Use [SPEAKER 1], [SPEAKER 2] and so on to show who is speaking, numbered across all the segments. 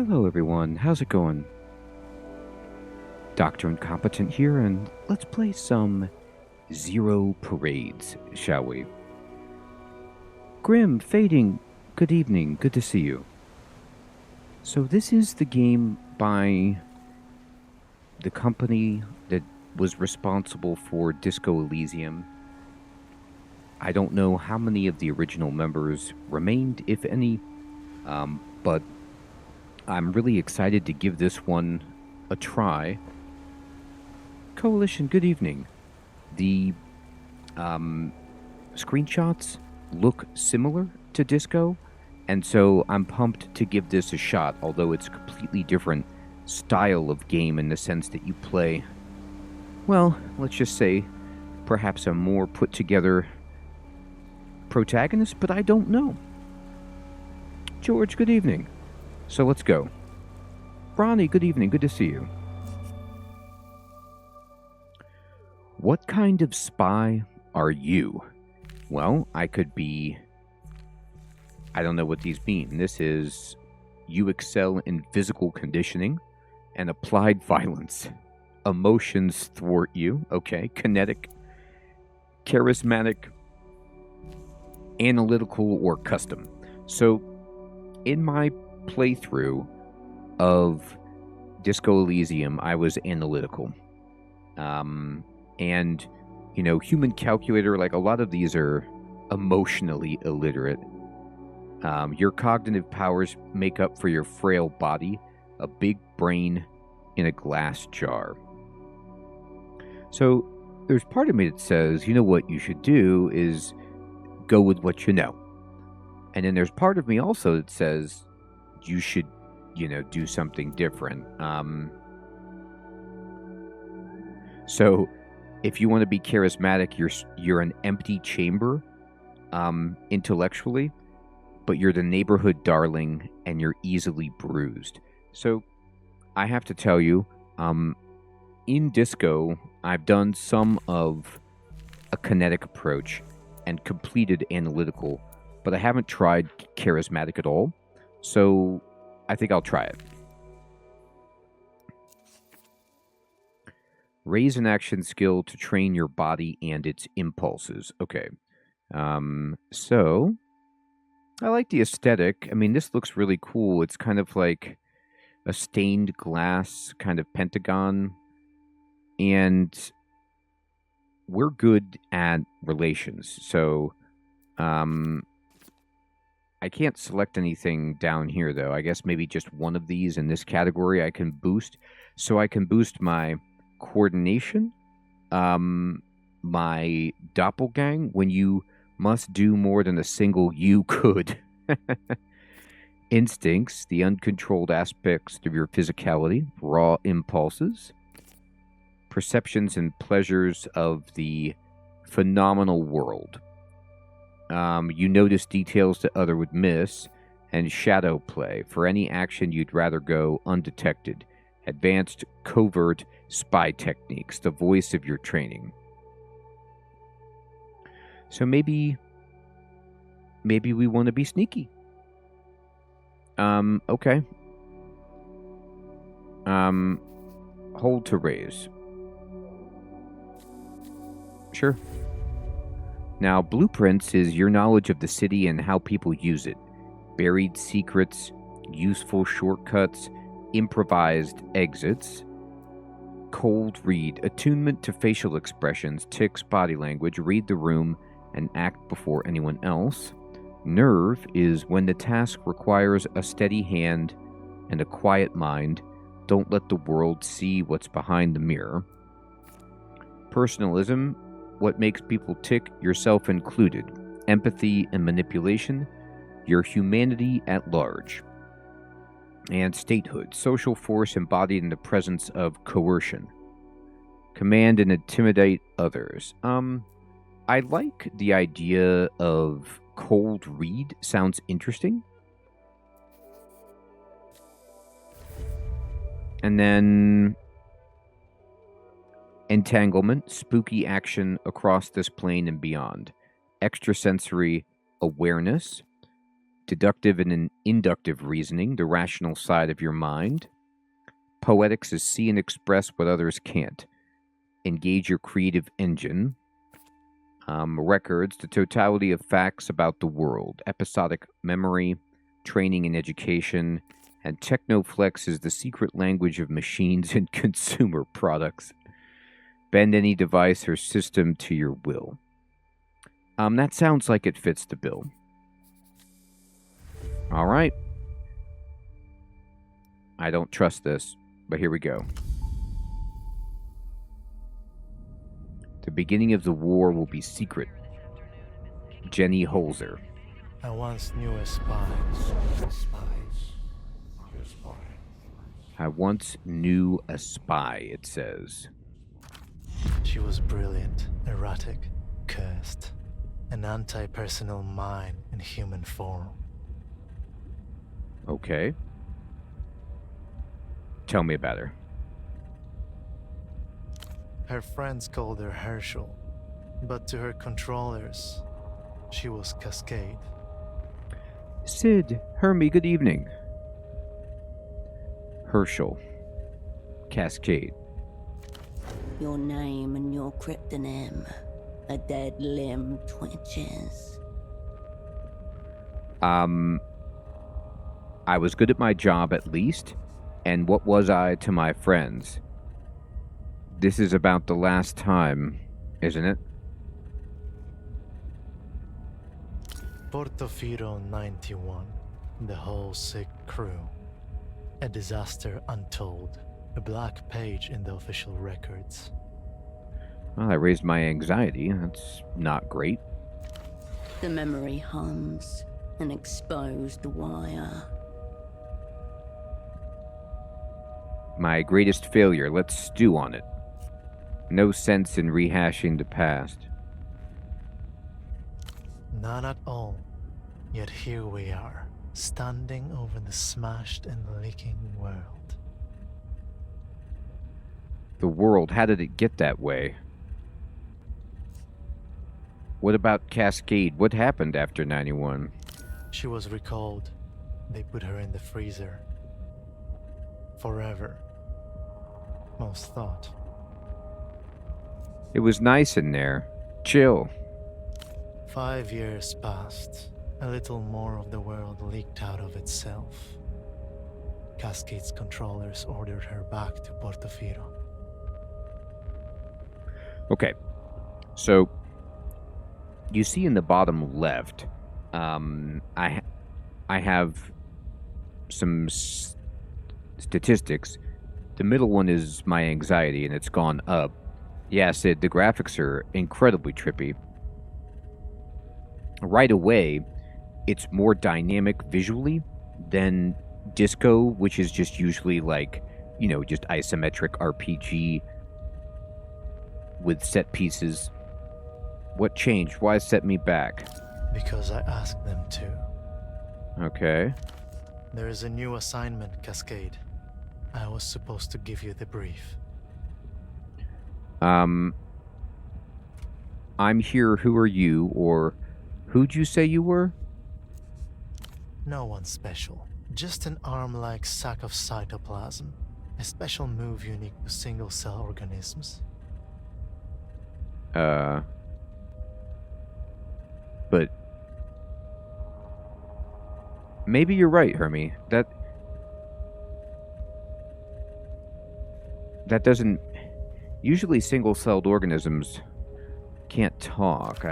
[SPEAKER 1] Hello everyone, how's it going? Dr. Incompetent here, and let's play some Zero Parades, shall we? Grim, Fading, good evening, good to see you. So this is the game by the company that was responsible for Disco Elysium. I don't know how many of the original members remained, if any, but I'm really excited to give this one a try. Coalition, good evening. The screenshots look similar to Disco, and so I'm pumped to give this a shot, although it's a completely different style of game in the sense that you play, well, let's just say, perhaps a more put-together protagonist, but I don't know. George, good evening. So let's go. Ronnie, good evening, good to see you. What kind of spy are you? Well, I could be... I don't know what these mean. This is... You excel in physical conditioning and applied violence. Emotions thwart you. Okay. Kinetic. Charismatic. Analytical or custom. So, in my playthrough of Disco Elysium, I was analytical. And, you know, human calculator, like a lot of these are emotionally illiterate. Your cognitive powers make up for your frail body, a big brain in a glass jar. So there's part of me that says, you know what you should do is go with what you know. And then there's part of me also that says you should, you know, do something different. So if you want to be charismatic, you're an empty chamber, intellectually, but you're the neighborhood darling and you're easily bruised. So I have to tell you, in Disco, I've done some of a kinetic approach and completed analytical, but I haven't tried charismatic at all. So I think I'll try it. Raise an action skill to train your body and its impulses. Okay. So I like the aesthetic. I mean, this looks really cool. It's kind of like a stained glass kind of pentagon. And we're good at relations. So I can't select anything down here, though. I guess maybe just one of these in this category I can boost. So I can boost my coordination, my doppelgang, when you must do more than a single you could. Instincts, the uncontrolled aspects of your physicality, raw impulses, perceptions and pleasures of the phenomenal world. You notice details that other would miss, and shadow play, for any action you'd rather go undetected. Advanced covert spy techniques, the voice of your training. So maybe we want to be sneaky. Okay. Hold to raise. Sure. Now, blueprints is your knowledge of the city and how people use it. Buried secrets, useful shortcuts, improvised exits. Cold read, attunement to facial expressions, tics, body language, read the room, and act before anyone else. Nerve is when the task requires a steady hand and a quiet mind. Don't let the world see what's behind the mirror. Personalism, what makes people tick, yourself included. Empathy and manipulation, your humanity at large. And statehood, social force embodied in the presence of coercion. Command and intimidate others. I like the idea of cold read. Sounds interesting. And then entanglement, spooky action across this plane and beyond. Extrasensory awareness, Deductive and inductive reasoning, the rational side of your mind. Poetics is see and express what others can't. Engage your creative engine. Records, the totality of facts about the world. Episodic memory, training and education. And Technoflex is the secret language of machines and consumer products. Bend any device or system to your will. That sounds like it fits the bill. All right. I don't trust this, but here we go. The beginning of the war will be secret. Jenny Holzer.
[SPEAKER 2] I once knew a spy.
[SPEAKER 1] I once knew a spy, it says.
[SPEAKER 2] She was brilliant, erratic, cursed. An anti-personal mind in human form.
[SPEAKER 1] Okay. Tell me about her.
[SPEAKER 2] Her friends called her Herschel, but to her controllers, she was Cascade.
[SPEAKER 1] Sid, Hermie, good evening. Herschel. Cascade.
[SPEAKER 3] Your name and your cryptonym. A dead limb twitches.
[SPEAKER 1] I was good at my job at least, and what was I to my friends? This is about the last time, isn't it?
[SPEAKER 2] Portofino 91, the whole sick crew. A disaster untold, a black page in the official records.
[SPEAKER 1] Well, I raised my anxiety. That's not great.
[SPEAKER 3] The memory hums, an exposed wire.
[SPEAKER 1] My greatest failure. Let's stew on it. No sense in rehashing the past.
[SPEAKER 2] None at all. Yet here we are, standing over the smashed and leaking world.
[SPEAKER 1] The world, how did it get that way? What about Cascade? What happened after 91?
[SPEAKER 2] She was recalled. They put her in the freezer. Forever. Most thought.
[SPEAKER 1] It was nice in there. Chill.
[SPEAKER 2] 5 years passed. A little more of the world leaked out of itself. Cascade's controllers ordered her back to Portofino.
[SPEAKER 1] Okay. So, you see in the bottom left, I have some statistics. The middle one is my anxiety, and it's gone up. Yeah, Sid, the graphics are incredibly trippy. Right away, it's more dynamic visually than Disco, which is just usually like, just isometric RPG with set pieces. What changed? Why set me back?
[SPEAKER 2] Because I asked them to.
[SPEAKER 1] Okay.
[SPEAKER 2] There is a new assignment, Cascade. I was supposed to give you the brief.
[SPEAKER 1] I'm here, who are you, or who'd you say you were?
[SPEAKER 2] No one special. Just an arm-like sack of cytoplasm. A special move unique to single-cell organisms.
[SPEAKER 1] But maybe you're right, Hermie. That doesn't... Usually single-celled organisms can't talk.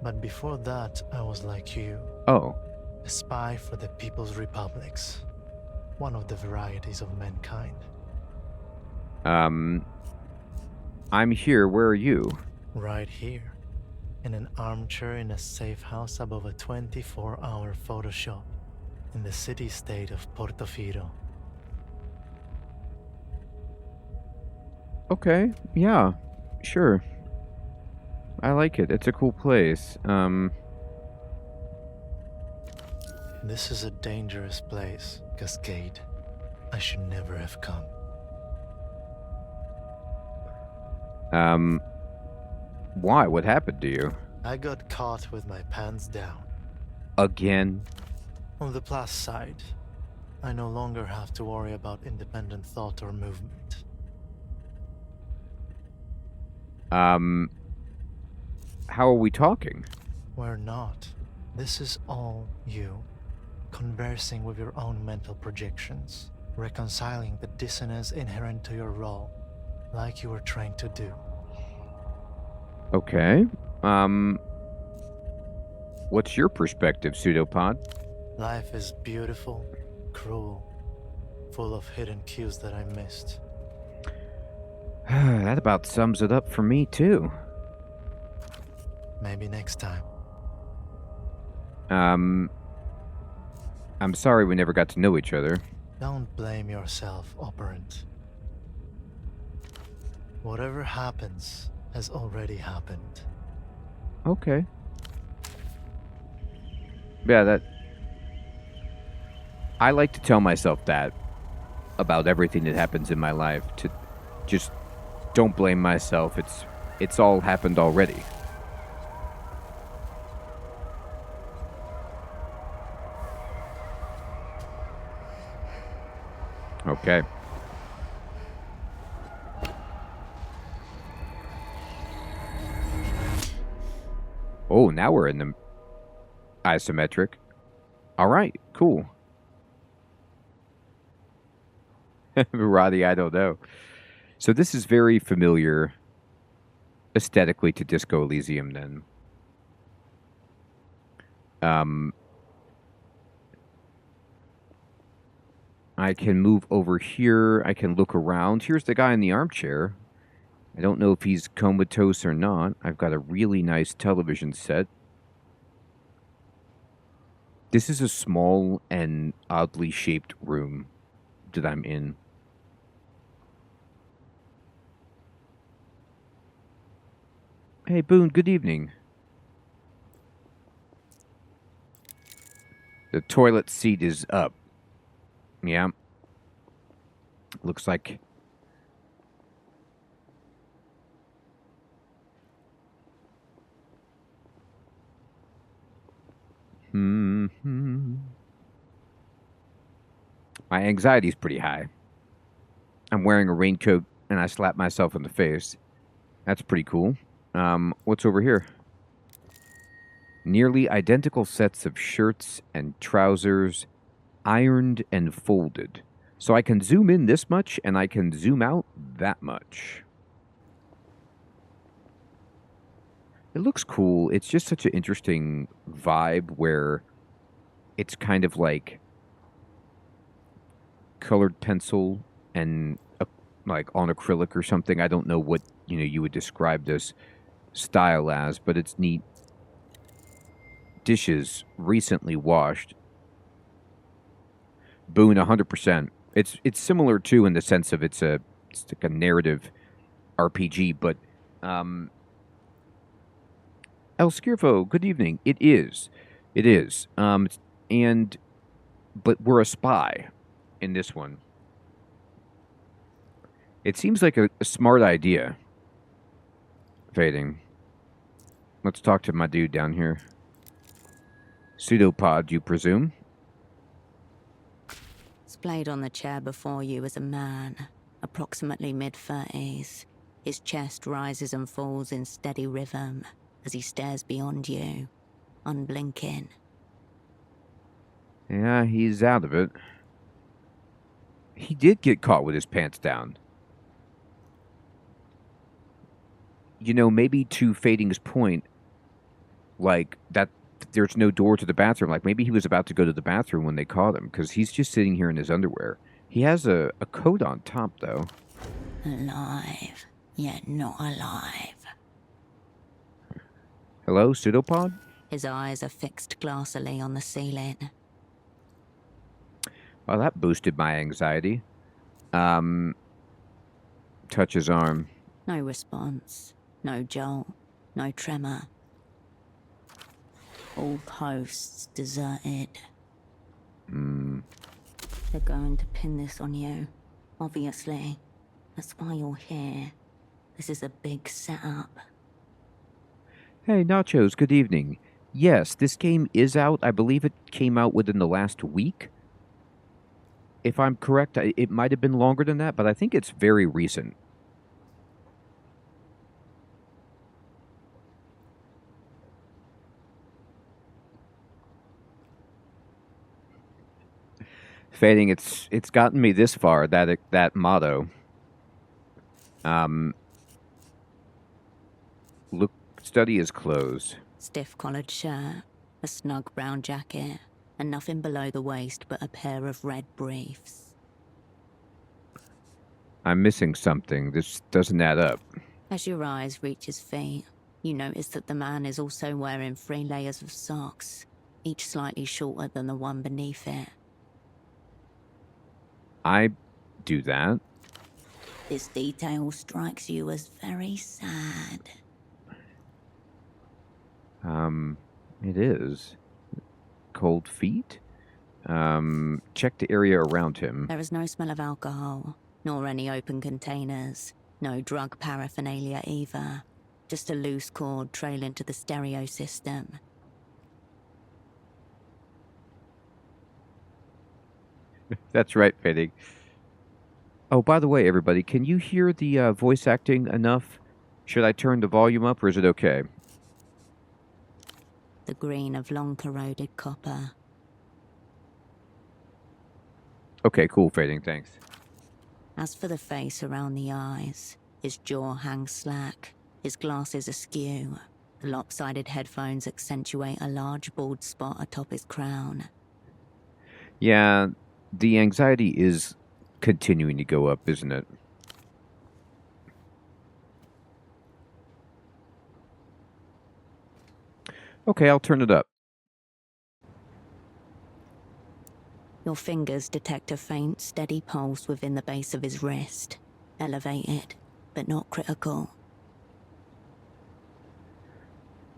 [SPEAKER 2] But before that, I was like you.
[SPEAKER 1] Oh.
[SPEAKER 2] A spy for the People's Republics. One of the varieties of mankind.
[SPEAKER 1] I'm here. Where are you?
[SPEAKER 2] Right here. In an armchair in a safe house above a 24-hour photo shop. In the city-state of Portofino.
[SPEAKER 1] Okay, yeah, sure. I like it. It's a cool place.
[SPEAKER 2] This is a dangerous place, Cascade. I should never have come.
[SPEAKER 1] Why? What happened to you?
[SPEAKER 2] I got caught with my pants down.
[SPEAKER 1] Again?
[SPEAKER 2] On the plus side, I no longer have to worry about independent thought or movement.
[SPEAKER 1] How are we talking?
[SPEAKER 2] We're not. This is all you, conversing with your own mental projections, reconciling the dissonance inherent to your role, like you were trained to do.
[SPEAKER 1] Okay. What's your perspective, Pseudopod?
[SPEAKER 2] Life is beautiful, cruel, full of hidden cues that I missed.
[SPEAKER 1] That about sums it up for me, too.
[SPEAKER 2] Maybe next time.
[SPEAKER 1] I'm sorry we never got to know each other.
[SPEAKER 2] Don't blame yourself, operant. Whatever happens has already happened.
[SPEAKER 1] Okay. Yeah, I like to tell myself that about everything that happens in my life. To just don't blame myself. It's all happened already. Okay. Oh, now we're in the isometric. All right, cool. Roddy, I don't know. So this is very familiar aesthetically to Disco Elysium then. I can move over here. I can look around. Here's the guy in the armchair. I don't know if he's comatose or not. I've got a really nice television set. This is a small and oddly shaped room that I'm in. Hey, Boone, good evening. The toilet seat is up. Yeah. Looks like... My anxiety's pretty high. I'm wearing a raincoat and I slap myself in the face. That's pretty cool. What's over here? Nearly identical sets of shirts and trousers, ironed and folded. So I can zoom in this much and I can zoom out that much. It looks cool. It's just such an interesting vibe where it's kind of like colored pencil and like on acrylic or something. I don't know what, you would describe this style as, but it's neat. Dishes recently washed. Boone, 100%. It's similar too in the sense of it's like a narrative RPG, but El Skirfo, good evening. It is. But we're a spy in this one. It seems like a smart idea. Fading. Let's talk to my dude down here. Pseudopod, you presume?
[SPEAKER 3] Splayed on the chair before you is a man, approximately mid-30s. His chest rises and falls in steady rhythm as he stares beyond you, unblinking.
[SPEAKER 1] Yeah, he's out of it. He did get caught with his pants down. Maybe to Fading's point, like, that there's no door to the bathroom. Like, maybe he was about to go to the bathroom when they caught him, because he's just sitting here in his underwear. He has a coat on top, though.
[SPEAKER 3] Alive, yet not alive.
[SPEAKER 1] Hello, Pseudopod?
[SPEAKER 3] His eyes are fixed glassily on the ceiling.
[SPEAKER 1] Well, that boosted my anxiety. Touch his arm.
[SPEAKER 3] No response, no jolt, no tremor. All posts deserted. They're going to pin this on you, obviously. That's why you're here. This is a big setup.
[SPEAKER 1] Hey, Nachos, good evening. Yes, this game is out. I believe it came out within the last week. If I'm correct, it might have been longer than that, but I think it's very recent. Fading, it's gotten me this far, that motto. Look, study is closed.
[SPEAKER 3] Stiff collared shirt, a snug brown jacket, and nothing below the waist but a pair of red briefs.
[SPEAKER 1] I'm missing something. This doesn't add up.
[SPEAKER 3] As your eyes reach his feet, you notice that the man is also wearing 3 layers of socks, each slightly shorter than the one beneath it.
[SPEAKER 1] I do that.
[SPEAKER 3] This detail strikes you as very sad.
[SPEAKER 1] It is. Cold feet? Check the area around him.
[SPEAKER 3] There is no smell of alcohol, nor any open containers, no drug paraphernalia either. Just a loose cord trailing to the stereo system.
[SPEAKER 1] That's right, Fading. Oh, by the way, everybody, can you hear the voice acting enough? Should I turn the volume up, or is it okay?
[SPEAKER 3] The green of long corroded copper.
[SPEAKER 1] Okay, cool, Fading, thanks.
[SPEAKER 3] As for the face around the eyes, his jaw hangs slack, his glasses askew. The lopsided headphones accentuate a large bald spot atop his crown.
[SPEAKER 1] Yeah, the anxiety is continuing to go up, isn't it? Okay, I'll turn it up.
[SPEAKER 3] Your fingers detect a faint, steady pulse within the base of his wrist. Elevated, but not critical.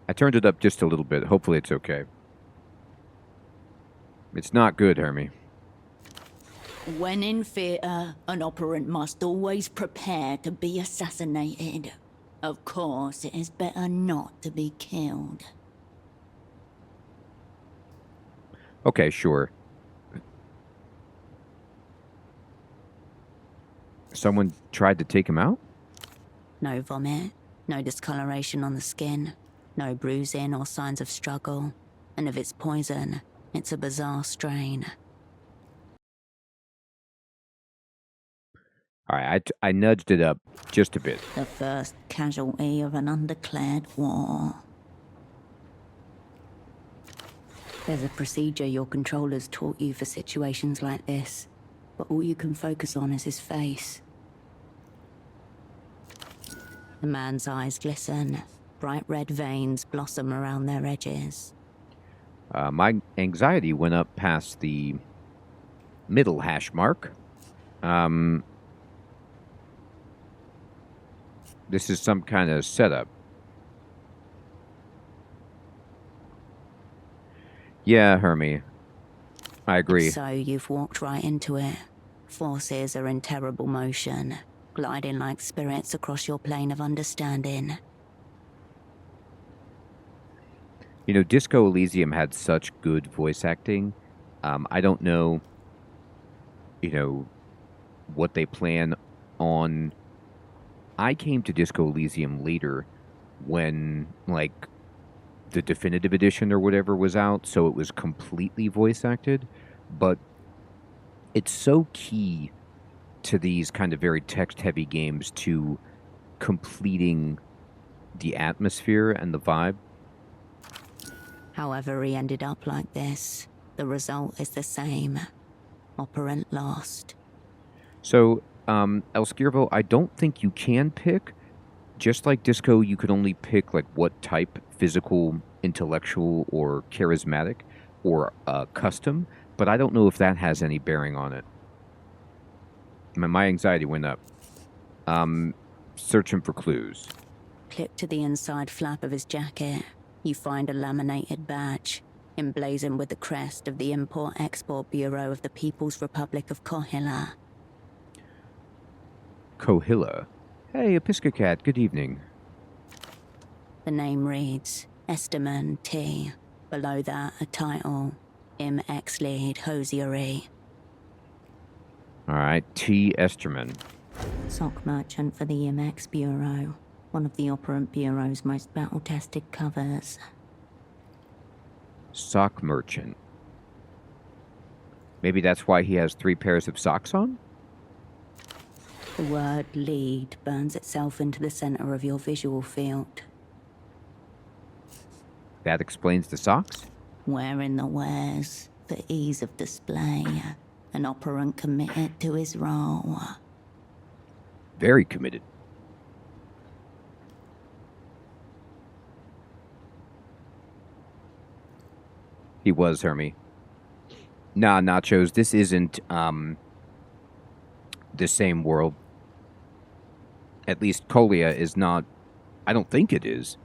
[SPEAKER 1] I turned it up just a little bit. Hopefully it's okay. It's not good, Hermie.
[SPEAKER 4] When in theatre, an operant must always prepare to be assassinated. Of course, it is better not to be killed.
[SPEAKER 1] Okay, sure. Someone tried to take him out?
[SPEAKER 3] No vomit, no discoloration on the skin, no bruising or signs of struggle. And if it's poison, it's a bizarre strain.
[SPEAKER 1] All right, I nudged it up just a bit.
[SPEAKER 4] The first casualty of an undeclared war.
[SPEAKER 3] There's a procedure your controllers taught you for situations like this, but all you can focus on is his face. The man's eyes glisten. Bright red veins blossom around their edges.
[SPEAKER 1] My anxiety went up past the middle hash mark. This is some kind of setup. Yeah, Hermie. I agree.
[SPEAKER 3] So you've walked right into it. Forces are in terrible motion, gliding like spirits across your plane of understanding.
[SPEAKER 1] You know, Disco Elysium had such good voice acting. I don't know, what they plan on. I came to Disco Elysium later when, the definitive edition or whatever was out, so it was completely voice acted. But it's so key to these kind of very text-heavy games to completing the atmosphere and the vibe.
[SPEAKER 3] However he ended up like this, the result is the same. Operant lost.
[SPEAKER 1] So, El Skirvo, I don't think you can pick. Just like Disco, you could only pick what type, physical, intellectual, or charismatic, or custom. But I don't know if that has any bearing on it. My anxiety went up. Searching for clues.
[SPEAKER 3] Clipped to the inside flap of his jacket, you find a laminated badge, emblazoned with the crest of the Import-Export Bureau of the People's Republic of Kohila.
[SPEAKER 1] Kohila. Hey, Episcocat, good evening.
[SPEAKER 3] The name reads Esteman T., Below that, a title. MX Lead Hosiery.
[SPEAKER 1] Alright, T. Esterman.
[SPEAKER 3] Sock merchant for the MX Bureau. One of the Operant Bureau's most battle-tested covers.
[SPEAKER 1] Sock merchant. Maybe that's why he has 3 pairs of socks on?
[SPEAKER 3] The word lead burns itself into the center of your visual field.
[SPEAKER 1] That explains the socks?
[SPEAKER 3] Wearing the wares for ease of display. An operant committed to his role.
[SPEAKER 1] Very committed. He was, Hermie. Nah, Nachos, this isn't, the same world. At least Colia is not... I don't think it is.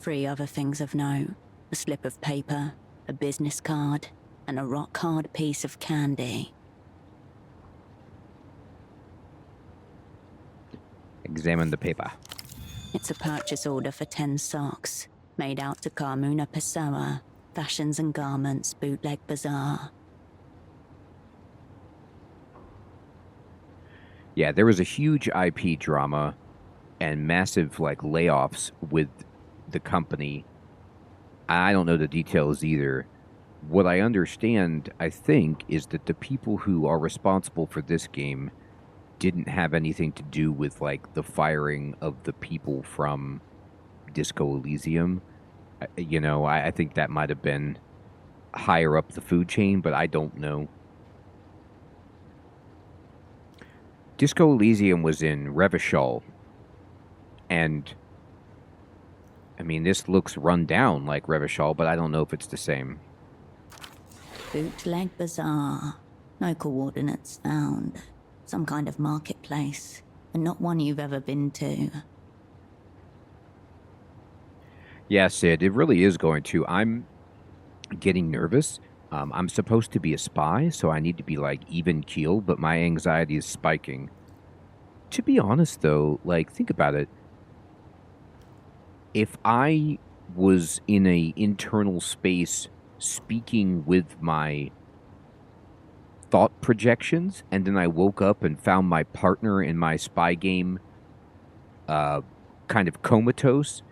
[SPEAKER 3] 3 other things of note. A slip of paper, a business card, and a rock-hard piece of candy.
[SPEAKER 1] Examine the paper.
[SPEAKER 3] It's a purchase order for 10 socks, made out to Carmuna Pessoa, Fashions and Garments, Bootleg Bazaar.
[SPEAKER 1] Yeah, there was a huge IP drama and massive, layoffs with the company. I don't know the details either. What I understand, I think, is that the people who are responsible for this game didn't have anything to do with, the firing of the people from Disco Elysium. I think that might have been higher up the food chain, but I don't know. Disco Elysium was in Revachol, and this looks run down like Revachol, but I don't know if it's the same.
[SPEAKER 3] Bootleg Bazaar. No coordinates found. Some kind of marketplace, and not one you've ever been to.
[SPEAKER 1] Yeah, Sid, it really is going to. I'm getting nervous. I'm supposed to be a spy, so I need to be, even keeled, but my anxiety is spiking. To be honest, though, think about it. If I was in a internal space speaking with my thought projections, and then I woke up and found my partner in my spy game kind of comatose,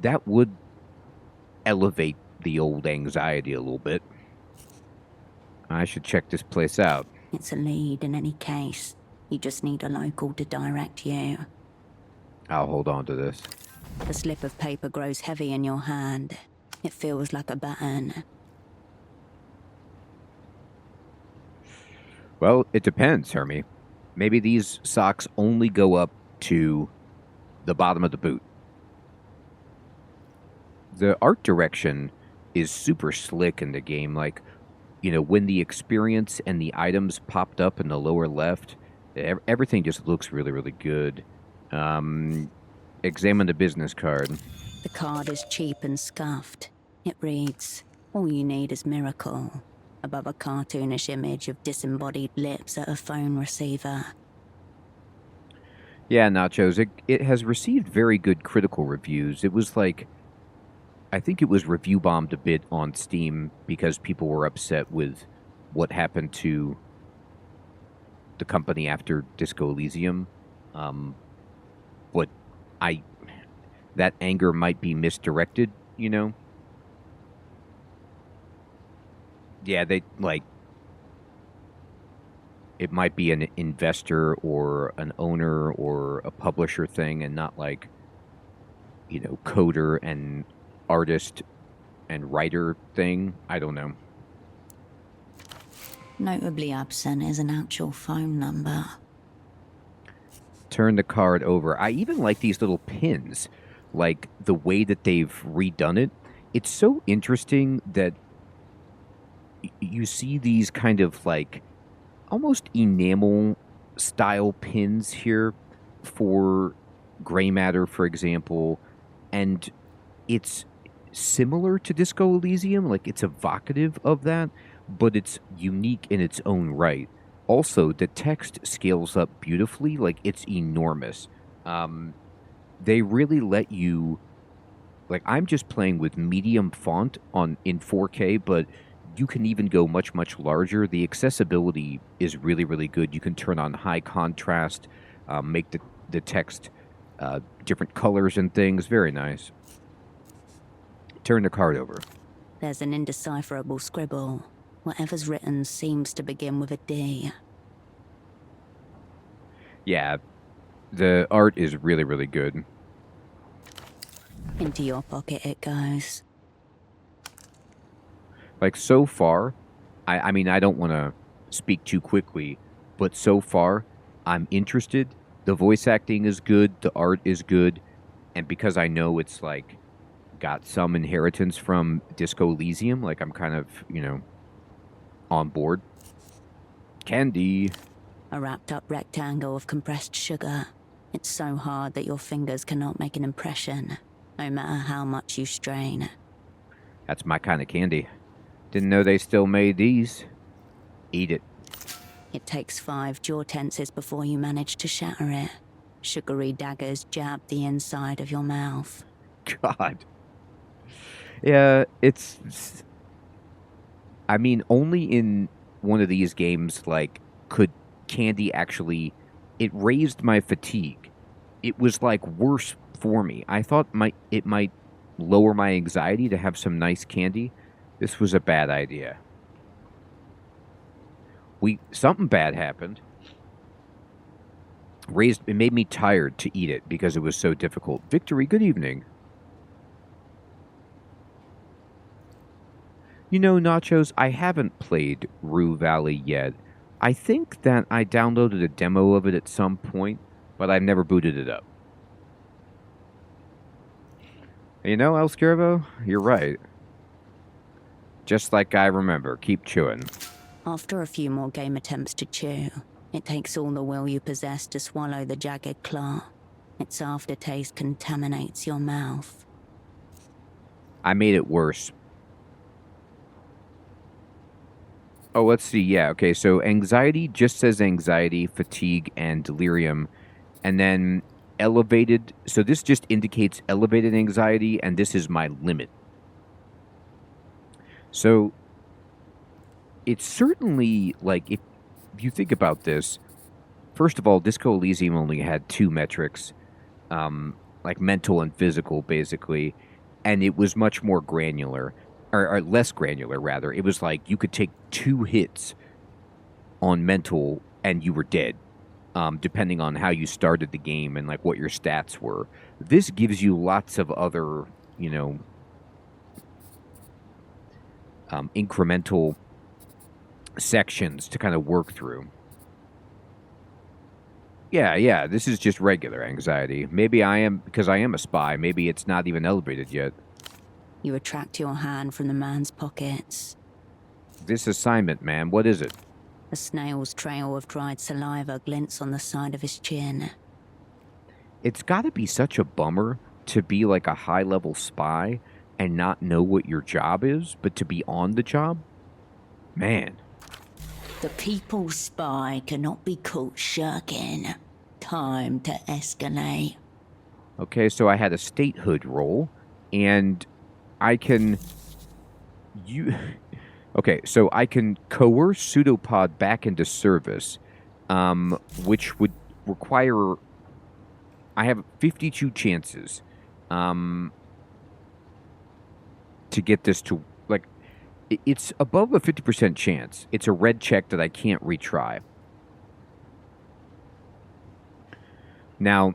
[SPEAKER 1] that would elevate the old anxiety a little bit. I should check this place out.
[SPEAKER 3] It's a lead in any case. You just need a local to direct you.
[SPEAKER 1] I'll hold on to this.
[SPEAKER 3] The slip of paper grows heavy in your hand. It feels like a baton.
[SPEAKER 1] Well, it depends, Hermie. Maybe these socks only go up to the bottom of the boot. The art direction is super slick in the game. When the experience and the items popped up in the lower left, everything just looks really, really good. Examine the business card.
[SPEAKER 3] The card is cheap and scuffed. It reads, "All you need is miracle," above a cartoonish image of disembodied lips at a phone receiver.
[SPEAKER 1] Yeah, Nachos, it has received very good critical reviews. It was I think it was review bombed a bit on Steam because people were upset with what happened to the company after Disco Elysium. But that anger might be misdirected, Yeah, they, it might be an investor or an owner or a publisher thing and not coder and artist and writer thing. I don't know.
[SPEAKER 3] Notably absent is an actual phone number.
[SPEAKER 1] Turn the card over. I even like these little pins, the way that they've redone it. It's so interesting that you see these kind of almost enamel style pins here for gray matter, for example, and it's similar to Disco Elysium. It's evocative of that, but it's unique in its own right. Also, the text scales up beautifully. It's enormous. They really let you like I'm just playing with medium font in 4K, but you can even go much, much larger. The accessibility is really, really good. You can turn on high contrast, make the text different colors and things. Very nice. Turn the card over.
[SPEAKER 3] There's an indecipherable scribble. Whatever's written seems to begin with a D.
[SPEAKER 1] Yeah, the art is really, really good.
[SPEAKER 3] Into your pocket it goes.
[SPEAKER 1] Like, so far, I mean, I don't want to speak too quickly, but so far, I'm interested. The voice acting is good, the art is good, and because I know it's, like, got some inheritance from Disco Elysium, like, I'm kind of, you know, on board. Candy.
[SPEAKER 3] A wrapped up rectangle of compressed sugar. It's so hard that your fingers cannot make an impression, no matter how much you strain.
[SPEAKER 1] That's my kind of candy. Didn't know they still made these. Eat it.
[SPEAKER 3] It takes 5 jaw tenses before you manage to shatter it. Sugary daggers jab the inside of your mouth.
[SPEAKER 1] God. Yeah, it's... I mean, only in one of these games, like, could candy actually... It raised my fatigue. It was, like, worse for me. I thought it might lower my anxiety to have some nice candy. This was a bad idea. Something bad happened. It made me tired to eat it because it was so difficult. Victory, good evening. You know, Nachos, I haven't played Rue Valley yet. I think that I downloaded a demo of it at some point, but I've never booted it up. You know, El Scarvo, you're right. Just like I remember. Keep chewing.
[SPEAKER 3] After a few more game attempts to chew, it takes all the will you possess to swallow the jagged claw. Its aftertaste contaminates your mouth.
[SPEAKER 1] I made it worse. Oh, let's see. Yeah, okay. So anxiety just says anxiety, fatigue, and delirium. And then elevated. So this just indicates elevated anxiety, and this is my limit. So it's certainly, like, if you think about this, first of all, Disco Elysium only had 2 metrics, like mental and physical, basically, and it was much more granular. Or less granular, rather. It was like you could take 2 hits on mental and you were dead, depending on how you started the game and like what your stats were. This gives you lots of other, you know, incremental sections to kind of work through. Yeah, this is just regular anxiety. Maybe because I am a spy, maybe it's not even elevated yet.
[SPEAKER 3] You retract your hand from the man's pockets.
[SPEAKER 1] This assignment, man, what is it?
[SPEAKER 3] A snail's trail of dried saliva glints on the side of his chin.
[SPEAKER 1] It's got to be such a bummer to be like a high-level spy and not know what your job is, but to be on the job? Man.
[SPEAKER 4] The people's spy cannot be caught shirking. Time to escalate.
[SPEAKER 1] Okay, so I had a statehood roll, and I can... Okay, so I can coerce Pseudopod back into service, which would require... I have 52 chances to get this to... Like, it's above a 50% chance. It's a red check that I can't retry. Now,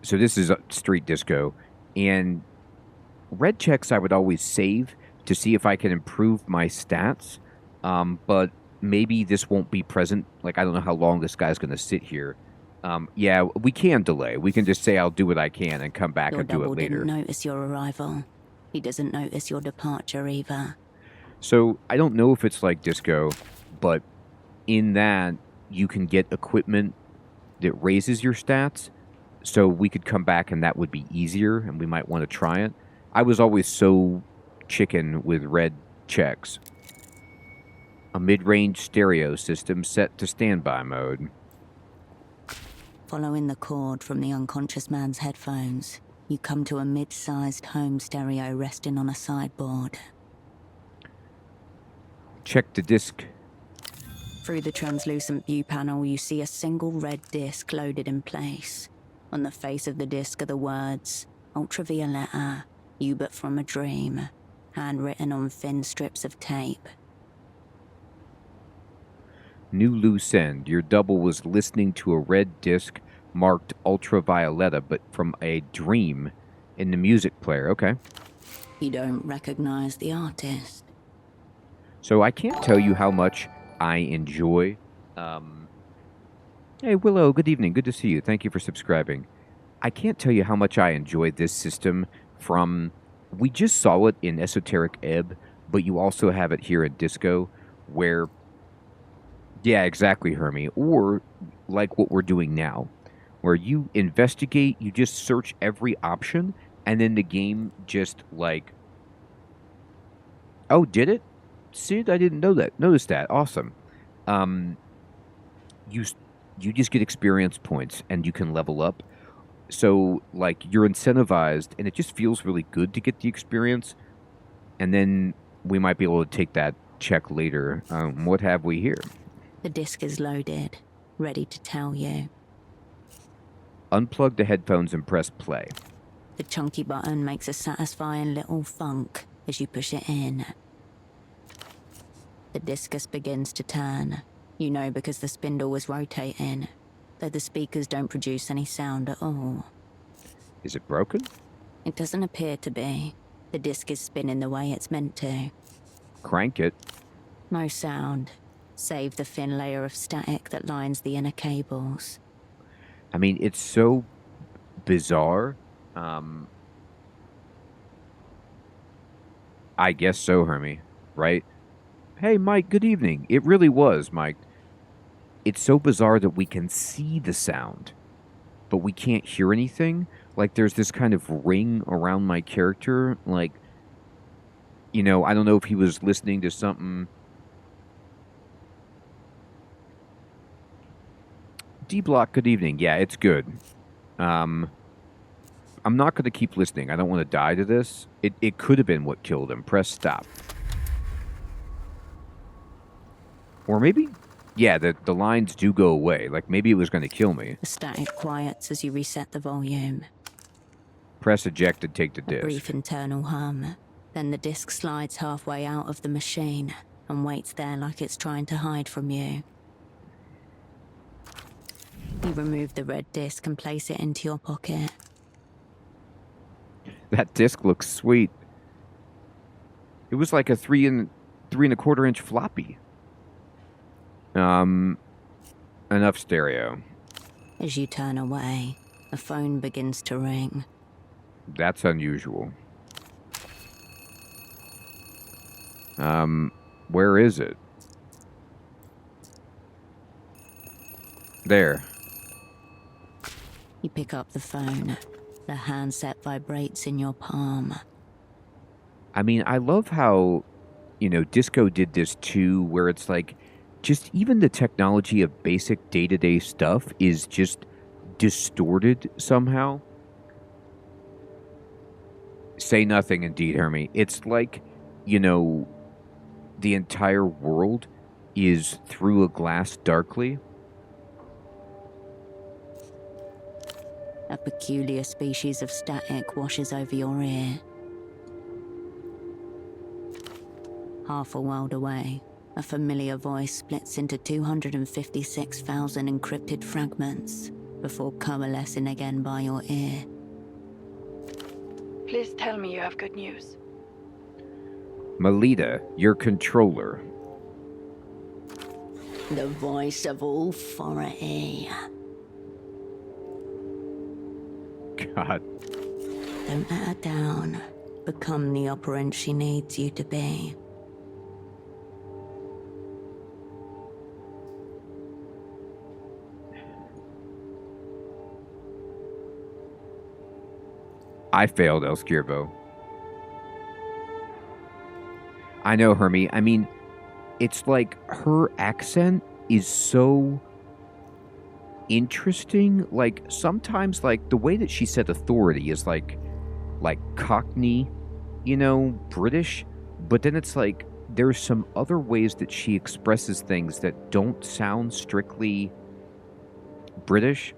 [SPEAKER 1] so this is Street Disco, and red checks I would always save to see if I can improve my stats, but maybe this won't be present. Like, I don't know how long this guy's going to sit here. Yeah, we can delay. We can just say I'll do what I can and come back and do it later.
[SPEAKER 3] Didn't notice your arrival. He doesn't notice your departure either.
[SPEAKER 1] So, I don't know if it's like Disco, but in that, you can get equipment that raises your stats, so we could come back and that would be easier, and we might want to try it. I was always so chicken with red checks. A mid-range stereo system set to standby mode.
[SPEAKER 3] Following the cord from the unconscious man's headphones, you come to a mid-sized home stereo resting on a sideboard.
[SPEAKER 1] Check the disc.
[SPEAKER 3] Through the translucent view panel, you see a single red disc loaded in place. On the face of the disc are the words, Ultravioletta, you but from a dream, handwritten on thin strips of tape.
[SPEAKER 1] New loose end. Your double was listening to a red disc marked Ultravioletta, but from a dream in the music player. Okay.
[SPEAKER 3] You don't recognize the artist.
[SPEAKER 1] So I can't tell you how much I enjoy. Hey, Willow, good evening. Good to see you. Thank you for subscribing. I can't tell you how much I enjoy this system from... We just saw it in Esoteric Ebb, but you also have it here in Disco, where... Yeah, exactly, Hermie. Or like what we're doing now, where you investigate, you just search every option, and then the game just like... Oh, did it? Sid, I didn't know that. Notice that. Awesome. You just get experience points and you can level up. So like you're incentivized, and it just feels really good to get the experience. And then we might be able to take that check later. What have we here?
[SPEAKER 3] The disc is loaded, ready to tell you.
[SPEAKER 1] Unplug the headphones and press play.
[SPEAKER 3] The chunky button makes a satisfying little thunk as you push it in. The discus begins to turn. You know because the spindle was rotating, though the speakers don't produce any sound at all.
[SPEAKER 1] Is it broken?
[SPEAKER 3] It doesn't appear to be. The disc is spinning the way it's meant to.
[SPEAKER 1] Crank it.
[SPEAKER 3] No sound, save the thin layer of static that lines the inner cables.
[SPEAKER 1] I mean, it's so bizarre. I guess so, Hermie, right? Hey, Mike, good evening. It really was, Mike. It's so bizarre that we can see the sound, but we can't hear anything. Like, there's this kind of ring around my character. Like, you know, I don't know if he was listening to something. D-Block, good evening. Yeah, it's good. I'm not going to keep listening. I don't want to die to this. It could have been what killed him. Press stop. Or maybe, yeah, the lines do go away. Like, maybe it was going to kill me.
[SPEAKER 3] The static quiets as you reset the volume.
[SPEAKER 1] Press eject and take the
[SPEAKER 3] A
[SPEAKER 1] disc.
[SPEAKER 3] brief internal hum. Then the disc slides halfway out of the machine and waits there like it's trying to hide from you. You remove the red disc and place it into your pocket.
[SPEAKER 1] That disc looks sweet. It was like a 3.25 inch floppy. Enough stereo.
[SPEAKER 3] As you turn away, a phone begins to ring.
[SPEAKER 1] That's unusual. Where is it? There.
[SPEAKER 3] You pick up the phone. The handset vibrates in your palm.
[SPEAKER 1] I mean, I love how, you know, Disco did this too, where it's like, just even the technology of basic day-to-day stuff is just distorted somehow. Say nothing, indeed, Hermie. It's like, you know, the entire world is through a glass darkly.
[SPEAKER 3] A peculiar species of static washes over your ear. Half a world away, a familiar voice splits into 256,000 encrypted fragments before coalescing again by your ear.
[SPEAKER 5] Please tell me you have good news.
[SPEAKER 1] Melita, your controller.
[SPEAKER 4] The voice of authority.
[SPEAKER 1] God.
[SPEAKER 3] Don't let her down. Become the operant she needs you to be.
[SPEAKER 1] I failed, El Skirbo. I know, Hermie. I mean, it's like her accent is so interesting. Like, sometimes, like, the way that she said authority is like Cockney, you know, British. But then it's like, there's some other ways that she expresses things that don't sound strictly British.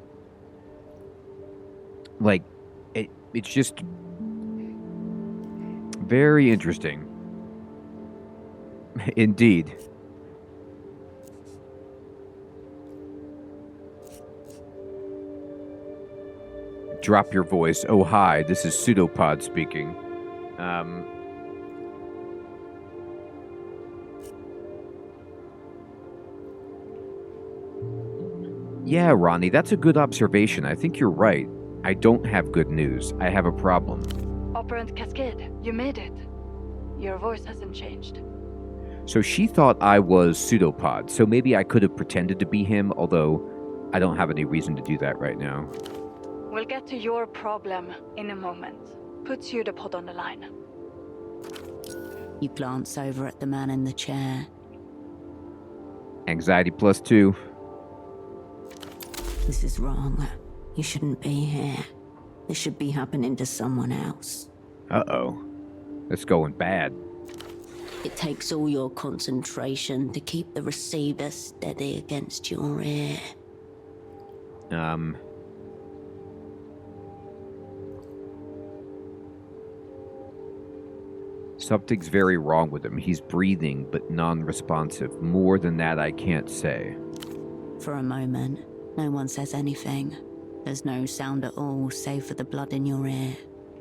[SPEAKER 1] Like, it's just very interesting. Indeed. Drop your voice. Oh, hi, this is Pseudopod speaking. Yeah, Ronnie, that's a good observation. I think you're right. I don't have good news. I have a problem.
[SPEAKER 5] Operant Cascade, you made it. Your voice hasn't changed.
[SPEAKER 1] So she thought I was Pseudopod, so maybe I could have pretended to be him, although I don't have any reason to do that right now.
[SPEAKER 5] We'll get to your problem in a moment. Put Pseudopod on the line.
[SPEAKER 3] You glance over at the man in the chair.
[SPEAKER 1] Anxiety +2.
[SPEAKER 3] This is wrong. You shouldn't be here. This should be happening to someone else.
[SPEAKER 1] Uh-oh. It's going bad.
[SPEAKER 3] It takes all your concentration to keep the receiver steady against your ear.
[SPEAKER 1] Something's very wrong with him. He's breathing, but non-responsive. More than that, I can't say.
[SPEAKER 3] For a moment, no one says anything. There's no sound at all, save for the blood in your ear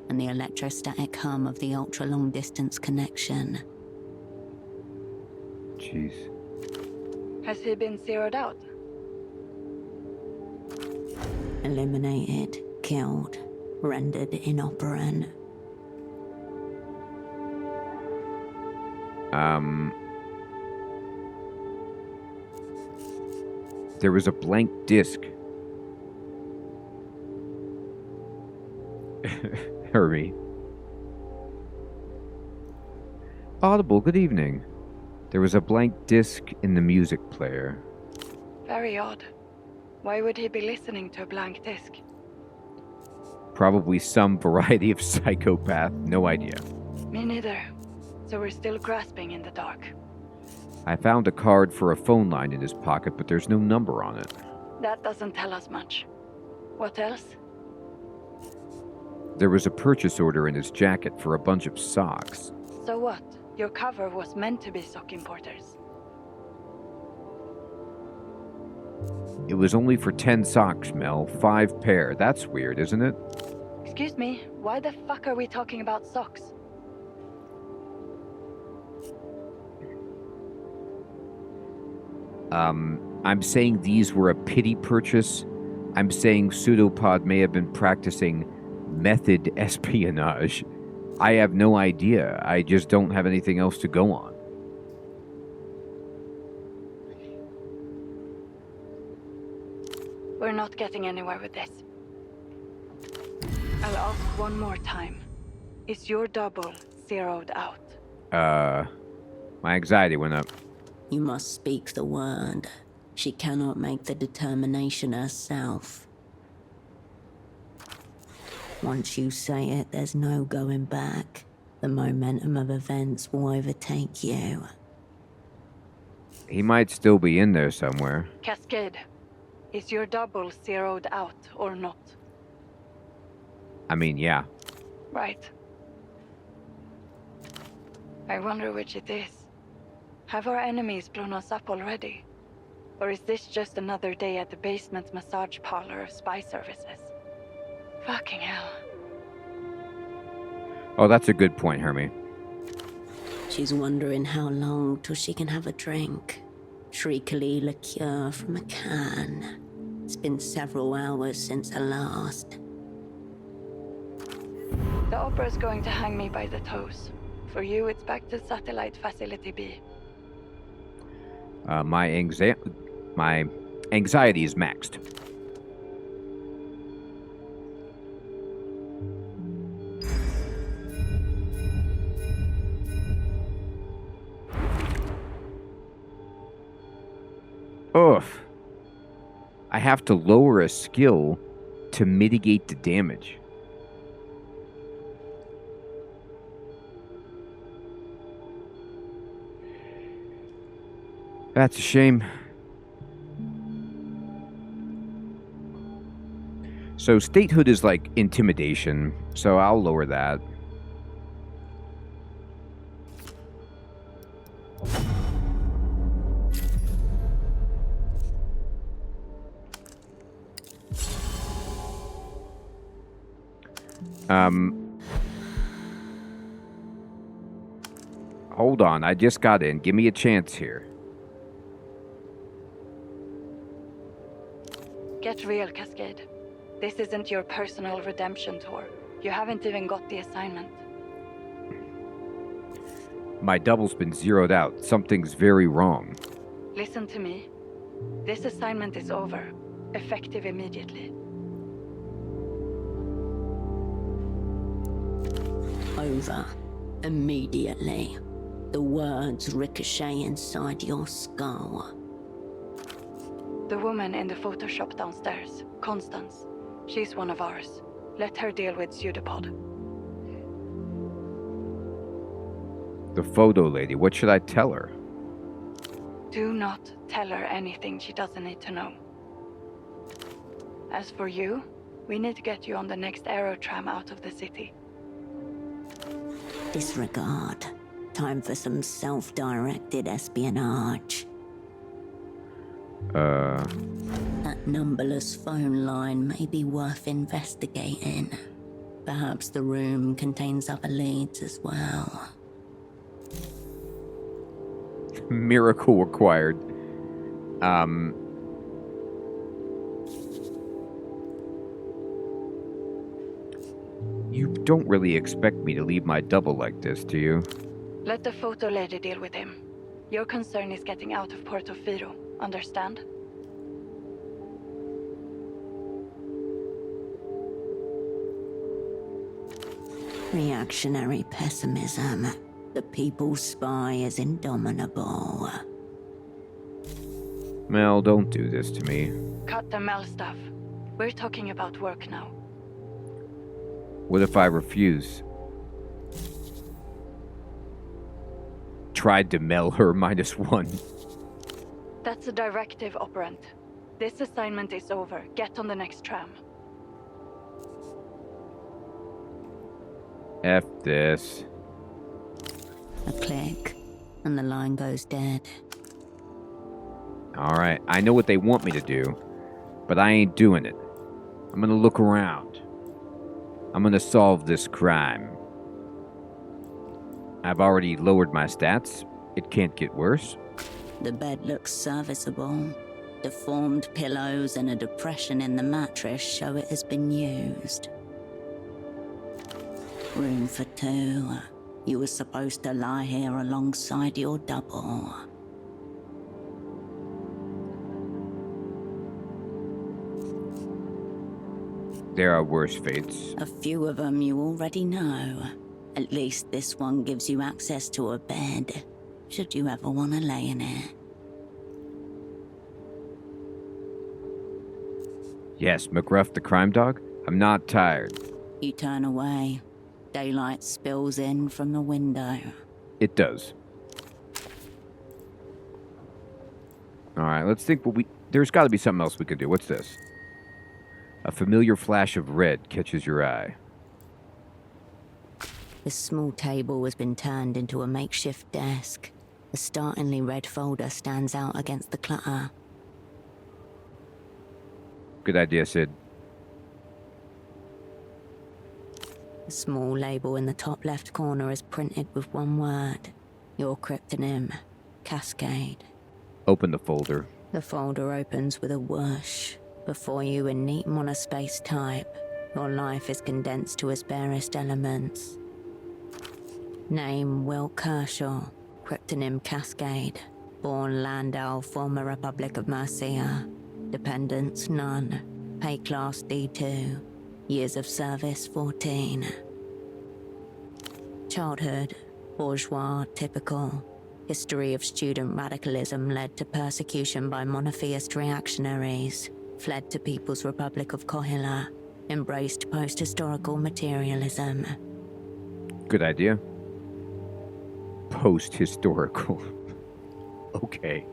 [SPEAKER 3] and the electrostatic hum of the ultra-long-distance connection.
[SPEAKER 1] Jeez.
[SPEAKER 5] Has he been zeroed out?
[SPEAKER 3] Eliminated, killed, rendered inoperant.
[SPEAKER 1] There was a blank disc. Hurry. Audible, good evening. There was a blank disc in the music player.
[SPEAKER 5] Very odd. Why would he be listening to a blank disc?
[SPEAKER 1] Probably some variety of psychopath. No idea.
[SPEAKER 5] Me neither. So we're still grasping in the dark.
[SPEAKER 1] I found a card for a phone line in his pocket, but there's no number on it.
[SPEAKER 5] That doesn't tell us much. What else?
[SPEAKER 1] There was a purchase order in his jacket for a bunch of socks.
[SPEAKER 5] So what? Your cover was meant to be sock importers.
[SPEAKER 1] It was only for 10 socks, Mel. 5 pair. That's weird, isn't it?
[SPEAKER 5] Excuse me, why the fuck are we talking about socks?
[SPEAKER 1] I'm saying these were a pity purchase. I'm saying Pseudopod may have been practicing method espionage. I have no idea. I just don't have anything else to go on.
[SPEAKER 5] We're not getting anywhere with this. I'll ask one more time. Is your double zeroed out?
[SPEAKER 1] My anxiety went up.
[SPEAKER 3] You must speak the word. She cannot make the determination herself. Once you say it, there's no going back. The momentum of events will overtake you.
[SPEAKER 1] He might still be in there somewhere.
[SPEAKER 5] Cascade, is your double zeroed out or not?
[SPEAKER 1] I mean, yeah.
[SPEAKER 5] Right. I wonder which it is. Have our enemies blown us up already? Or is this just another day at the basement massage parlor of spy services? Fucking hell.
[SPEAKER 1] Oh, that's a good point, Hermie.
[SPEAKER 3] She's wondering how long till she can have a drink. Shriekily liqueur from a can. It's been several hours since her last.
[SPEAKER 5] The opera's going to hang me by the toes. For you, it's back to Satellite Facility B.
[SPEAKER 1] My anxiety is maxed. Oof. I have to lower a skill to mitigate the damage. That's a shame. So statehood is like intimidation, so I'll lower that. Hold on, I just got in. Give me a chance here.
[SPEAKER 5] Get real, Cascade. This isn't your personal redemption tour. You haven't even got the assignment.
[SPEAKER 1] My double's been zeroed out. Something's very wrong.
[SPEAKER 5] Listen to me. This assignment is over. Effective immediately.
[SPEAKER 3] Over. Immediately. The words ricochet inside your skull.
[SPEAKER 5] The woman in the Photoshop downstairs, Constance. She's one of ours. Let her deal with Pseudopod.
[SPEAKER 1] The photo lady, what should I tell her?
[SPEAKER 5] Do not tell her anything she doesn't need to know. As for you, we need to get you on the next aerotram out of the city.
[SPEAKER 3] Disregard. Time for some self-directed espionage. That numberless phone line may be worth investigating. Perhaps the room contains other leads as well.
[SPEAKER 1] Miracle required. You don't really expect me to leave my double like this, do you?
[SPEAKER 5] Let the photo lady deal with him. Your concern is getting out of Portofino, understand?
[SPEAKER 3] Reactionary pessimism. The people's spy is indomitable.
[SPEAKER 1] Mel, don't do this to me.
[SPEAKER 5] Cut the Mel stuff. We're talking about work now.
[SPEAKER 1] What if I refuse? Tried to Mel her -1.
[SPEAKER 5] That's a directive, operant. This assignment is over. Get on the next tram.
[SPEAKER 1] F this.
[SPEAKER 3] A click, and the line goes dead.
[SPEAKER 1] Alright, I know what they want me to do, but I ain't doing it. I'm gonna look around. I'm gonna solve this crime. I've already lowered my stats. It can't get worse.
[SPEAKER 3] The bed looks serviceable. Deformed pillows and a depression in the mattress show it has been used. Room for two. You were supposed to lie here alongside your double.
[SPEAKER 1] There are worse fates.
[SPEAKER 3] A few of them you already know. At least this one gives you access to a bed, should you ever want to lay in it.
[SPEAKER 1] Yes, McGruff the crime dog. I'm not tired.
[SPEAKER 3] You turn away. Daylight spills in from the window.
[SPEAKER 1] It does. Alright, let's think what we... There's got to be something else we could do. What's this? A familiar flash of red catches your eye.
[SPEAKER 3] This small table has been turned into a makeshift desk. A startlingly red folder stands out against the clutter.
[SPEAKER 1] Good idea, Sid.
[SPEAKER 3] A small label in the top left corner is printed with one word. Your cryptonym, Cascade.
[SPEAKER 1] Open the folder.
[SPEAKER 3] The folder opens with a whoosh. Before you in neat monospace type, your life is condensed to its barest elements. Name Will Kershaw, cryptonym Cascade. Born Landau, former Republic of Mercia. Dependents none. Pay class D2. Years of service 14. Childhood, bourgeois, typical. History of student radicalism led to persecution by monotheist reactionaries. fled to People's Republic of Kohila, embraced post-historical materialism.
[SPEAKER 1] Good idea. Post-historical. Okay.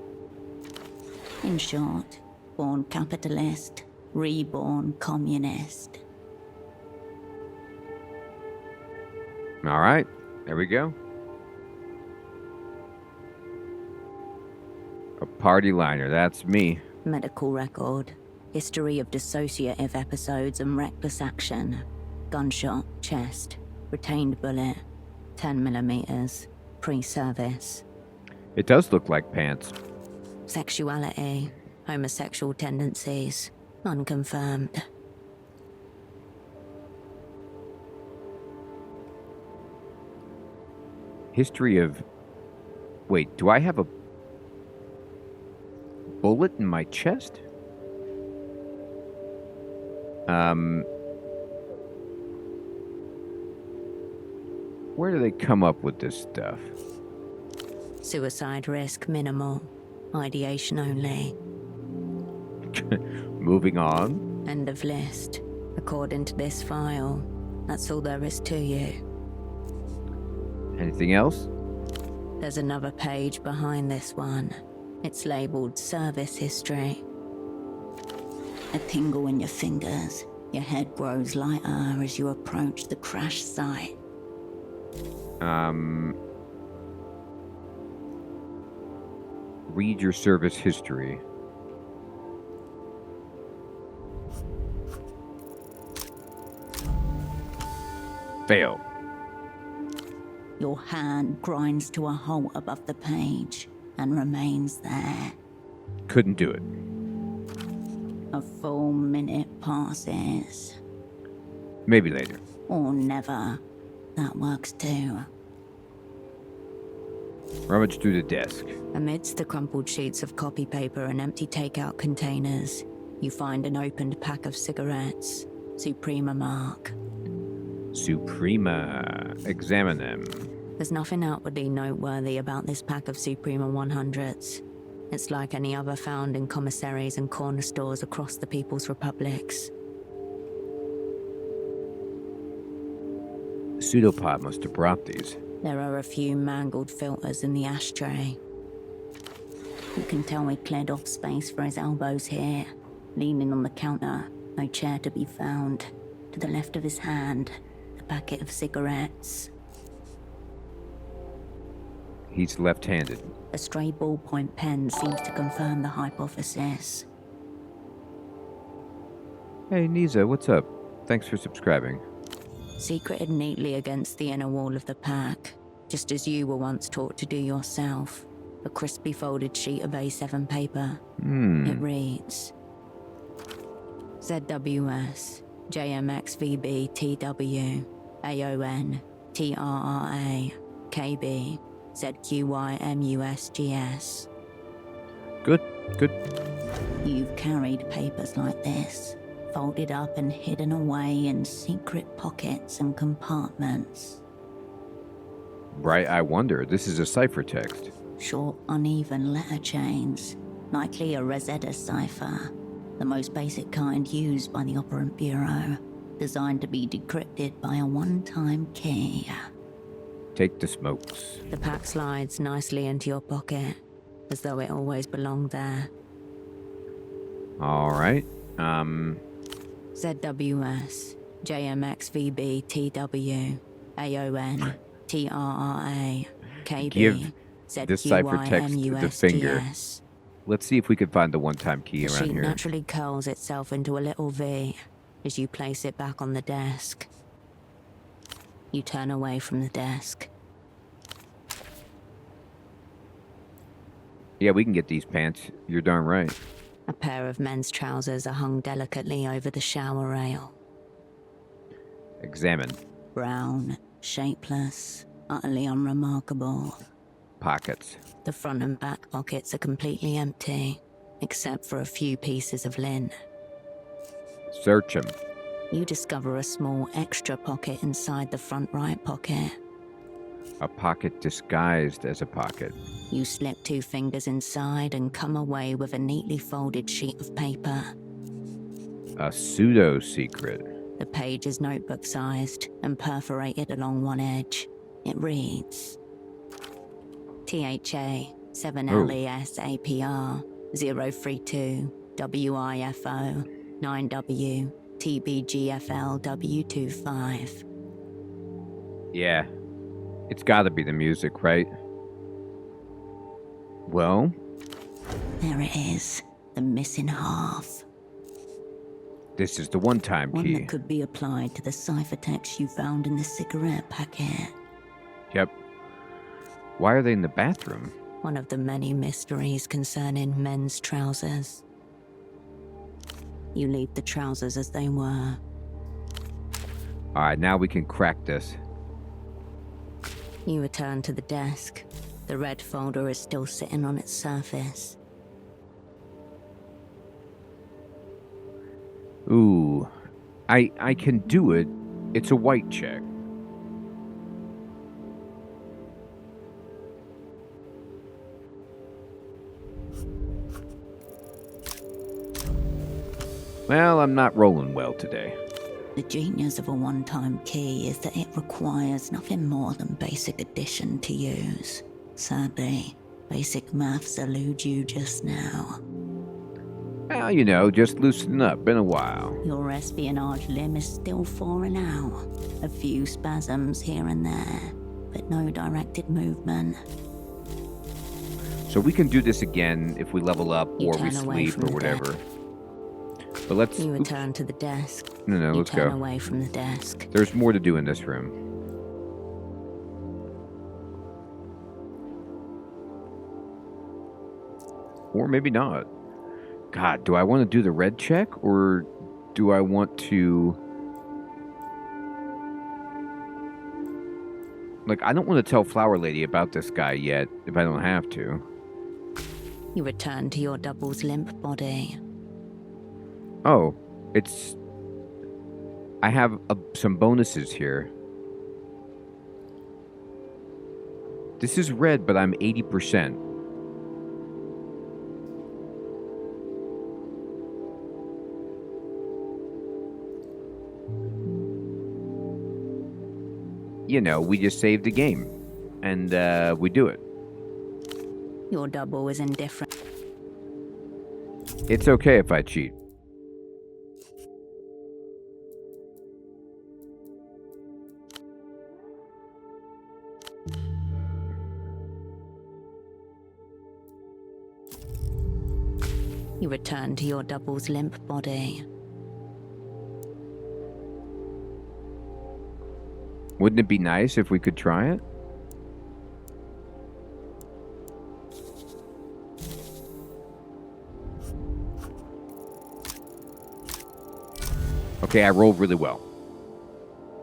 [SPEAKER 4] In short, born capitalist, reborn communist.
[SPEAKER 1] All right. There we go. A party liner. That's me.
[SPEAKER 3] Medical record. History of dissociative episodes and reckless action. Gunshot, chest. Retained bullet. 10 millimeters. Pre-service.
[SPEAKER 1] It does look like pants.
[SPEAKER 3] Sexuality. Homosexual tendencies. Unconfirmed.
[SPEAKER 1] History of... Wait, do I have a bullet in my chest? Where do they come up with this stuff?
[SPEAKER 3] Suicide risk minimal. Ideation only.
[SPEAKER 1] Moving on.
[SPEAKER 3] End of list. According to this file, that's all there is to you.
[SPEAKER 1] Anything else?
[SPEAKER 3] There's another page behind this one. It's labeled Service History.
[SPEAKER 4] A tingle in your fingers. Your head grows lighter as you approach the crash site.
[SPEAKER 1] Read your service history. Fail.
[SPEAKER 4] Your hand grinds to a halt above the page and remains there.
[SPEAKER 1] Couldn't do it.
[SPEAKER 4] A full minute passes.
[SPEAKER 1] Maybe later.
[SPEAKER 4] Or never. That works too.
[SPEAKER 1] Rummage through the desk.
[SPEAKER 3] Amidst the crumpled sheets of copy paper and empty takeout containers, you find an opened pack of cigarettes. Suprema mark.
[SPEAKER 1] Suprema. Examine them.
[SPEAKER 3] There's nothing outwardly noteworthy about this pack of Suprema 100s. It's like any other found in commissaries and corner stores across the People's Republics.
[SPEAKER 1] Pseudopod must have brought these.
[SPEAKER 3] There are a few mangled filters in the ashtray.
[SPEAKER 4] You can tell he cleared off space for his elbows here. Leaning on the counter, no chair to be found. To the left of his hand, a packet of cigarettes.
[SPEAKER 1] He's left-handed.
[SPEAKER 4] A stray ballpoint pen seems to confirm the hypothesis.
[SPEAKER 1] Hey, Nisa, what's up? Thanks for subscribing.
[SPEAKER 3] Secreted neatly against the inner wall of the pack, just as you were once taught to do yourself. A crisply folded sheet of A7 paper. It reads... ZWS, JMXVB TW, AON, TRRA, KB, ZQYMUSGS.
[SPEAKER 1] Good.
[SPEAKER 4] You've carried papers like this, folded up and hidden away in secret pockets and compartments.
[SPEAKER 1] Right, I wonder. This is a ciphertext.
[SPEAKER 4] Short, uneven letter chains, likely a Rosetta cipher, the most basic kind used by the Operant Bureau, designed to be decrypted by a one-time key.
[SPEAKER 1] Take the smokes.
[SPEAKER 3] The pack slides nicely into your pocket, as though it always belonged there.
[SPEAKER 1] All right.
[SPEAKER 3] ZWS, JMXVB TW, AON, TRRA, KB,
[SPEAKER 1] Give this ciphertext the finger.
[SPEAKER 3] ZQYMUSGS.
[SPEAKER 1] Let's see if we can find the one-time key
[SPEAKER 3] The
[SPEAKER 1] around
[SPEAKER 3] sheet
[SPEAKER 1] here.
[SPEAKER 3] naturally curls itself into a little V as you place it back on the desk. You turn away from the desk.
[SPEAKER 1] Yeah, we can get these pants. You're darn right.
[SPEAKER 3] A pair of men's trousers are hung delicately over the shower rail.
[SPEAKER 1] Examine.
[SPEAKER 4] Brown, shapeless, utterly unremarkable.
[SPEAKER 1] Pockets.
[SPEAKER 3] The front and back pockets are completely empty, except for a few pieces of linen.
[SPEAKER 1] Search them.
[SPEAKER 3] You discover a small extra pocket inside the front right pocket.
[SPEAKER 1] A pocket disguised as a pocket.
[SPEAKER 3] You slip 2 fingers inside and come away with a neatly folded sheet of paper.
[SPEAKER 1] A pseudo-secret.
[SPEAKER 3] The page is notebook-sized and perforated along one edge. It reads: THA 7LES APR 032 WIFO 9W TBGFL W25.
[SPEAKER 1] Yeah. It's gotta be the music, right? Well?
[SPEAKER 3] There it is. The missing half.
[SPEAKER 1] This is the one-time
[SPEAKER 3] One
[SPEAKER 1] key.
[SPEAKER 3] that could be applied to the ciphertext you found in the cigarette packet.
[SPEAKER 1] Yep. Why are they in the bathroom?
[SPEAKER 3] One of the many mysteries concerning men's trousers. You leave the trousers as they were.
[SPEAKER 1] Alright, now we can crack this.
[SPEAKER 3] You return to the desk. The red folder is still sitting on its surface.
[SPEAKER 1] Ooh. I can do it. It's a white check. Well, I'm not rolling well today.
[SPEAKER 3] The genius of a one-time key is that it requires nothing more than basic addition to use. Sadly, basic maths elude you just now.
[SPEAKER 1] Well, you know, just loosen up. Been a while.
[SPEAKER 3] Your espionage limb is still falling out. A few spasms here and there, but no directed movement.
[SPEAKER 1] So we can do this again if we level up
[SPEAKER 3] You
[SPEAKER 1] or we
[SPEAKER 3] turn away
[SPEAKER 1] sleep
[SPEAKER 3] from
[SPEAKER 1] or
[SPEAKER 3] the
[SPEAKER 1] whatever. But let's...
[SPEAKER 3] You
[SPEAKER 1] oops.
[SPEAKER 3] return to the desk.
[SPEAKER 1] No,
[SPEAKER 3] You
[SPEAKER 1] let's
[SPEAKER 3] turn
[SPEAKER 1] go.
[SPEAKER 3] away from the desk.
[SPEAKER 1] There's more to do in this room. Or maybe not. God, do I want to do the red check? Or do I want to... Like, I don't want to tell Flower Lady about this guy yet, if I don't have to.
[SPEAKER 3] You return to your double's limp body.
[SPEAKER 1] Oh, it's... I have some bonuses here. This is red, but I'm 80%. You know, we just saved the game. And we do it.
[SPEAKER 3] Your double is indifferent.
[SPEAKER 1] It's okay if I cheat.
[SPEAKER 3] You return to your double's limp body.
[SPEAKER 1] Wouldn't it be nice if we could try it? Okay, I rolled really well.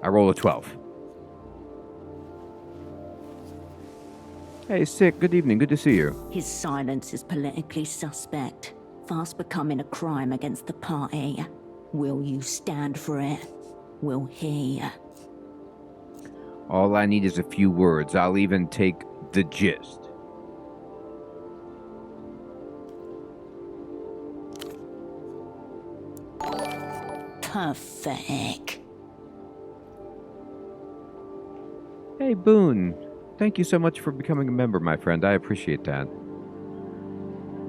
[SPEAKER 1] I rolled a 12. Hey, Sick, good evening, good to see you.
[SPEAKER 4] His silence is politically suspect, fast becoming a crime against the party. Will you stand for it? Will he?
[SPEAKER 1] All I need is a few words. I'll even take the gist.
[SPEAKER 4] Pathetic.
[SPEAKER 1] Hey, Boone. Thank you so much for becoming a member, my friend. I appreciate that.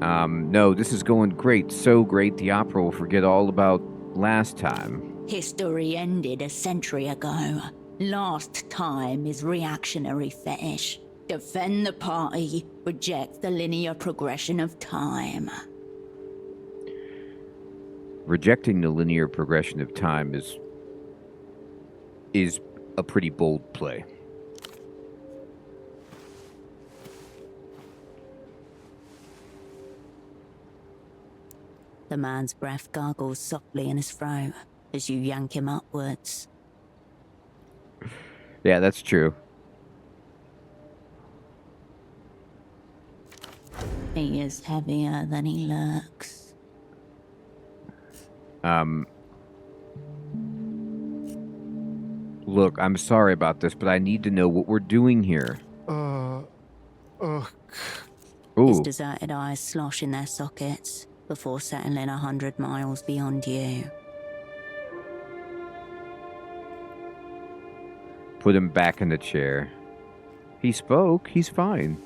[SPEAKER 1] No, this is going great. So great, the opera will forget all about last time.
[SPEAKER 4] History ended a century ago. Last time is reactionary fetish. Defend the party, reject the linear progression of time.
[SPEAKER 1] Rejecting the linear progression of time is a pretty bold play.
[SPEAKER 3] The man's breath gargles softly in his throat as you yank him upwards.
[SPEAKER 1] Yeah, that's true.
[SPEAKER 3] He is heavier than he looks.
[SPEAKER 1] Look, I'm sorry about this, but I need to know what we're doing here.
[SPEAKER 3] His
[SPEAKER 1] Ooh,
[SPEAKER 3] deserted eyes slosh in their sockets before settling 100 miles beyond you.
[SPEAKER 1] Put him back in the chair. He spoke. He's fine.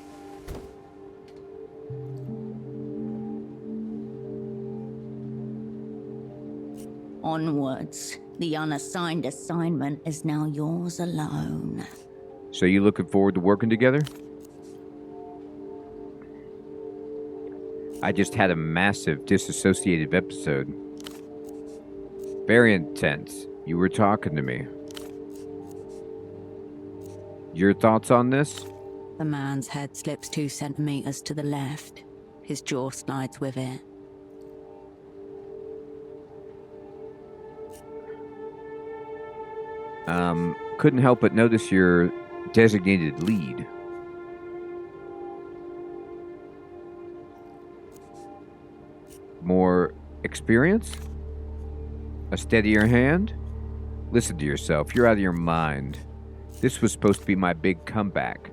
[SPEAKER 4] Onwards. The unassigned assignment is now yours alone.
[SPEAKER 1] So you looking forward to working together? I just had a massive dissociative episode. Very intense. You were talking to me. Your thoughts on this?
[SPEAKER 3] The man's head slips 2 centimeters to the left. His jaw slides with it.
[SPEAKER 1] Couldn't help but notice your designated lead. More experience? A steadier hand? Listen to yourself. You're out of your mind. This was supposed to be my big comeback.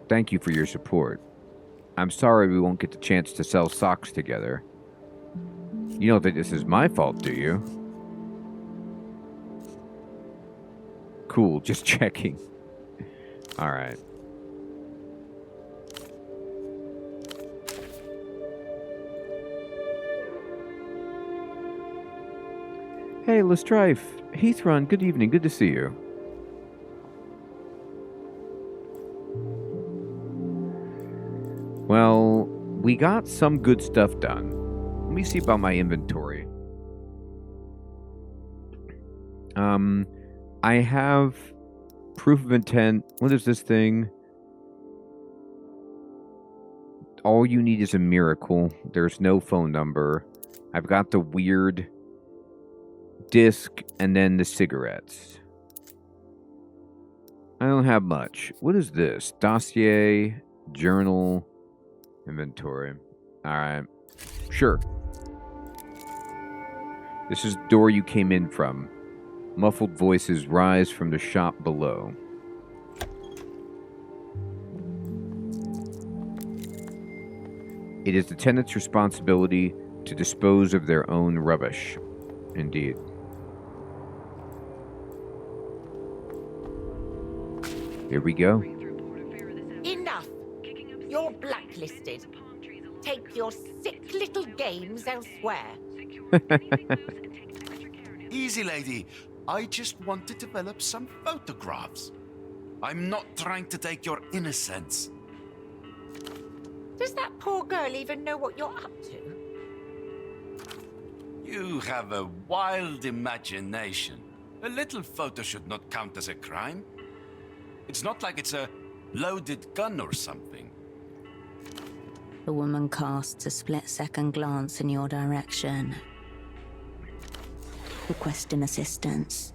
[SPEAKER 1] Thank you for your support. I'm sorry we won't get the chance to sell socks together. You don't think this is my fault, do you? Cool, just checking. Alright. Hey, Lestrife. Heathrun, good evening. Good to see you. Well, we got some good stuff done. Let me see about my inventory. I have proof of intent. What is this thing? All you need is a miracle. There's no phone number. I've got the weird disc and then the cigarettes. I don't have much. What is this? Dossier, journal, inventory. Alright. Sure. This is the door you came in from. Muffled voices rise from the shop below. It is the tenant's responsibility to dispose of their own rubbish. Indeed. Here we go.
[SPEAKER 6] Enough! You're blacklisted. Take your sick little games elsewhere.
[SPEAKER 7] Easy, lady. I just want to develop some photographs. I'm not trying to take your innocence.
[SPEAKER 6] Does that poor girl even know what you're up to?
[SPEAKER 7] You have a wild imagination. A little photo should not count as a crime. It's not like it's a loaded gun or something.
[SPEAKER 3] The woman casts a split-second glance in your direction. Requesting assistance.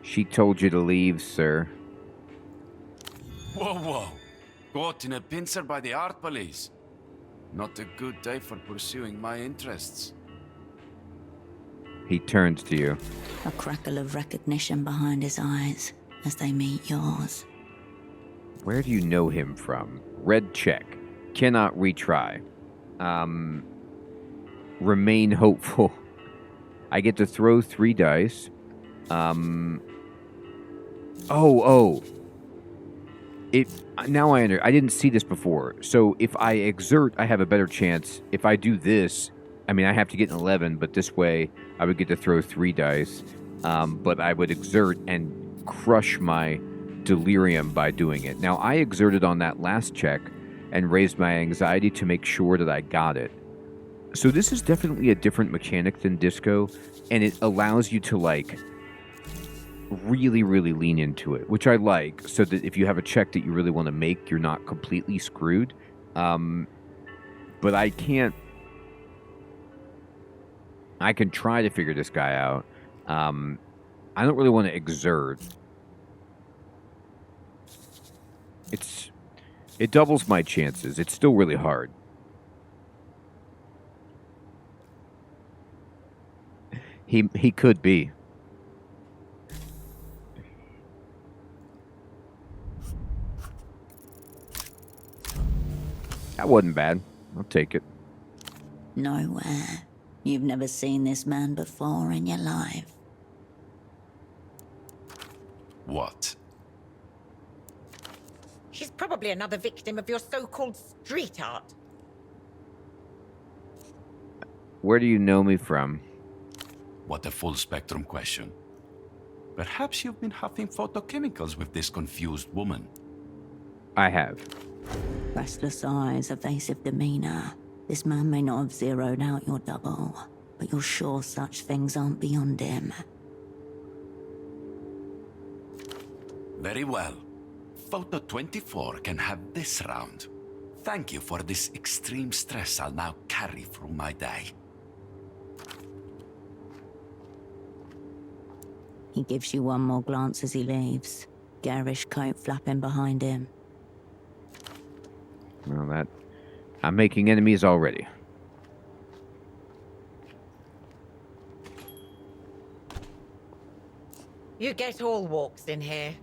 [SPEAKER 1] She told you to leave, sir.
[SPEAKER 7] Whoa, whoa. Caught in a pincer by the art police. Not a good day for pursuing my interests.
[SPEAKER 1] He turns to you.
[SPEAKER 3] A crackle of recognition behind his eyes as they meet yours.
[SPEAKER 1] Where do you know him from? Red check. Cannot retry. Remain hopeful. I get to throw 3 dice. Now I didn't see this before. So if I exert, I have a better chance. If I do this, I mean, I have to get an 11, but this way I would get to throw 3 dice. But I would exert and crush my delirium by doing it. Now, I exerted on that last check and raised my anxiety to make sure that I got it. So this is definitely a different mechanic than Disco, and it allows you to, like, really, really lean into it, which I like, so that if you have a check that you really want to make, you're not completely screwed. But I can try to figure this guy out. I don't really want to exert. It doubles my chances. It's still really hard. He could be. That wasn't bad. I'll take it.
[SPEAKER 4] Nowhere. You've never seen this man before in your life.
[SPEAKER 7] What?
[SPEAKER 6] She's probably another victim of your so-called street art.
[SPEAKER 1] Where do you know me from?
[SPEAKER 7] What a full spectrum question. Perhaps you've been huffing photochemicals with this confused woman.
[SPEAKER 1] I have.
[SPEAKER 3] Restless eyes, evasive demeanor. This man may not have zeroed out your double, but you're sure such things aren't beyond him.
[SPEAKER 7] Very well. Photo 24 can have this round. Thank you for this extreme stress I'll now carry through my day.
[SPEAKER 3] He gives you one more glance as he leaves. Garish coat flapping behind him.
[SPEAKER 1] Well, I'm making enemies already.
[SPEAKER 6] You get all walks in here.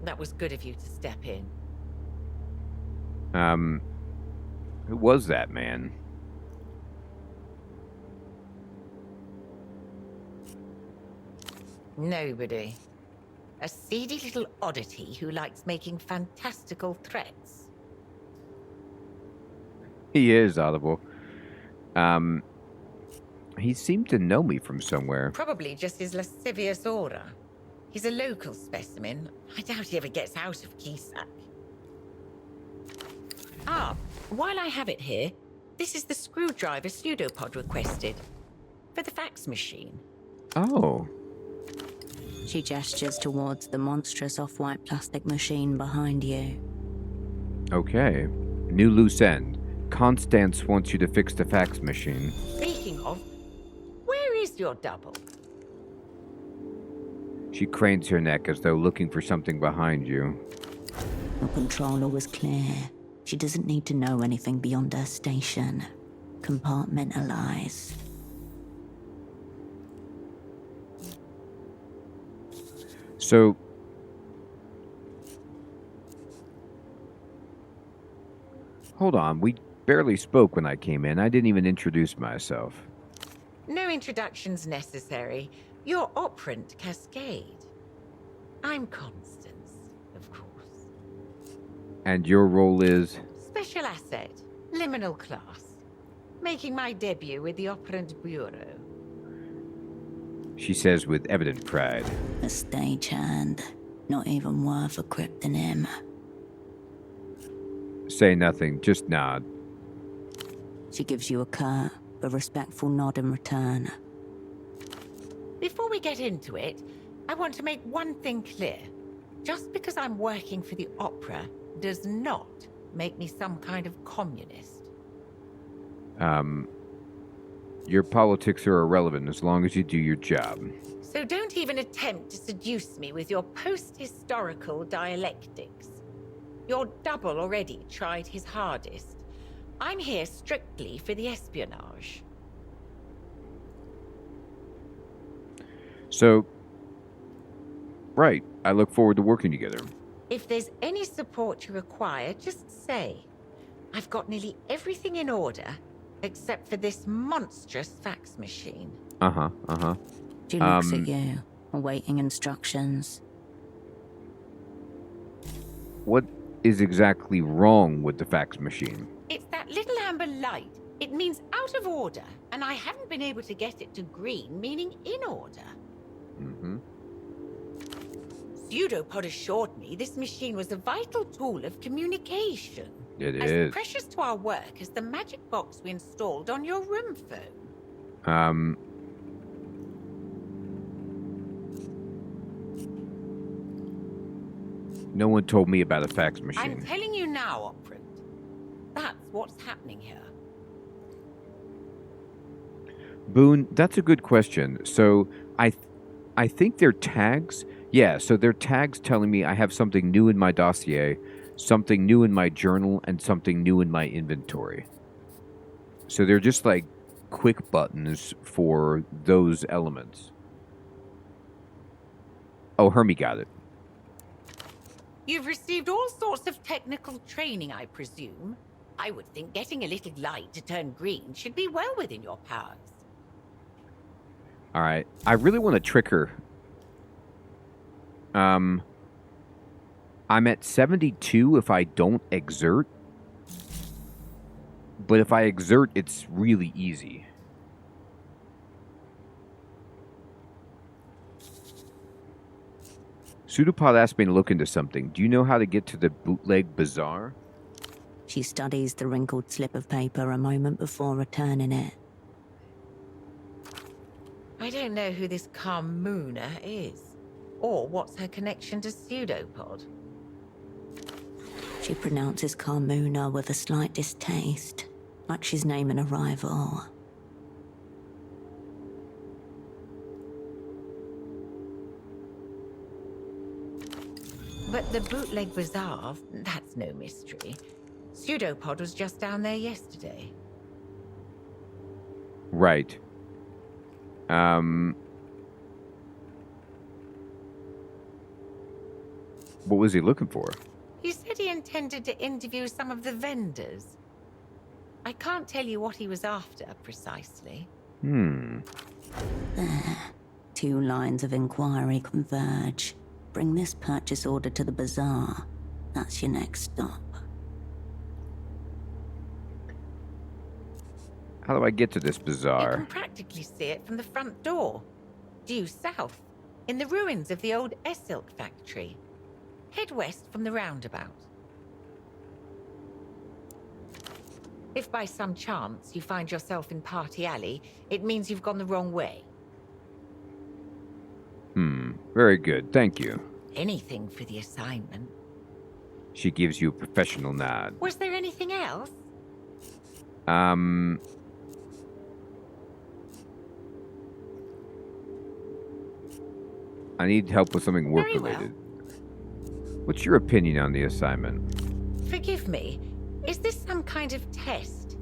[SPEAKER 6] That was good of you to step in.
[SPEAKER 1] Who was that man?
[SPEAKER 6] Nobody. A seedy little oddity who likes making fantastical threats.
[SPEAKER 1] He is audible. He seemed to know me from somewhere.
[SPEAKER 6] Probably just his lascivious aura. He's a local specimen. I doubt he ever gets out of Kisak. Ah, while I have it here, this is the screwdriver pseudopod requested. For the fax machine.
[SPEAKER 1] Oh.
[SPEAKER 3] She gestures towards the monstrous off-white plastic machine behind you.
[SPEAKER 1] Okay. New loose end. Constance wants you to fix the fax machine.
[SPEAKER 6] Speaking of, where is your double?
[SPEAKER 1] She cranes her neck as though looking for something behind you.
[SPEAKER 3] Your controller was clear. She doesn't need to know anything beyond her station. Compartmentalize.
[SPEAKER 1] So... Hold on, we barely spoke when I came in. I didn't even introduce myself.
[SPEAKER 6] No introductions necessary. You're operant, Cascade. I'm Constance, of course.
[SPEAKER 1] And your role is?
[SPEAKER 6] Special asset, liminal class. Making my debut with the Operant Bureau.
[SPEAKER 1] She says with evident pride.
[SPEAKER 3] A stagehand. Not even worth a cryptonym.
[SPEAKER 1] Say nothing, just nod.
[SPEAKER 3] She gives you a curt but respectful nod in return.
[SPEAKER 6] Before we get into it, I want to make one thing clear. Just because I'm working for the Opera does not make me some kind of communist.
[SPEAKER 1] Your politics are irrelevant as long as you do your job.
[SPEAKER 6] So don't even attempt to seduce me with your post-historical dialectics. Your double already tried his hardest. I'm here strictly for the espionage.
[SPEAKER 1] So, right, I look forward to working together.
[SPEAKER 6] If there's any support you require, just say. I've got nearly everything in order, except for this monstrous fax machine.
[SPEAKER 3] She looks at you, awaiting instructions.
[SPEAKER 1] What is exactly wrong with the fax machine?
[SPEAKER 6] It's that little amber light. It means out of order, and I haven't been able to get it to green, meaning in order. Pseudopod assured me this machine was a vital tool of communication.
[SPEAKER 1] It
[SPEAKER 6] as
[SPEAKER 1] is.
[SPEAKER 6] precious to our work as the magic box we installed on your room phone.
[SPEAKER 1] No one told me about a fax
[SPEAKER 6] I'm
[SPEAKER 1] machine.
[SPEAKER 6] telling you now, Operant. That's what's happening here.
[SPEAKER 1] Boone, that's a good question. So, I think they're tags. Yeah, so they're tags telling me I have something new in my dossier, something new in my journal, and something new in my inventory. So they're just like quick buttons for those elements. Oh, Hermie got it.
[SPEAKER 6] You've received all sorts of technical training, I presume. I would think getting a little light to turn green should be well within your powers.
[SPEAKER 1] All right. I really want to trick her. I'm at 72 if I don't exert. But if I exert, it's really easy. Pseudopod asked me to look into something. Do you know how to get to the bootleg bazaar?
[SPEAKER 3] She studies the wrinkled slip of paper a moment before returning it.
[SPEAKER 6] I don't know who this Carmuna is, or what's her connection to Pseudopod.
[SPEAKER 3] She pronounces Carmuna with a slight distaste, like she's naming a rival.
[SPEAKER 6] But the bootleg bazaar, that's no mystery. Pseudopod was just down there yesterday.
[SPEAKER 1] Right. What was he looking for?
[SPEAKER 6] He said he intended to interview some of the vendors. I can't tell you what he was after precisely.
[SPEAKER 3] There. 2 lines of inquiry converge. Bring this purchase order to the bazaar. That's your next stop.
[SPEAKER 1] How do I get to this
[SPEAKER 6] You
[SPEAKER 1] bazaar?
[SPEAKER 6] can practically see it from the front door. Due south, in the ruins of the old Essilk factory. Head west from the roundabout. If by some chance you find yourself in Party Alley, it means you've gone the wrong way.
[SPEAKER 1] Very good. Thank you.
[SPEAKER 6] Anything for the assignment.
[SPEAKER 1] She gives you a professional nod.
[SPEAKER 6] Was there anything else?
[SPEAKER 1] I need help with something
[SPEAKER 6] Very
[SPEAKER 1] work-related. What's your opinion on the assignment?
[SPEAKER 6] Forgive me, is this some kind of test?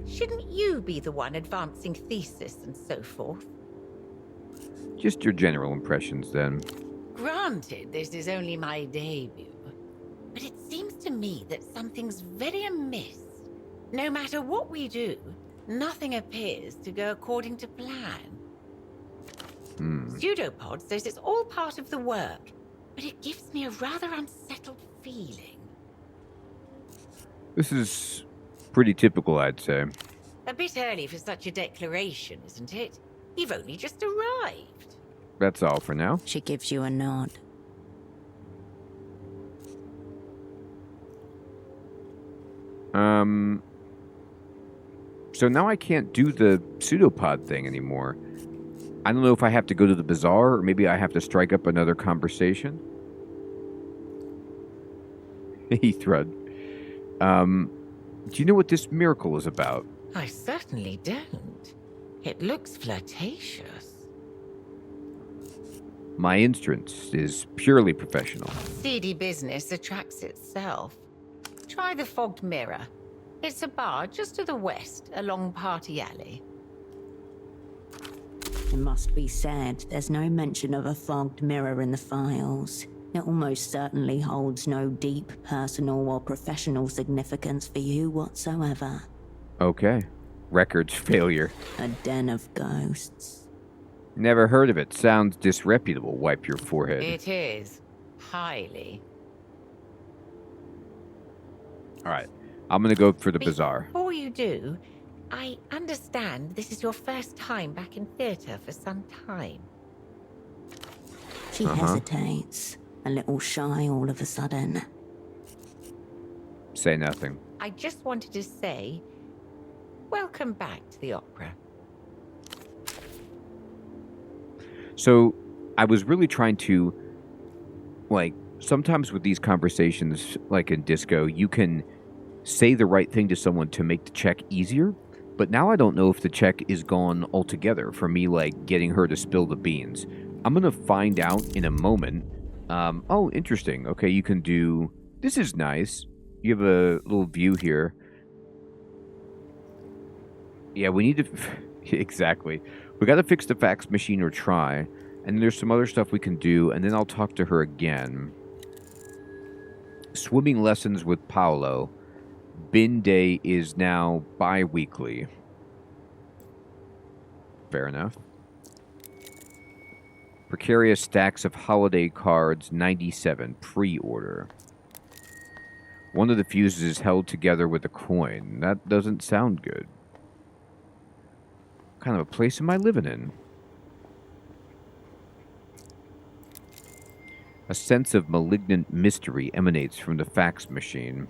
[SPEAKER 6] Shouldn't you be the one advancing thesis and so forth?
[SPEAKER 1] Just your general impressions, then.
[SPEAKER 6] Granted, this is only my debut, but it seems to me that something's very amiss. No matter what we do, nothing appears to go according to plan. Pseudopod says it's all part of the work, but it gives me a rather unsettled feeling.
[SPEAKER 1] This is pretty typical, I'd say.
[SPEAKER 6] A bit early for such a declaration, isn't it? You've only just arrived.
[SPEAKER 1] That's all for now.
[SPEAKER 3] She gives you a nod.
[SPEAKER 1] So now I can't do the pseudopod thing anymore. I don't know if I have to go to the bazaar, or maybe I have to strike up another conversation. Heathrud. Do you know what this miracle is about?
[SPEAKER 6] I certainly don't. It looks flirtatious.
[SPEAKER 1] My entrance is purely professional.
[SPEAKER 6] Seedy business attracts itself. Try the Fogged Mirror. It's a bar just to the west, along Party Alley.
[SPEAKER 3] It must be said, there's no mention of a fogged mirror in the files. It almost certainly holds no deep personal or professional significance for you whatsoever.
[SPEAKER 1] Okay. Records failure.
[SPEAKER 3] A den of ghosts.
[SPEAKER 1] Never heard of it. Sounds disreputable. Wipe your forehead.
[SPEAKER 6] It is. Highly.
[SPEAKER 1] Alright. I'm gonna go for the bazaar.
[SPEAKER 6] Before you do, I understand this is your first time back in theatre for some time.
[SPEAKER 3] She hesitates, a little shy all of a sudden.
[SPEAKER 1] Say nothing.
[SPEAKER 6] I just wanted to say, welcome back to the opera.
[SPEAKER 1] So, I was really trying to, like, sometimes with these conversations, like in Disco, you can say the right thing to someone to make the check easier, but now I don't know if the check is gone altogether for me, like, getting her to spill the beans. I'm gonna find out in a moment. Oh, interesting. Okay, you can do... This is nice. You have a little view here. Yeah, we need to... Exactly. We gotta fix the fax machine or try, and there's some other stuff we can do, and then I'll talk to her again. Swimming lessons with Paolo. bin day is now bi-weekly. Fair enough. Precarious stacks of holiday cards, 97, pre-order. One of the fuses is held together with a coin. That doesn't sound good. What kind of a place am I living in? A sense of malignant mystery emanates from the fax machine.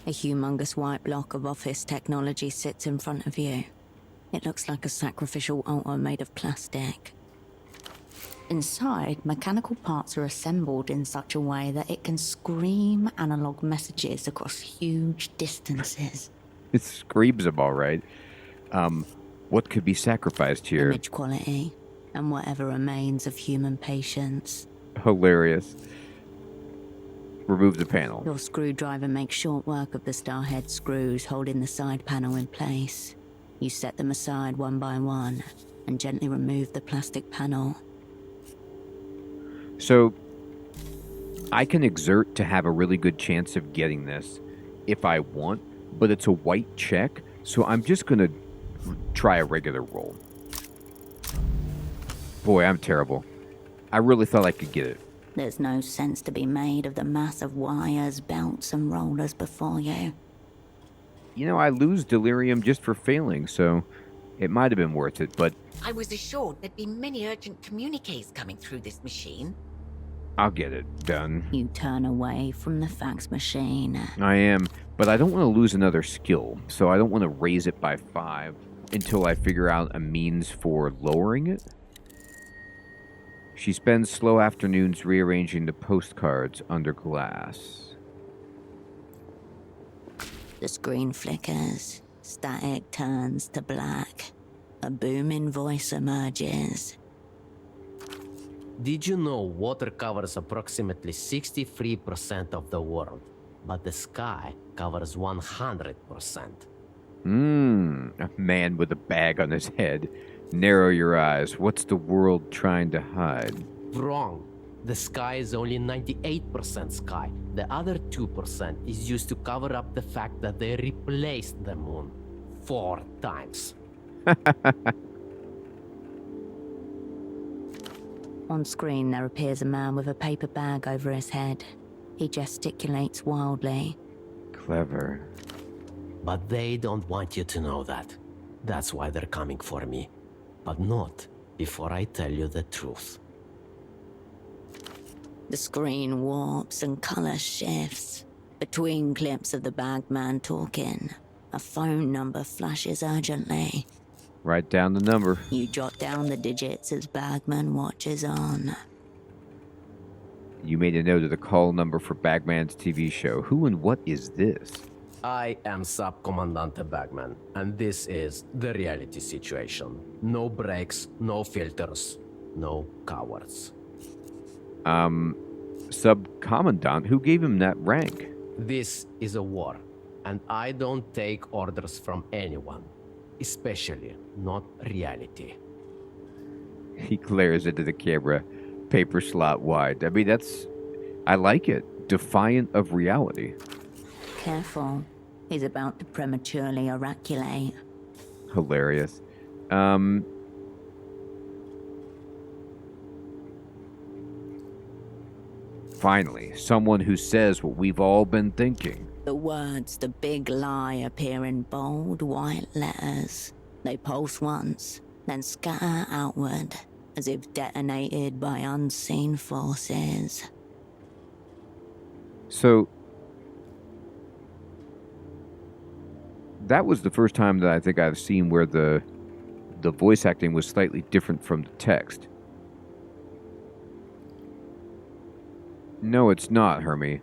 [SPEAKER 3] A humongous white block of office technology sits in front of you. It looks like a sacrificial altar made of plastic. Inside, mechanical parts are assembled in such a way that it can scream analog messages across huge distances.
[SPEAKER 1] It screams them all right. What could be sacrificed here?
[SPEAKER 3] Image quality, and whatever remains of human patience.
[SPEAKER 1] Hilarious. Remove the panel.
[SPEAKER 3] Your screwdriver makes short work of the starhead screws holding the side panel in place. You set them aside one by one and gently remove the plastic panel.
[SPEAKER 1] So, I can exert to have a really good chance of getting this if I want, but it's a white check, so I'm just going to try a regular roll. Boy, I'm terrible. I really thought I could get it.
[SPEAKER 4] There's no sense to be made of the mass of wires, belts, and rollers before you.
[SPEAKER 1] You know, I lose delirium just for failing, so it might have been worth it, but
[SPEAKER 6] I was assured there'd be many urgent communiques coming through this machine.
[SPEAKER 1] I'll get it done.
[SPEAKER 4] You turn away from the fax machine.
[SPEAKER 1] I am, but I don't want to lose another skill, so I don't want to raise it by 5 until I figure out a means for lowering it. She spends slow afternoons rearranging the postcards under glass.
[SPEAKER 3] The screen flickers. Static turns to black. A booming voice emerges.
[SPEAKER 8] Did you know water covers approximately 63% of the world, but the sky covers 100%?
[SPEAKER 1] A man with a bag on his head. Narrow your eyes. What's the world trying to hide?
[SPEAKER 8] Wrong. The sky is only 98% sky. The other 2% is used to cover up the fact that they replaced the moon 4 times.
[SPEAKER 3] On screen, there appears a man with a paper bag over his head. He gesticulates wildly.
[SPEAKER 1] Clever.
[SPEAKER 8] But they don't want you to know that. That's why they're coming for me. But not before I tell you the truth.
[SPEAKER 3] The screen warps and color shifts. Between clips of the bagman talking, a phone number flashes urgently.
[SPEAKER 1] Write down the number.
[SPEAKER 3] You jot down the digits as Bagman watches on.
[SPEAKER 1] You made a note of the call number for Bagman's TV show. Who and what is this?
[SPEAKER 8] I am Subcommandante Bagman, and this is the reality situation. No brakes, no filters, no cowards.
[SPEAKER 1] Subcommandant? Who gave him that rank?
[SPEAKER 8] This is a war, and I don't take orders from anyone, especially not reality.
[SPEAKER 1] He glares into the camera, paper slot wide. I mean, I like it. Defiant of reality.
[SPEAKER 3] Careful. He's about to prematurely oraculate.
[SPEAKER 1] Hilarious. Finally, someone who says what we've all been thinking.
[SPEAKER 3] The words "the big lie" appear in bold white letters. They pulse once, then scatter outward, as if detonated by unseen forces.
[SPEAKER 1] So, that was the first time that I think I've seen where the voice acting was slightly different from the text. No, it's not, Hermie.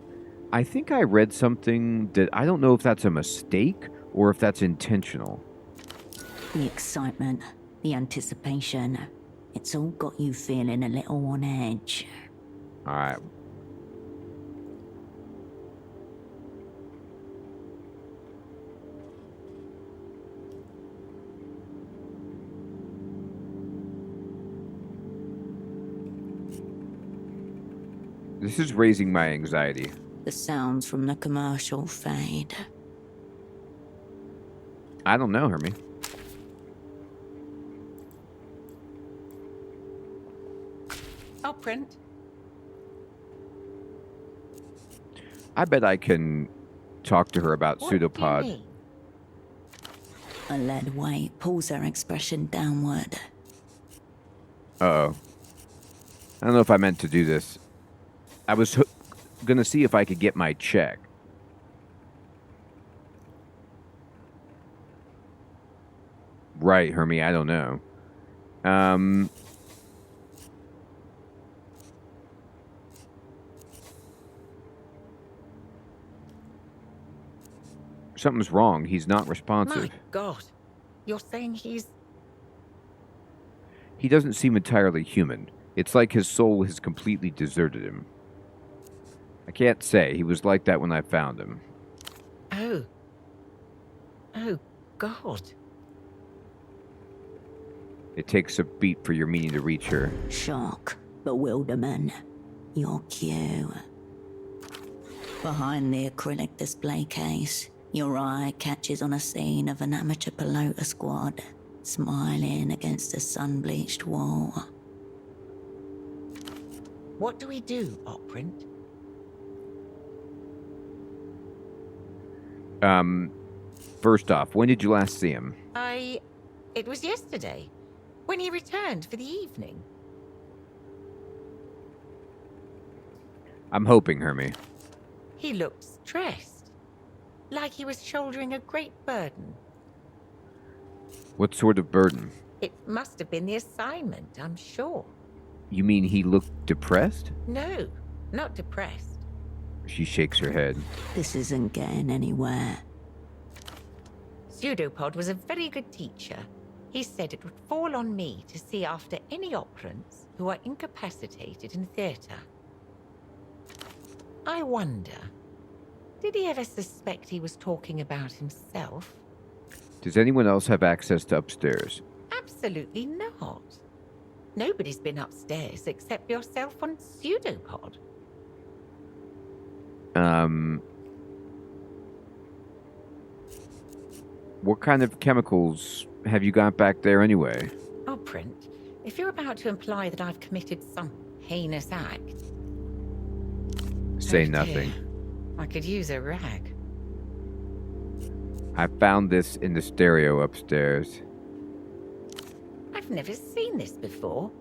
[SPEAKER 1] I think I read something that I don't know if that's a mistake or if that's intentional.
[SPEAKER 3] The excitement, the anticipation, it's all got you feeling a little on edge.
[SPEAKER 1] All right. This is raising my anxiety.
[SPEAKER 3] The sounds from the commercial fade.
[SPEAKER 1] I don't know, Hermie.
[SPEAKER 6] Operant.
[SPEAKER 1] I bet I can talk to her about
[SPEAKER 6] What do you
[SPEAKER 1] pseudopod.
[SPEAKER 6] mean?
[SPEAKER 4] A lead weight pulls her expression downward.
[SPEAKER 1] Uh-oh. I don't know if I meant to do this. I was gonna see if I could get my check. Right, Hermie, I don't know. Something's wrong. He's not responsive.
[SPEAKER 6] My God. You're saying he's...
[SPEAKER 1] He doesn't seem entirely human. It's like his soul has completely deserted him. I can't say. He was like that when I found him.
[SPEAKER 6] Oh. Oh, God.
[SPEAKER 1] It takes a beat for your meaning to reach her.
[SPEAKER 4] Shock, bewilderment, your cue. Behind the acrylic display case, your eye catches on a scene of an amateur pelota squad smiling against a sun-bleached wall.
[SPEAKER 6] What do we do, Operant?
[SPEAKER 1] First off, when did you last see him?
[SPEAKER 6] It was yesterday, when he returned for the evening.
[SPEAKER 1] I'm hoping, Hermie.
[SPEAKER 6] He looked stressed, like he was shouldering a great burden.
[SPEAKER 1] What sort of burden?
[SPEAKER 6] It must have been the assignment, I'm sure.
[SPEAKER 1] You mean he looked depressed?
[SPEAKER 6] No, not depressed.
[SPEAKER 1] She shakes her head.
[SPEAKER 4] This isn't getting anywhere.
[SPEAKER 6] Pseudopod was a very good teacher. He said it would fall on me to see after any operants who are incapacitated in theatre. I wonder, did he ever suspect he was talking about himself?
[SPEAKER 1] Does anyone else have access to upstairs?
[SPEAKER 6] Absolutely not. Nobody's been upstairs except yourself on Pseudopod.
[SPEAKER 1] What kind of chemicals have you got back there anyway?
[SPEAKER 6] Operant, if you're about to imply that I've committed some heinous act...
[SPEAKER 1] Say
[SPEAKER 6] Oh, dear.
[SPEAKER 1] nothing.
[SPEAKER 6] I could use a rag.
[SPEAKER 1] I found this in the stereo upstairs.
[SPEAKER 6] I've never seen this before.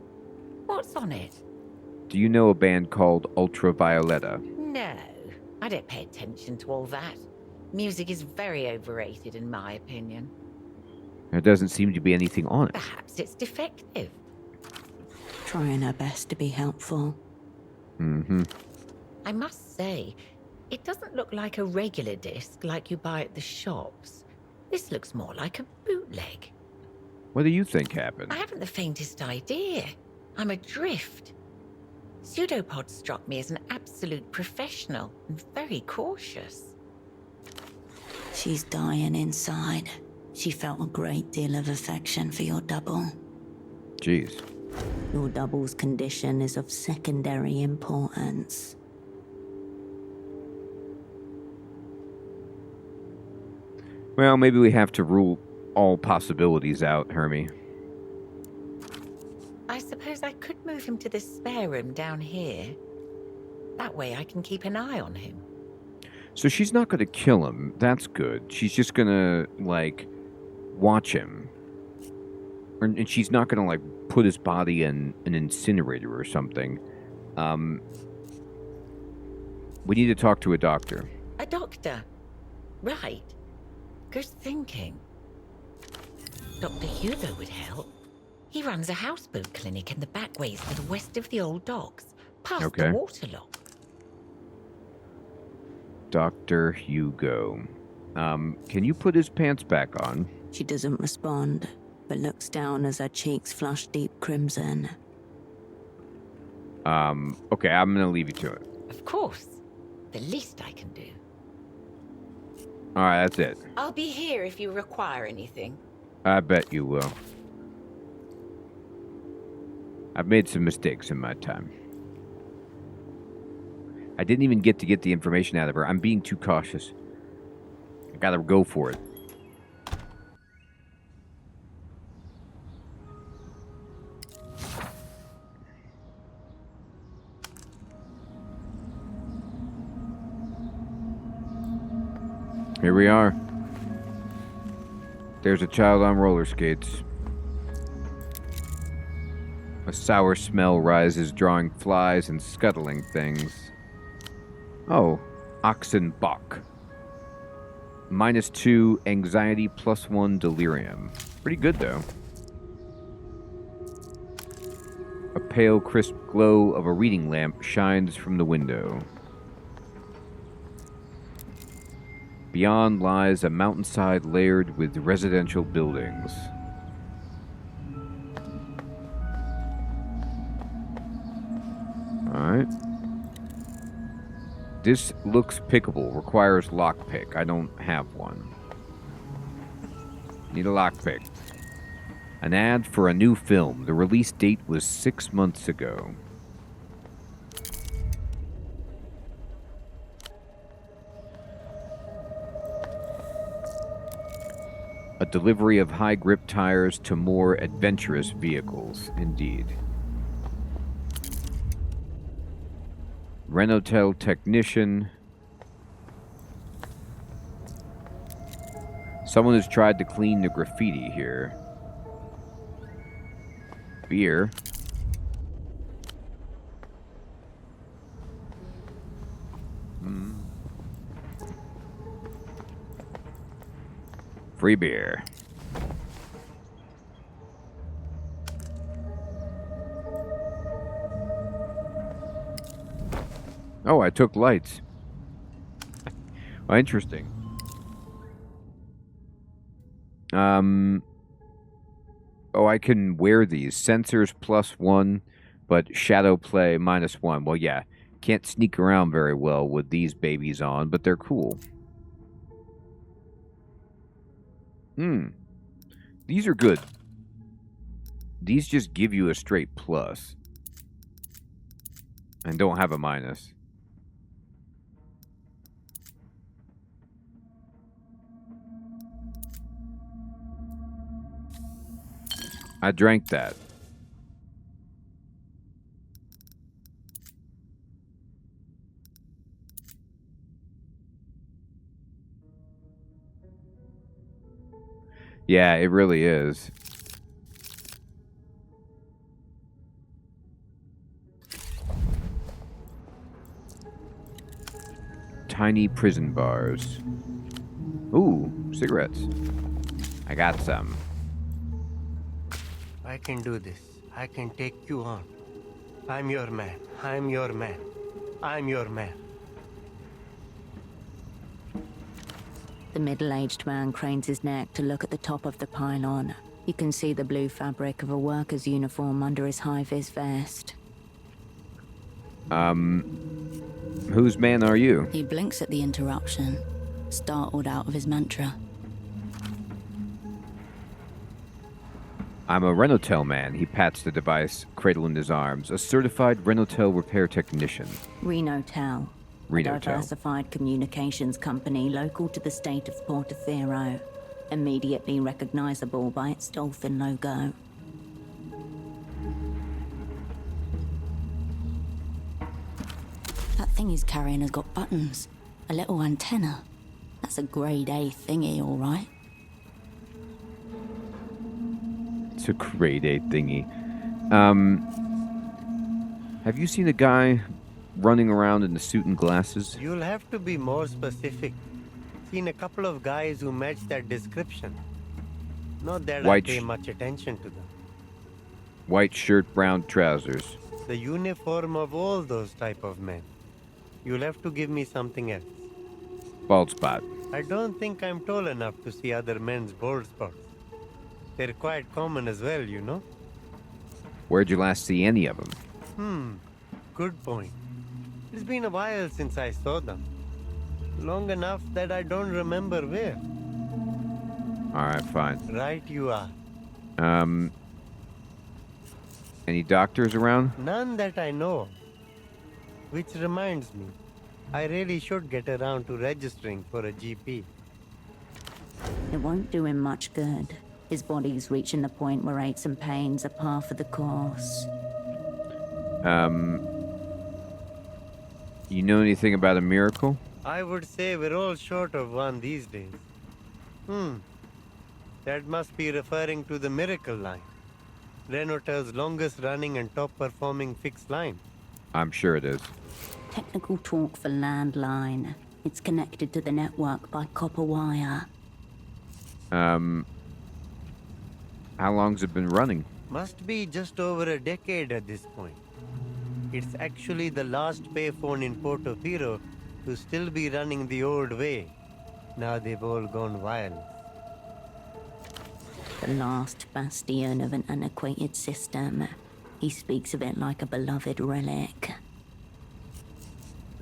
[SPEAKER 6] What's on it?
[SPEAKER 1] Do you know a band called Ultravioletta?
[SPEAKER 6] No, I don't pay attention to all that. Music is very overrated in my opinion.
[SPEAKER 1] There doesn't seem to be anything on it.
[SPEAKER 6] Perhaps it's defective.
[SPEAKER 4] Trying her best to be helpful.
[SPEAKER 1] Mm-hmm.
[SPEAKER 6] I must say, it doesn't look like a regular disc like you buy at the shops. This looks more like a bootleg.
[SPEAKER 1] What do you think happened?
[SPEAKER 6] I haven't the faintest idea. I'm adrift. Pseudopod struck me as an absolute professional and very cautious.
[SPEAKER 4] She's dying inside. She felt a great deal of affection for your double.
[SPEAKER 1] Jeez.
[SPEAKER 4] Your double's condition is of secondary importance.
[SPEAKER 1] Well, maybe we have to rule all possibilities out, Hermie.
[SPEAKER 6] I suppose I could move him to the spare room down here. That way I can keep an eye on him.
[SPEAKER 1] So she's not going to kill him. That's good. She's just going to, like, watch him. And she's not going to, like, put his body in an incinerator or something. We need to talk to a doctor.
[SPEAKER 6] A doctor? Right. Good thinking. Dr. Hugo would help. He runs a houseboat clinic in the backways to the west of the old docks, past
[SPEAKER 1] Okay.
[SPEAKER 6] the waterlock.
[SPEAKER 1] Dr. Hugo. Can you put his pants back on?
[SPEAKER 4] She doesn't respond, but looks down as her cheeks flush deep crimson.
[SPEAKER 1] Okay, I'm going to leave you to it.
[SPEAKER 6] Of course. The least I can do.
[SPEAKER 1] All right, that's it.
[SPEAKER 6] I'll be here if you require anything.
[SPEAKER 1] I bet you will. I've made some mistakes in my time. I didn't even get the information out of her. I'm being too cautious. I gotta go for it. Here we are. There's a child on roller skates. A sour smell rises, drawing flies and scuttling things. Oh, Oxenbach. -2 anxiety, +1 delirium. Pretty good, though. A pale, crisp glow of a reading lamp shines from the window. Beyond lies a mountainside layered with residential buildings. Alright. This looks pickable. Requires lockpick. I don't have one. Need a lockpick. An ad for a new film. The release date was 6 months ago. A delivery of high-grip tires to more adventurous vehicles, indeed. Renotel technician. Someone has tried to clean the graffiti here. Beer. Free beer. Oh, I took lights. Oh, interesting. Oh, I can wear these. Sensors +1, but shadow play -1. Well, yeah. Can't sneak around very well with these babies on, but they're cool. These are good. These just give you a straight plus. And don't have a minus. I drank that. Yeah, it really is. Tiny prison bars. Ooh, cigarettes. I got some.
[SPEAKER 9] I can do this. I can take you on. I'm your man. I'm your man. I'm your man.
[SPEAKER 3] The middle-aged man cranes his neck to look at the top of the pylon. You can see the blue fabric of a worker's uniform under his high-vis vest.
[SPEAKER 1] Whose man are you?
[SPEAKER 4] He blinks at the interruption, startled out of his mantra.
[SPEAKER 1] I'm a Renotel man. He pats the device, cradle in his arms. A certified Renotel repair technician.
[SPEAKER 3] Renotel. A
[SPEAKER 1] Renotel.
[SPEAKER 3] diversified communications company local to the state of Portofino. Immediately recognizable by its dolphin logo.
[SPEAKER 4] That thing he's carrying has got buttons. A little antenna. That's a grade A thingy, all right.
[SPEAKER 1] It's a grade A thingy. Have you seen a guy running around in the suit and glasses?
[SPEAKER 9] You'll have to be more specific. Seen a couple of guys who match that description. Not that I pay much attention to them.
[SPEAKER 1] White shirt, brown trousers.
[SPEAKER 9] The uniform of all those type of men. You'll have to give me something else.
[SPEAKER 1] Bald spot.
[SPEAKER 9] I don't think I'm tall enough to see other men's bald spots. They're quite common as well, you know?
[SPEAKER 1] Where'd you last see any of them?
[SPEAKER 9] Good point. It's been a while since I saw them. Long enough that I don't remember where.
[SPEAKER 1] Alright, fine.
[SPEAKER 9] Right you are.
[SPEAKER 1] Any doctors around?
[SPEAKER 9] None that I know of. Which reminds me, I really should get around to registering for a GP.
[SPEAKER 3] It won't do him much good. His body's reaching the point where aches and pains are par for the course.
[SPEAKER 1] You know anything about a miracle?
[SPEAKER 9] I would say we're all short of one these days. That must be referring to the Miracle Line. Renault's longest running and top performing fixed line.
[SPEAKER 1] I'm sure it is.
[SPEAKER 4] Technical talk for landline. It's connected to the network by copper wire.
[SPEAKER 1] How long's it been running?
[SPEAKER 9] Must be just over a decade at this point. It's actually the last payphone in Portofino to still be running the old way. Now they've all gone wireless.
[SPEAKER 4] The last bastion of an antiquated system. He speaks of it like a beloved relic.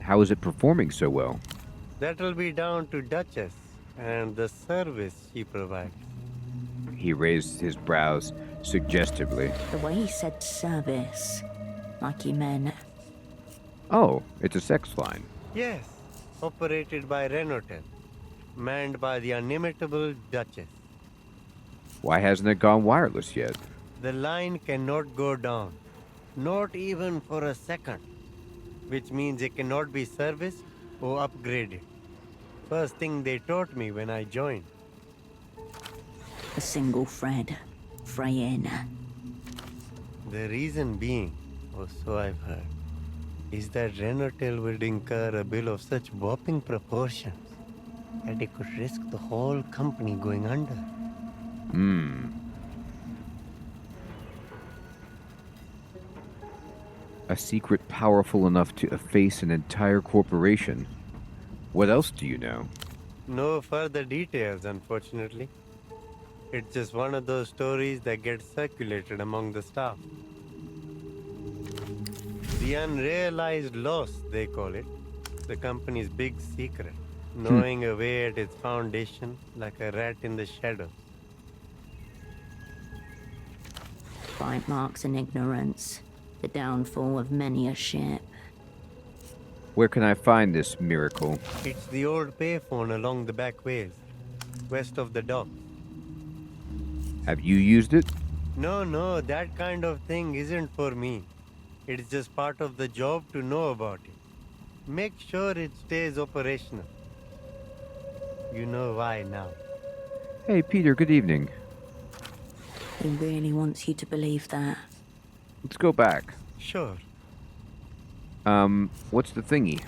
[SPEAKER 1] How is it performing so well?
[SPEAKER 9] That'll be down to Duchess and the service she provides.
[SPEAKER 1] He raised his brows suggestively.
[SPEAKER 4] The way he said service, like he meant...
[SPEAKER 1] Oh, it's a sex line.
[SPEAKER 9] Yes, operated by Renault, manned by the inimitable Duchess.
[SPEAKER 1] Why hasn't it gone wireless yet?
[SPEAKER 9] The line cannot go down, not even for a second, which means it cannot be serviced or upgraded. First thing they taught me when I joined.
[SPEAKER 4] A single thread, fraying.
[SPEAKER 9] The reason being, or so I've heard, is that Renault would incur a bill of such whopping proportions that it could risk the whole company going under.
[SPEAKER 1] A secret powerful enough to efface an entire corporation. What else do you know?
[SPEAKER 9] No further details, unfortunately. It's just one of those stories that gets circulated among the staff. The unrealized loss, they call it. The company's big secret. Gnawing away at its foundation like a rat in the shadows.
[SPEAKER 4] Bite marks and ignorance. The downfall of many a ship.
[SPEAKER 1] Where can I find this miracle?
[SPEAKER 9] It's the old payphone along the back ways, west of the dock.
[SPEAKER 1] Have you used it?
[SPEAKER 9] No, that kind of thing isn't for me. It's just part of the job to know about it. Make sure it stays operational. You know why now.
[SPEAKER 1] Hey, Peter, good evening.
[SPEAKER 4] He really wants you to believe that.
[SPEAKER 1] Let's go back.
[SPEAKER 9] Sure.
[SPEAKER 1] What's the thingy?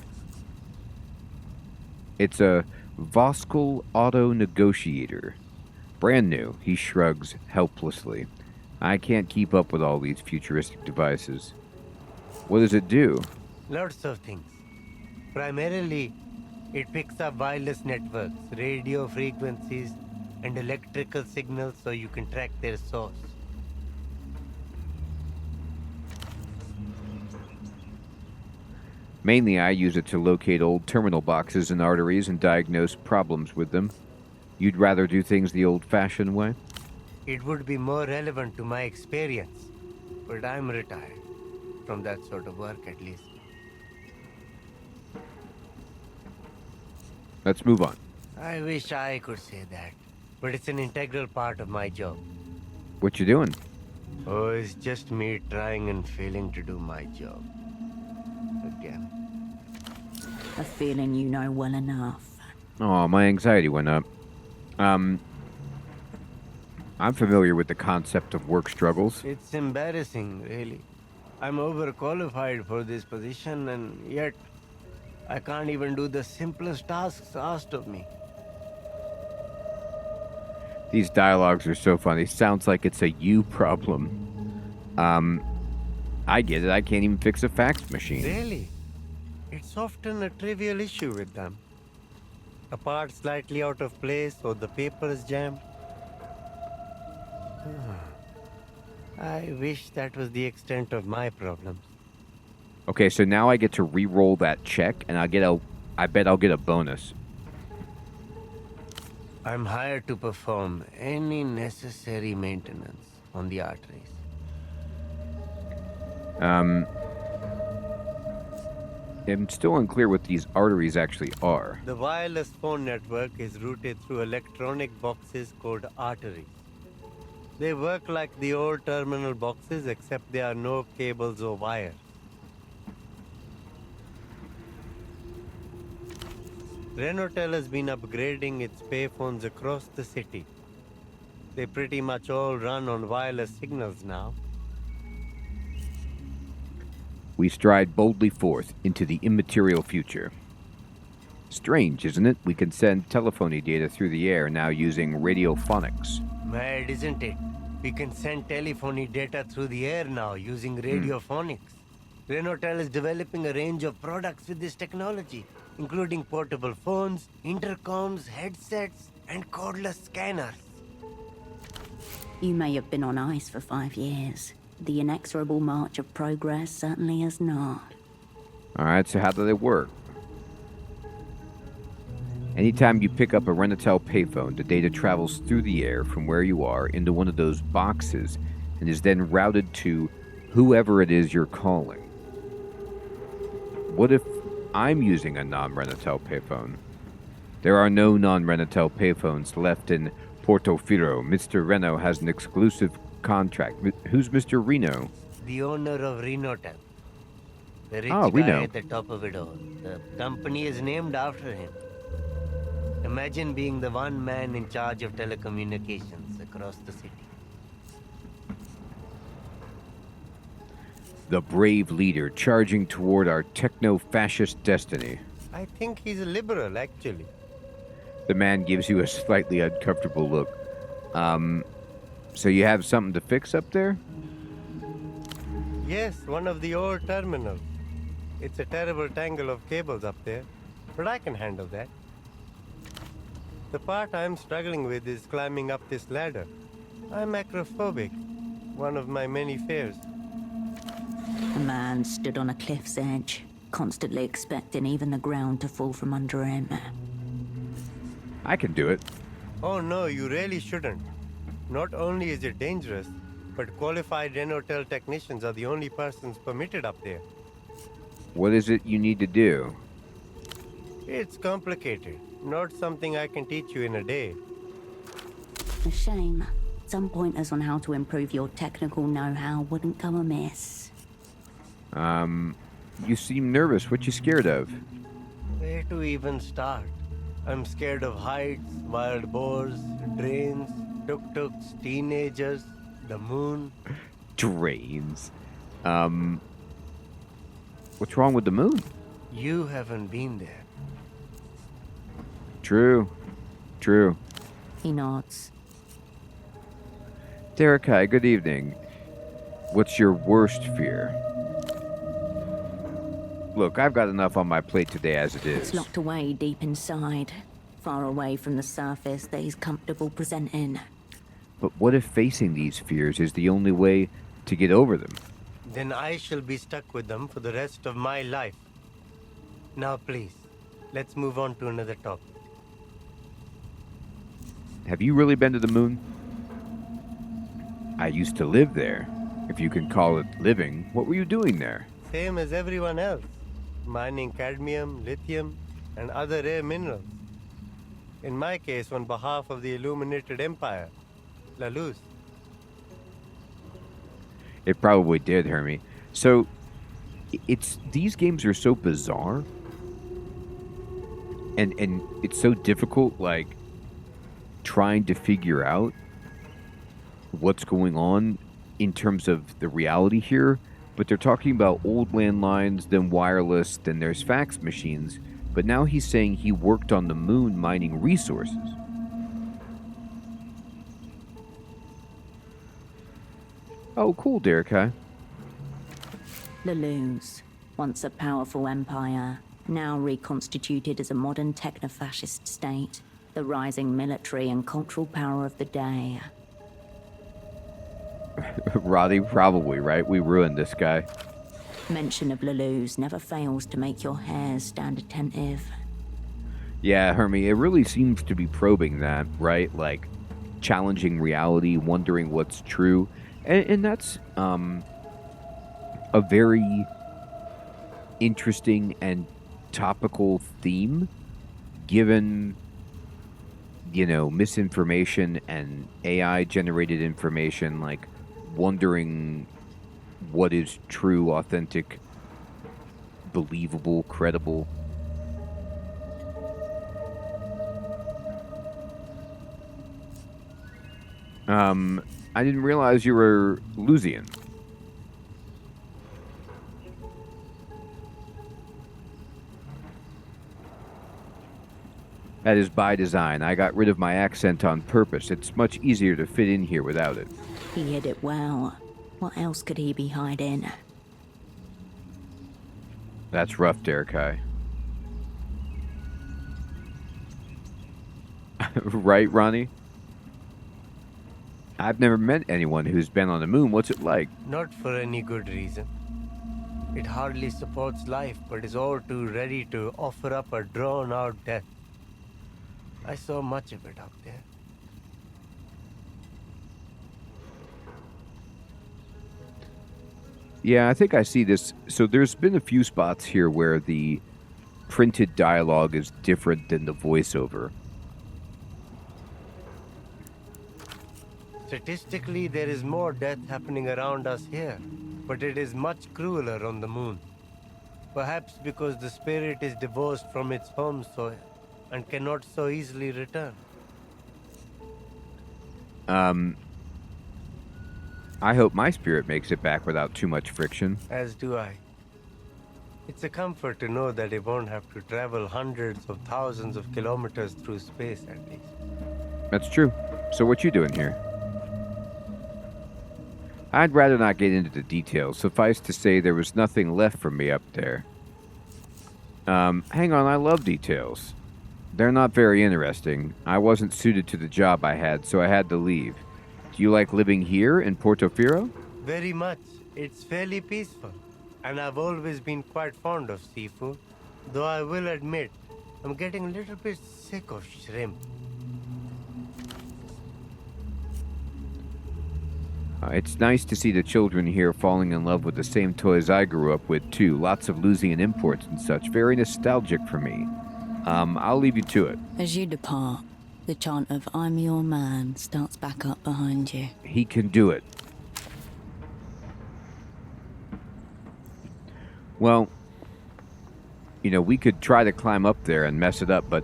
[SPEAKER 1] It's a Voskel Auto Negotiator. Brand new, he shrugs helplessly. I can't keep up with all these futuristic devices. What does it do?
[SPEAKER 9] Lots of things. Primarily, it picks up wireless networks, radio frequencies, and electrical signals so you can track their source.
[SPEAKER 1] Mainly, I use it to locate old terminal boxes and arteries and diagnose problems with them. You'd rather do things the old-fashioned way?
[SPEAKER 9] It would be more relevant to my experience, but I'm retired from that sort of work at least.
[SPEAKER 1] Let's move on.
[SPEAKER 9] I wish I could say that, but it's an integral part of my job.
[SPEAKER 1] What you doing?
[SPEAKER 9] Oh, it's just me trying and failing to do my job. Again.
[SPEAKER 4] A feeling you know well enough.
[SPEAKER 1] Oh, my anxiety went up. I'm familiar with the concept of work struggles.
[SPEAKER 9] It's embarrassing, really. I'm overqualified for this position, and yet I can't even do the simplest tasks asked of me.
[SPEAKER 1] These dialogues are so funny. Sounds like it's a you problem. I get it. I can't even fix a fax machine.
[SPEAKER 9] Really? It's often a trivial issue with them. A part slightly out of place or the paper is jammed. I wish that was the extent of my problems.
[SPEAKER 1] Okay, so now I get to re-roll that check, and I bet I'll get a bonus.
[SPEAKER 9] I'm hired to perform any necessary maintenance on the arteries.
[SPEAKER 1] I'm still unclear what these arteries actually are.
[SPEAKER 9] The wireless phone network is routed through electronic boxes called arteries. They work like the old terminal boxes, except there are no cables or wires. Renotel has been upgrading its payphones across the city. They pretty much all run on wireless signals now.
[SPEAKER 1] We stride boldly forth into the immaterial future. Strange, isn't it? We can send telephony data through the air now using radiophonics.
[SPEAKER 9] Mad, isn't it? We can send telephony data through the air now using radiophonics. Renotel is developing a range of products with this technology, including portable phones, intercoms, headsets, and cordless scanners.
[SPEAKER 4] You may have been on ice for 5 years. The inexorable march of progress certainly has not.
[SPEAKER 1] Alright, so how do they work? Anytime you pick up a Renotel payphone, the data travels through the air from where you are into one of those boxes and is then routed to whoever it is you're calling. What if I'm using a non-Renotel payphone? There are no non-Renotel payphones left in Portofino. Mr. Reno has an exclusive contract. Who's Mr. Reno?
[SPEAKER 9] The owner of Renotel. The rich
[SPEAKER 1] Oh,
[SPEAKER 9] guy
[SPEAKER 1] Reno.
[SPEAKER 9] at the top of it all. The company is named after him. Imagine being the one man in charge of telecommunications across the city.
[SPEAKER 1] The brave leader charging toward our techno-fascist destiny.
[SPEAKER 9] I think he's a liberal, actually.
[SPEAKER 1] The man gives you a slightly uncomfortable look. So you have something to fix up there?
[SPEAKER 9] Yes, one of the old terminals. It's a terrible tangle of cables up there, but I can handle that. The part I'm struggling with is climbing up this ladder. I'm acrophobic, one of my many fears.
[SPEAKER 4] A man stood on a cliff's edge, constantly expecting even the ground to fall from under him.
[SPEAKER 1] I can do it.
[SPEAKER 9] Oh no, you really shouldn't. Not only is it dangerous, but qualified Renotel technicians are the only persons permitted up there.
[SPEAKER 1] What is it you need to do?
[SPEAKER 9] It's complicated, not something I can teach you in a day.
[SPEAKER 4] A shame. Some pointers on how to improve your technical know-how wouldn't come amiss.
[SPEAKER 1] You seem nervous. What you scared of?
[SPEAKER 9] Where to even start? I'm scared of heights, wild boars, drains, tuk-tuks, teenagers, the moon.
[SPEAKER 1] Drains. What's wrong with the moon?
[SPEAKER 9] You haven't been there.
[SPEAKER 1] True.
[SPEAKER 4] He nods.
[SPEAKER 1] Derekai, good evening. What's your worst fear? Look, I've got enough on my plate today as it is.
[SPEAKER 4] It's locked away deep inside, far away from the surface that he's comfortable presenting.
[SPEAKER 1] But what if facing these fears is the only way to get over them?
[SPEAKER 9] Then I shall be stuck with them for the rest of my life. Now please, let's move on to another topic.
[SPEAKER 1] Have you really been to the moon? I used to live there. If you can call it living, what were you doing there?
[SPEAKER 9] Same as everyone else. Mining cadmium, lithium, and other rare minerals. In my case, on behalf of the Illuminated Empire, La Luz.
[SPEAKER 1] It probably did, Hermie. So, these games are so bizarre. And it's so difficult, like, trying to figure out what's going on in terms of the reality here. But they're talking about old landlines, then wireless, then there's fax machines. But now he's saying he worked on the moon mining resources. Oh, cool, Derekai.
[SPEAKER 4] La Luz, once a powerful empire, now reconstituted as a modern techno-fascist state, the rising military and cultural power of the day.
[SPEAKER 1] Roddy, probably, right? We ruined this guy.
[SPEAKER 4] Mention of La Luz never fails to make your hairs stand attentive.
[SPEAKER 1] Yeah, Hermie, it really seems to be probing that, right? Like, challenging reality, wondering what's true. And that's a very interesting and topical theme, given, you know, misinformation and AI-generated information, like, wondering what is true, authentic, believable, credible. I didn't realize you were Lusian. That is by design. I got rid of my accent on purpose. It's much easier to fit in here without it.
[SPEAKER 4] He hid it well. What else could he be hiding?
[SPEAKER 1] That's rough, Derekai. Right, Ronnie? I've never met anyone who's been on the moon. What's it like?
[SPEAKER 9] Not for any good reason. It hardly supports life, but is all too ready to offer up a drawn-out death. I saw much of it out there.
[SPEAKER 1] Yeah, I think I see this. So there's been a few spots here where the printed dialogue is different than the voiceover.
[SPEAKER 9] Statistically, there is more death happening around us here, but it is much crueler on the moon. Perhaps because the spirit is divorced from its home soil and cannot so easily return.
[SPEAKER 1] I hope my spirit makes it back without too much friction.
[SPEAKER 9] As do I. It's a comfort to know that it won't have to travel hundreds of thousands of kilometers through space at least.
[SPEAKER 1] That's true. So what you doing here? I'd rather not get into the details. Suffice to say, there was nothing left for me up there. Hang on, I love details. They're not very interesting. I wasn't suited to the job I had, so I had to leave. Do you like living here in Portofino?
[SPEAKER 9] Very much. It's fairly peaceful. And I've always been quite fond of seafood. Though I will admit, I'm getting a little bit sick of shrimp.
[SPEAKER 1] It's nice to see the children here falling in love with the same toys I grew up with, too. Lots of Lusian imports and such. Very nostalgic for me. I'll leave you to it.
[SPEAKER 3] As you depart, the chant of "I'm your man" starts back up behind you.
[SPEAKER 1] He can do it. Well, you know, we could try to climb up there and mess it up, but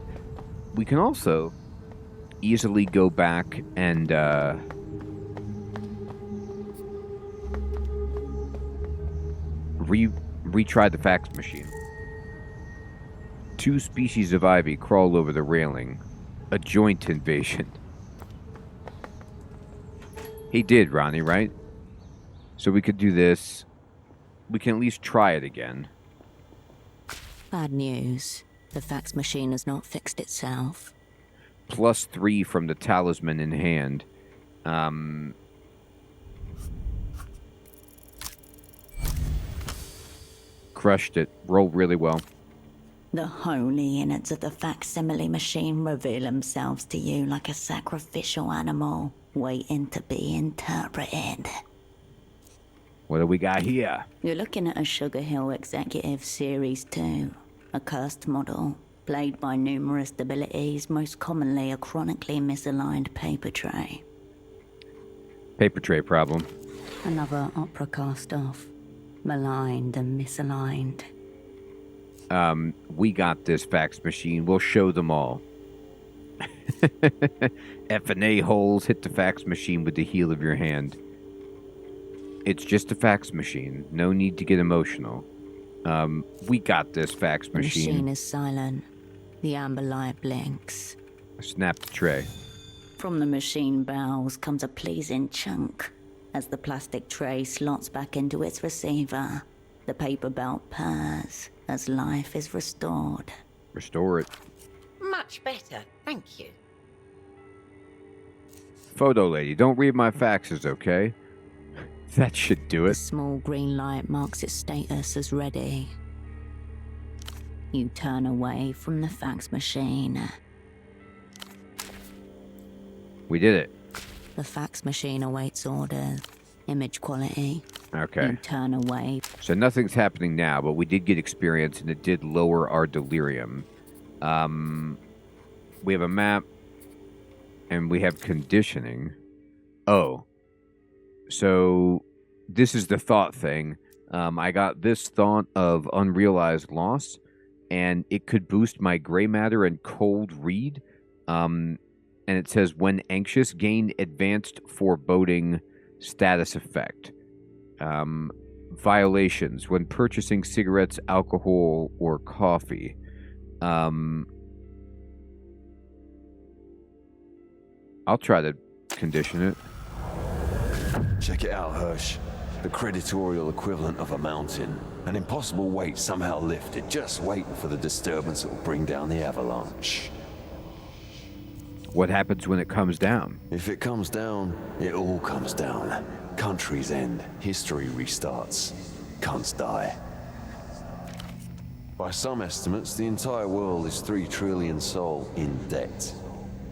[SPEAKER 1] we can also easily go back and, retry the fax machine. 2 species of ivy crawl over the railing. A joint invasion. He did, Ronnie, right? So we could do this. We can at least try it again.
[SPEAKER 3] Bad news. The fax machine has not fixed itself.
[SPEAKER 1] +3 from the talisman in hand. Crushed it. Rolled really well.
[SPEAKER 4] The holy innards of the facsimile machine reveal themselves to you like a sacrificial animal, waiting to be interpreted.
[SPEAKER 1] What do we got here?
[SPEAKER 4] You're looking at a Sugar Hill Executive Series 2, a cursed model, plagued by numerous debilities, most commonly a chronically misaligned paper tray.
[SPEAKER 1] Paper tray problem.
[SPEAKER 3] Another opera cast off. Maligned and misaligned.
[SPEAKER 1] We got this fax machine. We'll show them all. F&A holes, hit the fax machine with the heel of your hand. It's just a fax machine. No need to get emotional. We got this fax machine.
[SPEAKER 3] The machine is silent. The amber light blinks.
[SPEAKER 1] Snap the tray.
[SPEAKER 4] From the machine bowels comes a pleasing chunk. As the plastic tray slots back into its receiver, the paper belt purrs as life is restored.
[SPEAKER 1] Restore it.
[SPEAKER 6] Much better, thank you.
[SPEAKER 1] Photo lady, don't read my faxes, okay? That should do
[SPEAKER 3] The
[SPEAKER 1] it.
[SPEAKER 3] small green light marks its status as ready. You turn away from the fax machine.
[SPEAKER 1] We did it.
[SPEAKER 3] The fax machine awaits orders. Image quality.
[SPEAKER 1] Okay.
[SPEAKER 3] You turn away.
[SPEAKER 1] So nothing's happening now, but we did get experience, and it did lower our delirium. We have a map, and we have conditioning. Oh. So this is the thought thing. I got this thought of unrealized loss, and it could boost my gray matter and cold read. and it says when anxious, gain advanced foreboding status effect. Violations when purchasing cigarettes, alcohol, or coffee. I'll try to condition it.
[SPEAKER 10] Check it out, Hirsch. The creditorial equivalent of a mountain. An impossible weight somehow lifted, just waiting for the disturbance that will bring down the avalanche.
[SPEAKER 1] What happens when it comes down?
[SPEAKER 10] If it comes down, it all comes down. Countries end, history restarts. Cunts die. By some estimates, the entire world is 3 trillion sol in debt.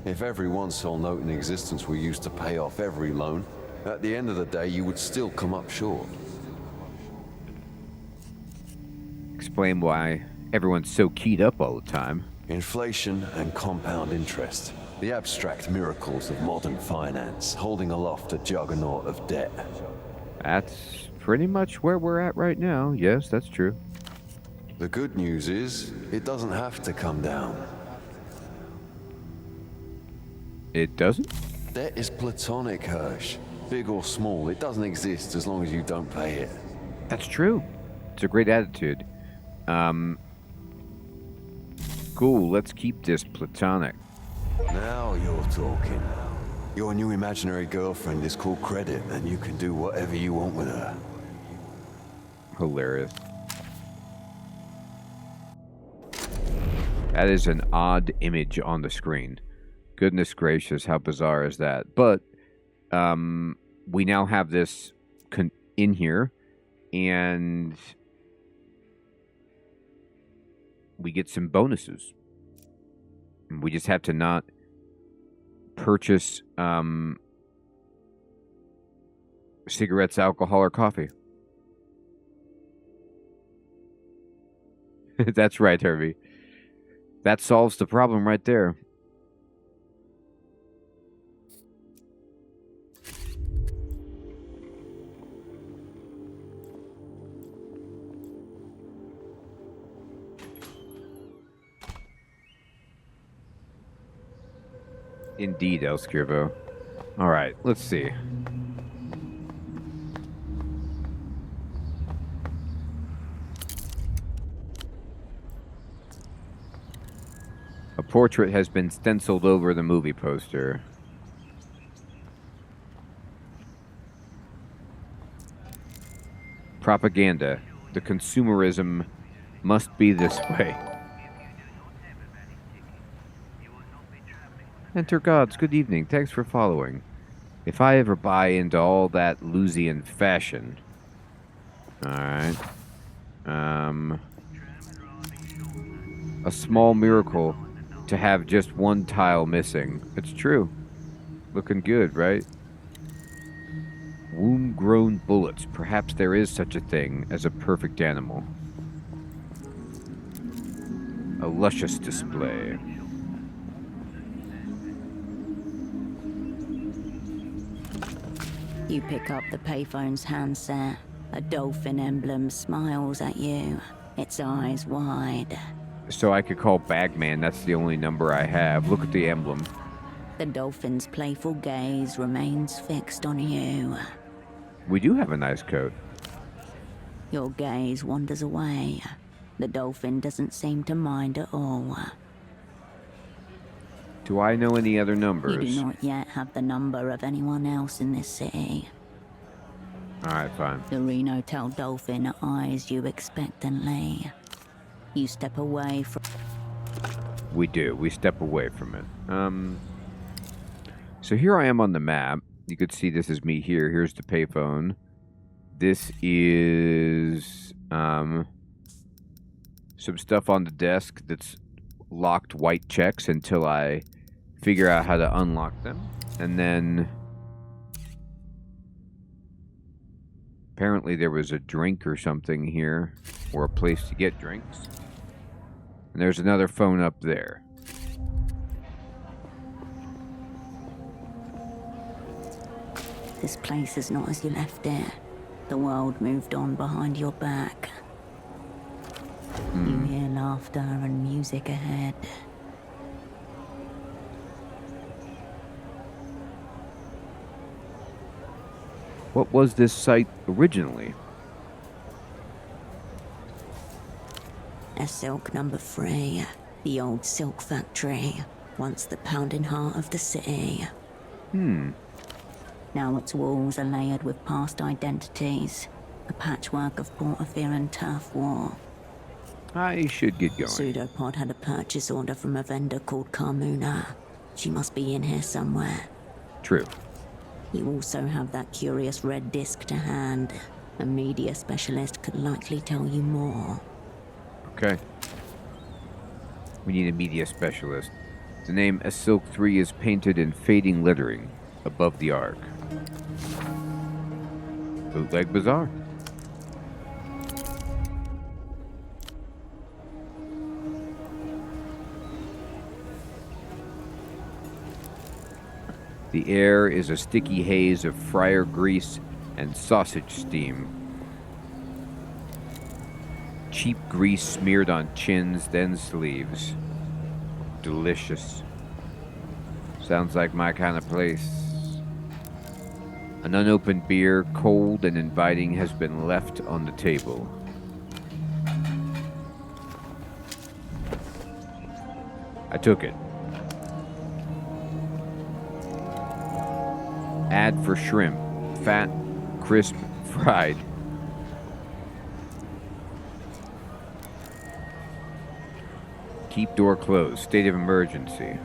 [SPEAKER 10] If every 1 sol note in existence were used to pay off every loan, at the end of the day, you would still come up short.
[SPEAKER 1] Explain why everyone's so keyed up all the time.
[SPEAKER 10] Inflation and compound interest. The abstract miracles of modern finance, holding aloft a juggernaut of debt.
[SPEAKER 1] That's pretty much where we're at right now. Yes, that's true.
[SPEAKER 10] The good news is, it doesn't have to come down.
[SPEAKER 1] It doesn't?
[SPEAKER 10] Debt is platonic, Hirsch. Big or small, it doesn't exist as long as you don't pay it.
[SPEAKER 1] That's true. It's a great attitude. Cool, let's keep this platonic.
[SPEAKER 10] Now you're talking. Your new imaginary girlfriend is called Credit, and you can do whatever you want with her.
[SPEAKER 1] Hilarious. That is an odd image on the screen. Goodness gracious, how bizarre is that? But, we now have this in here, and we get some bonuses. We just have to not purchase cigarettes, alcohol, or coffee. That's right, Hervey. That solves the problem right there. Indeed, El Skirvo. Alright, let's see. A portrait has been stenciled over the movie poster. Propaganda. The consumerism must be this way. Enter gods, good evening. Thanks for following. If I ever buy into all that Lusian fashion... Alright. A small miracle to have just 1 tile missing. It's true. Looking good, right? Womb-grown bullets. Perhaps there is such a thing as a perfect animal. A luscious display.
[SPEAKER 3] You pick up the payphone's handset. A dolphin emblem smiles at you, its eyes wide.
[SPEAKER 1] So I could call Bagman, that's the only number I have. Look at the emblem.
[SPEAKER 3] The dolphin's playful gaze remains fixed on you.
[SPEAKER 1] We do have a nice coat.
[SPEAKER 3] Your gaze wanders away. The dolphin doesn't seem to mind at all.
[SPEAKER 1] Do I know any other numbers?
[SPEAKER 3] You do not yet have the number of anyone else in this city.
[SPEAKER 1] Alright, fine.
[SPEAKER 3] The Reno-tail dolphin eyes you expectantly. You step away from...
[SPEAKER 1] We do. We step away from it. So here I am on the map. You could see this is me here. Here's the payphone. This is some stuff on the desk that's locked white checks until I figure out how to unlock them. And then apparently there was a drink or something here, or a place to get drinks. And there's another phone up there.
[SPEAKER 3] This place is not as you left it. The world moved on behind your back. You hear laughter and music ahead.
[SPEAKER 1] What was this site originally?
[SPEAKER 3] A silk number 3, the old silk factory, once the pounding heart of the city. Now its walls are layered with past identities, a patchwork of portafear and turf war.
[SPEAKER 1] I should get going.
[SPEAKER 3] Pseudopod had a purchase order from a vendor called Carmuna. She must be in here somewhere.
[SPEAKER 1] True.
[SPEAKER 3] You also have that curious red disc to hand. A media specialist could likely tell you more.
[SPEAKER 1] Okay. We need a media specialist. The name Silk 3 is painted in fading lettering above the arc. Bootleg Bazaar. The air is a sticky haze of fryer grease and sausage steam. Cheap grease smeared on chins, then sleeves. Delicious. Sounds like my kind of place. An unopened beer, cold and inviting, has been left on the table. I took it. Ad for shrimp. Fat, crisp, fried. Keep door closed. State of emergency.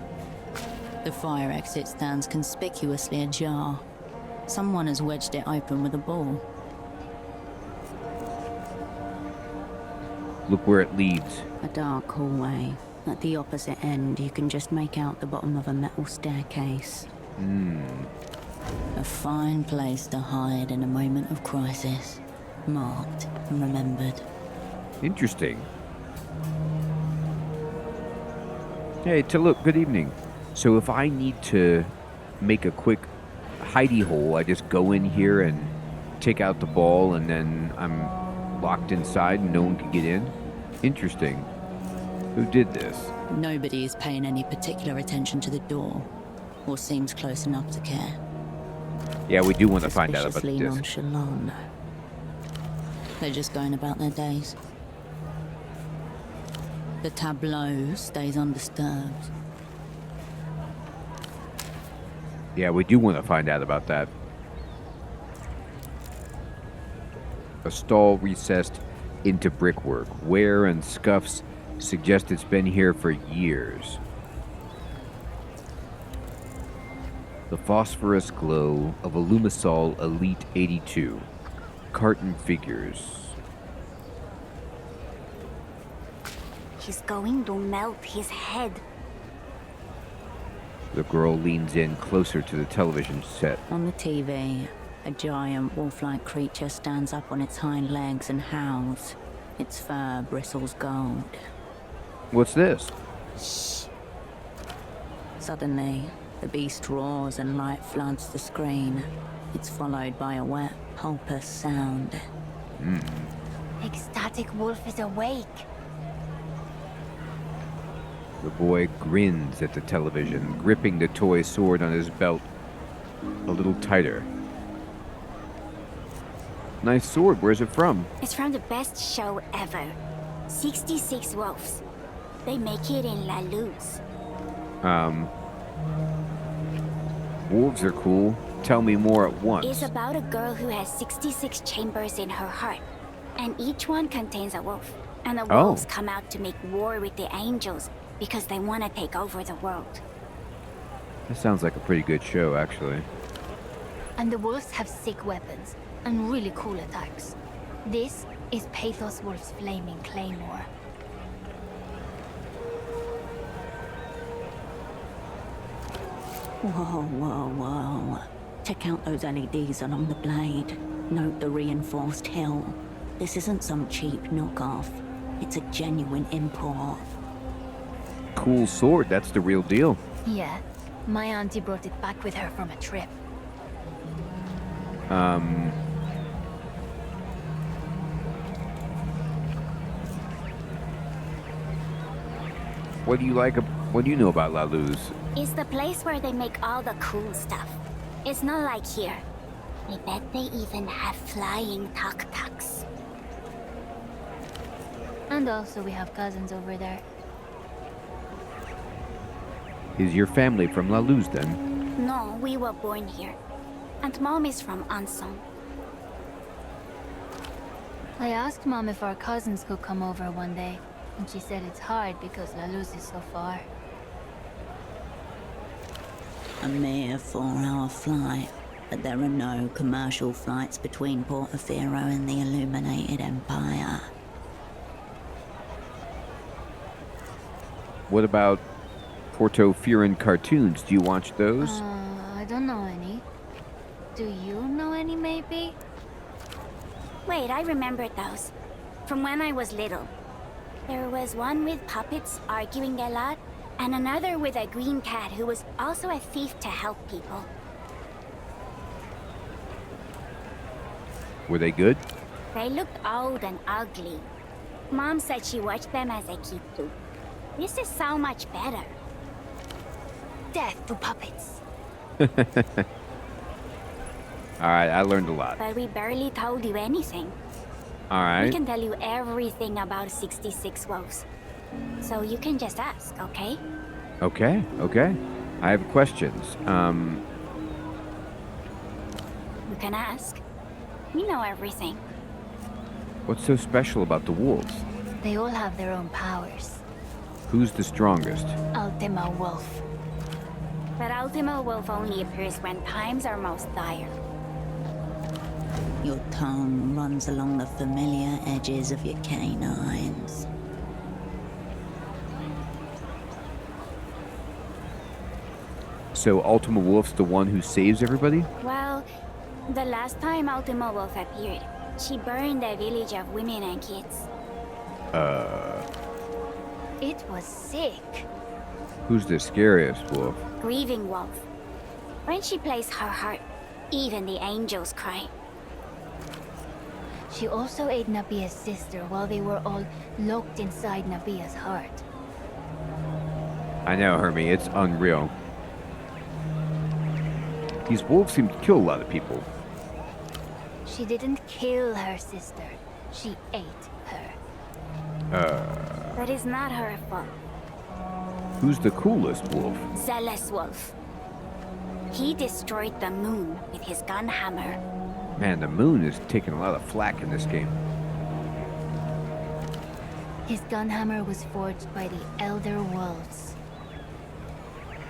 [SPEAKER 4] The fire exit stands conspicuously ajar. Someone has wedged it open with a ball.
[SPEAKER 1] Look where it leads.
[SPEAKER 3] A dark hallway. At the opposite end, you can just make out the bottom of a metal staircase.
[SPEAKER 4] A fine place to hide in a moment of crisis. Marked and remembered.
[SPEAKER 1] Interesting. Hey, look, good evening. So if I need to make a quick hidey hole, I just go in here and take out the ball and then I'm locked inside and no one can get in? Interesting. Who did this?
[SPEAKER 4] Nobody is paying any particular attention to the door, or seems close enough to care.
[SPEAKER 1] Yeah, we do want to find out about
[SPEAKER 3] Suspiciously
[SPEAKER 1] this.
[SPEAKER 3] nonchalant.
[SPEAKER 4] They're just going about their days. The tableau stays undisturbed.
[SPEAKER 1] Yeah, we do want to find out about that. A stall recessed into brickwork. Wear and scuffs suggest it's been here for years. The phosphorus glow of a Lumisol Elite 82. Carton figures.
[SPEAKER 11] He's going to melt his head.
[SPEAKER 1] The girl leans in closer to the television set.
[SPEAKER 3] On the TV, a giant wolf-like creature stands up on its hind legs and howls. Its fur bristles gold.
[SPEAKER 1] What's this?
[SPEAKER 3] Suddenly, the beast roars and light floods the screen. It's followed by a wet, pulpous sound.
[SPEAKER 11] Ecstatic Wolf is awake.
[SPEAKER 1] The boy grins at the television, gripping the toy sword on his belt a little tighter. Nice sword. Where's it from?
[SPEAKER 11] It's from the best show ever. 66 Wolves. They make it in La Luz.
[SPEAKER 1] Wolves are cool. Tell me more at once.
[SPEAKER 11] It's about a girl who has 66 chambers in her heart. And each one contains a wolf. And the wolves come out to make war with the angels because they want to take over the world.
[SPEAKER 1] That sounds like a pretty good show, actually.
[SPEAKER 11] And the wolves have sick weapons and really cool attacks. This is Pathos Wolf's Flaming Claymore.
[SPEAKER 3] Whoa, whoa, whoa. Check out those LEDs along the blade. Note the reinforced hill. This isn't some cheap knockoff. It's a genuine import.
[SPEAKER 1] Cool sword. That's the real deal.
[SPEAKER 11] Yeah, my auntie brought it back with her from a trip.
[SPEAKER 1] What do you like? What do you know about La Luz?
[SPEAKER 11] It's the place where they make all the cool stuff. It's not like here. I bet they even have flying tuk-tuks.
[SPEAKER 12] And also we have cousins over there.
[SPEAKER 1] Is your family from La Luz then?
[SPEAKER 11] No, we were born here. And Mom is from Anson.
[SPEAKER 12] I asked Mom if our cousins could come over one day, and she said it's hard because La Luz is so far.
[SPEAKER 3] A mere 4-hour flight, but there are no commercial flights between Portofino and the Illuminated Empire.
[SPEAKER 1] What about Portofiran cartoons? Do you watch those?
[SPEAKER 12] I don't know any. Do you know any, maybe?
[SPEAKER 11] Wait, I remembered those. From when I was little. There was one with puppets arguing a lot, and another with a green cat who was also a thief to help people.
[SPEAKER 1] Were they good?
[SPEAKER 11] They looked old and ugly. Mom said she watched them as a kid too. This is so much better.
[SPEAKER 12] Death to puppets.
[SPEAKER 1] Alright, I learned a lot.
[SPEAKER 11] But we barely told you anything. We
[SPEAKER 1] Alright.
[SPEAKER 11] can tell you everything about 66 wolves. So you can just ask, okay?
[SPEAKER 1] Okay, okay. I have questions.
[SPEAKER 11] You can ask. We know everything.
[SPEAKER 1] What's so special about the wolves?
[SPEAKER 12] They all have their own powers.
[SPEAKER 1] Who's the strongest?
[SPEAKER 12] Ultima Wolf.
[SPEAKER 11] But Ultima Wolf only appears when times are most dire.
[SPEAKER 3] Your tongue runs along the familiar edges of your canines.
[SPEAKER 1] So Ultima Wolf's the one who saves everybody?
[SPEAKER 11] Well, the last time Ultima Wolf appeared, she burned a village of women and kids.
[SPEAKER 12] It was sick.
[SPEAKER 1] Who's the scariest wolf?
[SPEAKER 11] Grieving Wolf. When she plays her heart, even the angels cry.
[SPEAKER 12] She also ate Nabia's sister while they were all locked inside Nabia's heart.
[SPEAKER 1] I know, Hermie, it's unreal. These wolves seem to kill a lot of people.
[SPEAKER 12] She didn't kill her sister. She ate her.
[SPEAKER 11] That is not her fault.
[SPEAKER 1] Who's the coolest wolf?
[SPEAKER 11] Zealous Wolf. He destroyed the moon with his gun hammer.
[SPEAKER 1] Man, the moon is taking a lot of flack in this game.
[SPEAKER 12] His gunhammer was forged by the Elder Wolves.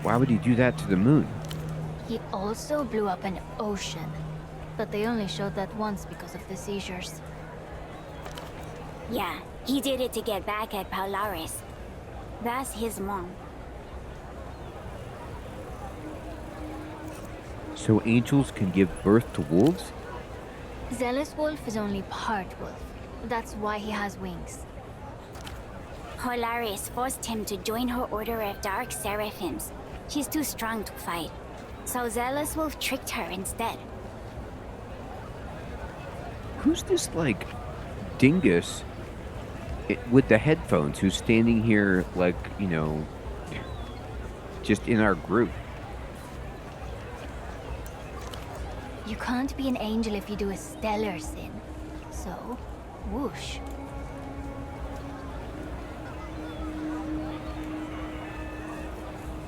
[SPEAKER 1] Why would he do that to the moon?
[SPEAKER 12] He also blew up an ocean, but they only showed that once because of the seizures.
[SPEAKER 11] Yeah, he did it to get back at Polaris. That's his mom.
[SPEAKER 1] So angels can give birth to wolves?
[SPEAKER 12] Zealous Wolf is only part wolf. That's why he has wings.
[SPEAKER 11] Polaris forced him to join her order of Dark Seraphims. She's too strong to fight. So Zealous Wolf tricked her instead.
[SPEAKER 1] Who's this, like, dingus with the headphones who's standing here, like, you know, just in our group?
[SPEAKER 12] You can't be an angel if you do a stellar sin. So, whoosh.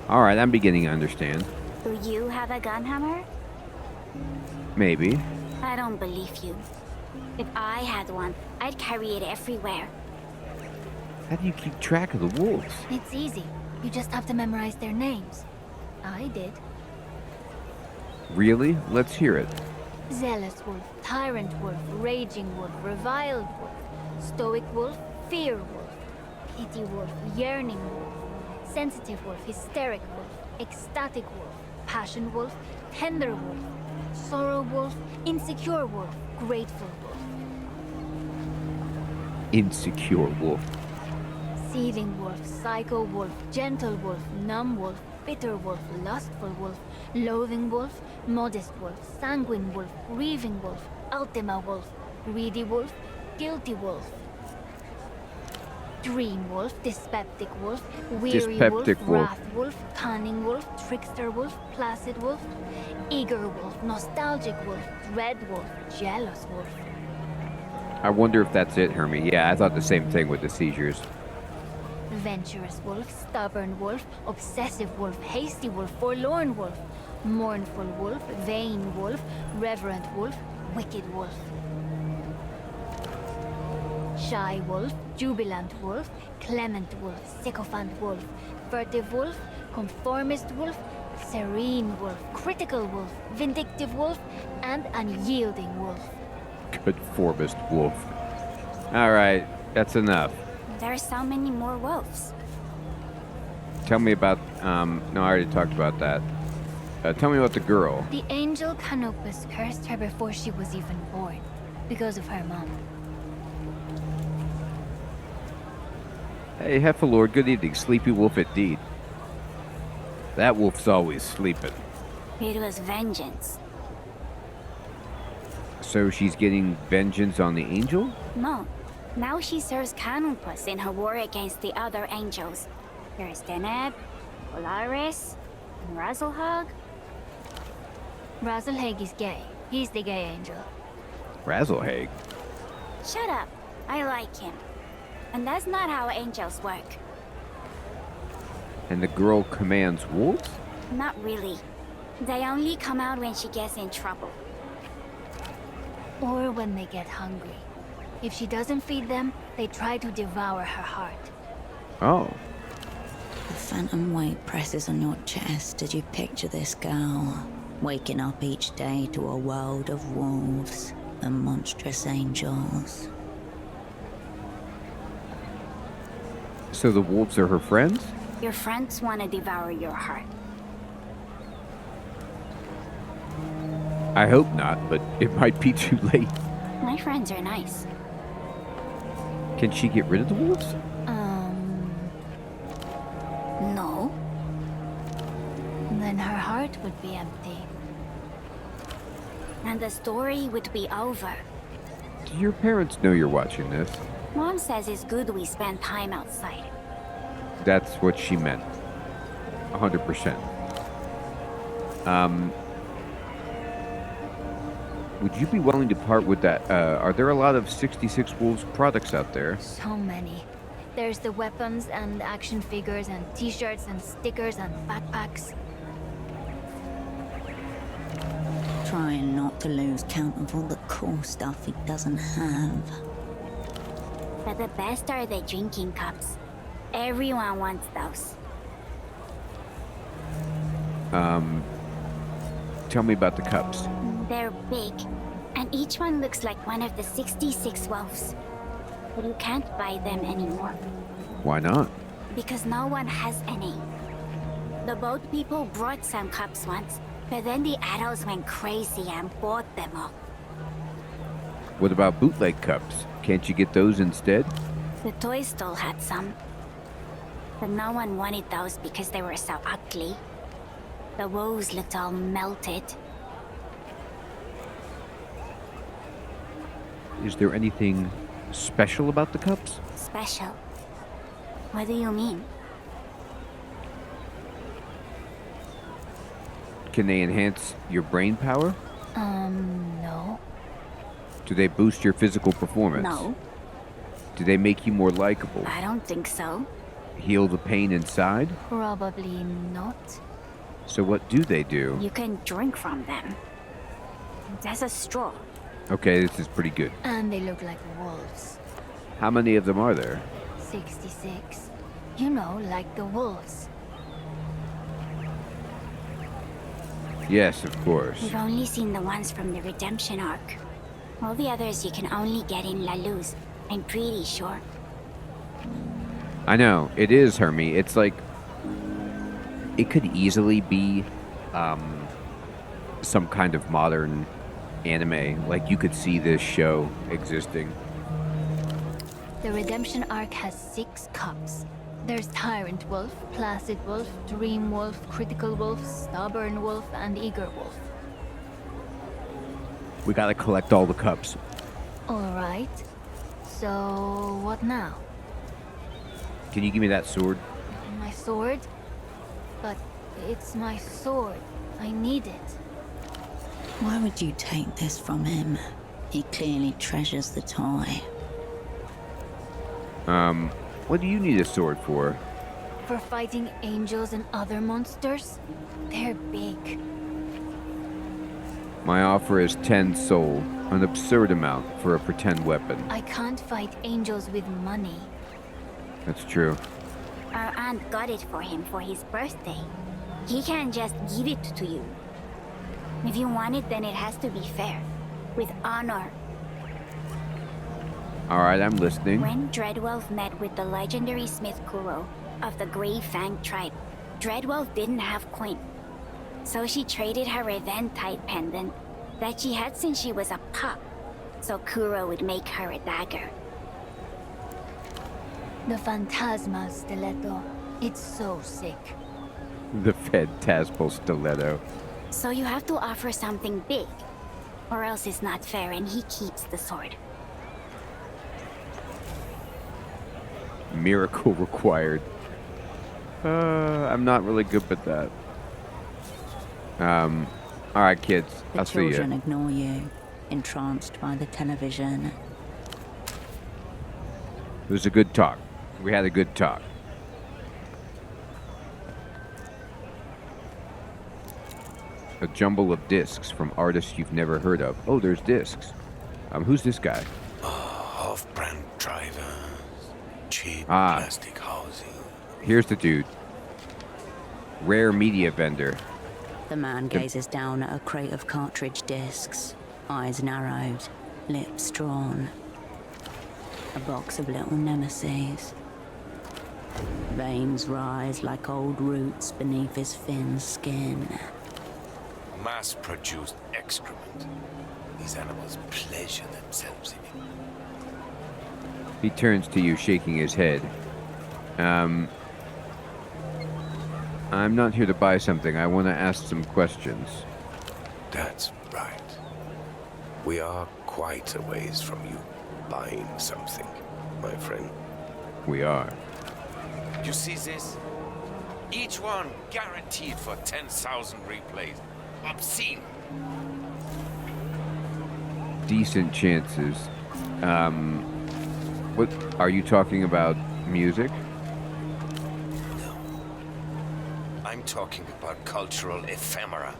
[SPEAKER 1] Alright, I'm beginning to understand.
[SPEAKER 11] Do you have a gun hammer?
[SPEAKER 1] Maybe.
[SPEAKER 11] I don't believe you. If I had one, I'd carry it everywhere.
[SPEAKER 1] How do you keep track of the wolves?
[SPEAKER 12] It's easy. You just have to memorize their names. I did.
[SPEAKER 1] Really? Let's hear it.
[SPEAKER 12] Zealous Wolf, Tyrant Wolf, Raging Wolf, Reviled Wolf, Stoic Wolf, Fear Wolf, Pity Wolf, Yearning Wolf, Sensitive Wolf, Hysteric Wolf, Ecstatic Wolf, Passion Wolf, Tender Wolf, Sorrow Wolf, Insecure Wolf, Grateful Wolf.
[SPEAKER 1] Insecure wolf.
[SPEAKER 12] Seething Wolf, Psycho Wolf, Gentle Wolf, Numb Wolf, Bitter Wolf, Lustful Wolf, Loathing Wolf, Modest Wolf, Sanguine Wolf, Grieving Wolf, Ultima Wolf, Greedy Wolf, Guilty Wolf. Dream wolf, dyspeptic wolf, weary
[SPEAKER 1] Dyspeptic
[SPEAKER 12] wolf,
[SPEAKER 1] wolf.
[SPEAKER 12] wrath wolf, cunning wolf, trickster wolf, placid wolf, eager wolf, nostalgic wolf, dread wolf, jealous wolf.
[SPEAKER 1] I wonder if that's it, Hermie. Yeah, I thought the same thing with the seizures.
[SPEAKER 12] Venturous wolf, stubborn wolf, obsessive wolf, hasty wolf, forlorn wolf, mournful wolf, vain wolf, reverent wolf, wicked wolf. Shy wolf, jubilant wolf, clement wolf, sycophant wolf, furtive wolf, conformist wolf, serene wolf, critical wolf, vindictive wolf, and unyielding wolf.
[SPEAKER 1] Conformist wolf. Alright, that's enough.
[SPEAKER 11] There are so many more wolves.
[SPEAKER 1] Tell me about, no, I already talked about that. Tell me about the girl.
[SPEAKER 12] The angel Canopus cursed her before she was even born, because of her mom.
[SPEAKER 1] Hey, Heffalord, good evening. Sleepy wolf indeed. That wolf's always sleeping.
[SPEAKER 11] It was vengeance.
[SPEAKER 1] So she's getting vengeance on the angel?
[SPEAKER 11] No. Now she serves Canopus in her war against the other angels. There's Deneb, Polaris, and Razzlehog.
[SPEAKER 12] Razzlehag is gay. He's the gay angel.
[SPEAKER 1] Razzlehag.
[SPEAKER 11] Shut up. I like him. And that's not how angels work.
[SPEAKER 1] And the girl commands wolves?
[SPEAKER 11] Not really. They only come out when she gets in trouble.
[SPEAKER 12] Or when they get hungry. If she doesn't feed them, they try to devour her heart.
[SPEAKER 1] Oh.
[SPEAKER 3] The phantom weight presses on your chest as you picture this girl, waking up each day to a world of wolves and monstrous angels.
[SPEAKER 1] So the wolves are her friends?
[SPEAKER 11] Your friends want to devour your heart.
[SPEAKER 1] I hope not, but it might be too late.
[SPEAKER 11] My friends are nice.
[SPEAKER 1] Can she get rid of the wolves?
[SPEAKER 11] No.
[SPEAKER 12] Then her heart would be empty.
[SPEAKER 11] And the story would be over.
[SPEAKER 1] Do your parents know you're watching this?
[SPEAKER 11] Mom says it's good we spend time outside.
[SPEAKER 1] That's what she meant. 100%. Would you be willing to part with that? Are there a lot of 66 Wolves products out there?
[SPEAKER 12] So many. There's the weapons and action figures and t-shirts and stickers and backpacks.
[SPEAKER 3] Trying not to lose count of all the cool stuff he doesn't have.
[SPEAKER 11] But the best are the drinking cups. Everyone wants those.
[SPEAKER 1] Tell me about the cups.
[SPEAKER 11] They're big, and each one looks like one of the 66 wolves. But you can't buy them anymore.
[SPEAKER 1] Why not?
[SPEAKER 11] Because no one has any. The boat people brought some cups once, but then the adults went crazy and bought them all.
[SPEAKER 1] What about bootleg cups? Can't you get those instead?
[SPEAKER 11] The toy stall had some. But no one wanted those because they were so ugly. The wolves looked all melted.
[SPEAKER 1] Is there anything special about the cups?
[SPEAKER 11] Special? What do you mean?
[SPEAKER 1] Can they enhance your brain power?
[SPEAKER 12] No.
[SPEAKER 1] Do they boost your physical performance?
[SPEAKER 11] No.
[SPEAKER 1] Do they make you more likable?
[SPEAKER 11] I don't think so.
[SPEAKER 1] Heal the pain inside?
[SPEAKER 12] Probably not.
[SPEAKER 1] So what do they do?
[SPEAKER 11] You can drink from them. There's a straw.
[SPEAKER 1] Okay, this is pretty good.
[SPEAKER 12] And they look like wolves.
[SPEAKER 1] How many of them are there?
[SPEAKER 12] 66. You know, like the wolves.
[SPEAKER 1] Yes, of course.
[SPEAKER 11] We've only seen the ones from the redemption arc. All the others you can only get in La Luz, I'm pretty sure.
[SPEAKER 1] I know, it is, Hermie. It's like... It could easily be some kind of modern anime. Like, you could see this show existing.
[SPEAKER 12] The redemption arc has 6 cups. There's Tyrant Wolf, Placid Wolf, Dream Wolf, Critical Wolf, Stubborn Wolf, and Eager Wolf.
[SPEAKER 1] We gotta collect all the cups.
[SPEAKER 12] Alright. So, what now?
[SPEAKER 1] Can you give me that sword?
[SPEAKER 12] My sword? But it's my sword. I need it.
[SPEAKER 4] Why would you take this from him? He clearly treasures the toy.
[SPEAKER 1] What do you need a sword for?
[SPEAKER 12] For fighting angels and other monsters? They're big.
[SPEAKER 1] My offer is 10 soul, an absurd amount for a pretend weapon.
[SPEAKER 12] I can't fight angels with money.
[SPEAKER 1] That's true.
[SPEAKER 11] Our aunt got it for him for his birthday. He can't just give it to you. If you want it, then it has to be fair. With honor.
[SPEAKER 1] Alright, I'm listening.
[SPEAKER 11] When Dreadwolf met with the legendary Smith Kuro of the Grey Fang tribe, Dreadwolf didn't have coin. So she traded her Eventide pendant that she had since she was a pup, so Kuro would make her a dagger.
[SPEAKER 12] The Phantasmal Stiletto. It's so sick.
[SPEAKER 1] The Phantasmal Stiletto.
[SPEAKER 11] So you have to offer something big, or else it's not fair and he keeps the sword.
[SPEAKER 1] Miracle required. I'm not really good with that. Alright kids,
[SPEAKER 3] The
[SPEAKER 1] I'll see you.
[SPEAKER 3] children ignore you, entranced by the television.
[SPEAKER 1] It was a good talk. We had a good talk. A jumble of discs from artists you've never heard of. Oh, there's discs. Who's this guy?
[SPEAKER 13] Off-brand drivers, cheap plastic housing.
[SPEAKER 1] Here's the dude. Rare media vendor.
[SPEAKER 3] The man gazes down at a crate of cartridge discs, eyes narrowed, lips drawn. A box of little nemesis. Veins rise like old roots beneath his thin skin.
[SPEAKER 13] Mass-produced excrement. These animals pleasure themselves in it.
[SPEAKER 1] He turns to you, shaking his head. I'm not here to buy something. I want to ask some questions.
[SPEAKER 13] That's right. We are quite a ways from you buying something, my friend.
[SPEAKER 1] We are.
[SPEAKER 13] You see this? Each one guaranteed for 10,000 replays. Obscene.
[SPEAKER 1] Decent chances. What are you talking about? Music?
[SPEAKER 13] I'm talking about cultural ephemera.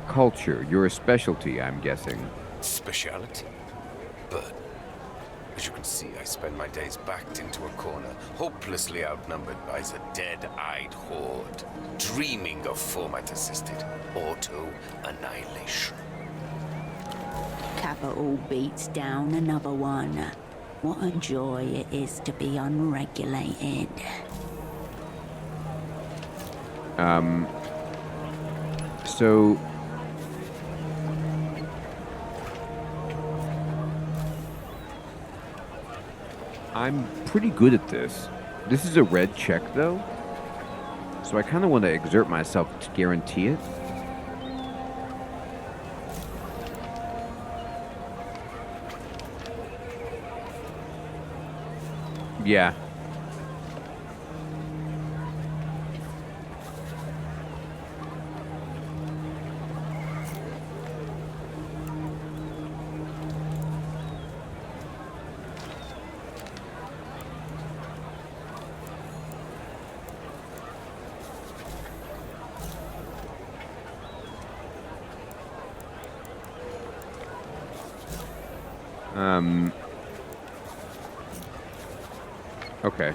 [SPEAKER 1] Culture. You're a specialty, I'm guessing.
[SPEAKER 13] Speciality? But, as you can see, I spend my days backed into a corner, hopelessly outnumbered by the dead-eyed horde, dreaming of format-assisted auto-annihilation.
[SPEAKER 3] Capital beats down another one. What a joy it is to be unregulated.
[SPEAKER 1] So... I'm pretty good at this. This is a red check, though. So I kind of want to exert myself to guarantee it. Yeah. Okay.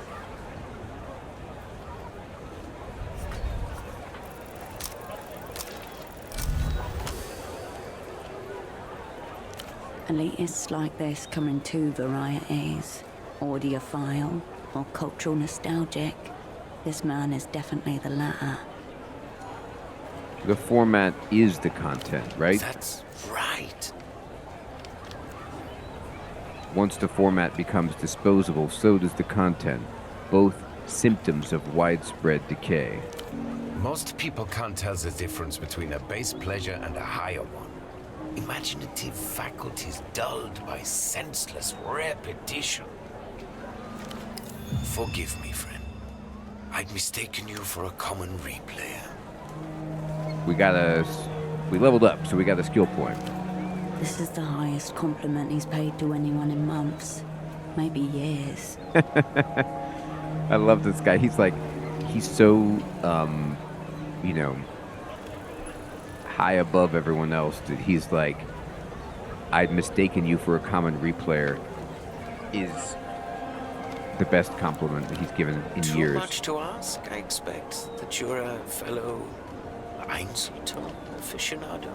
[SPEAKER 3] Elitists like this come in two varieties. Audiophile or cultural nostalgic. This man is definitely the latter.
[SPEAKER 1] The format is the content, right?
[SPEAKER 13] That's right.
[SPEAKER 1] Once the format becomes disposable, so does the content. Both symptoms of widespread decay.
[SPEAKER 13] Most people can't tell the difference between a base pleasure and a higher one. imaginative faculties dulled by senseless repetition. Forgive me, friend. I'd mistaken you for a common replayer.
[SPEAKER 1] We leveled up, so we got a skill point.
[SPEAKER 3] This is the highest compliment he's paid to anyone in months. Maybe years.
[SPEAKER 1] I love this guy. He's so, you know, high above everyone else that he's like, I'd mistaken you for a common replayer is the best compliment that he's given in years.
[SPEAKER 13] Too much to ask, I expect, that you're a fellow Einzelton aficionado.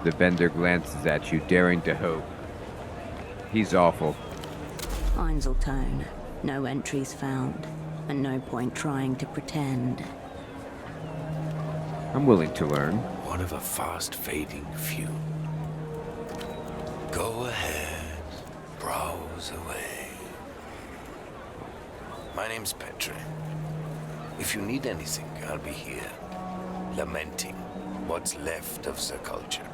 [SPEAKER 1] The vendor glances at you, daring to hope. He's awful.
[SPEAKER 3] Einzeltone. No entries found, and no point trying to pretend.
[SPEAKER 1] I'm willing to learn.
[SPEAKER 13] One of a fast-fading few. Go ahead, browse away. My name's Petre. If you need anything, I'll be here, lamenting what's left of the culture.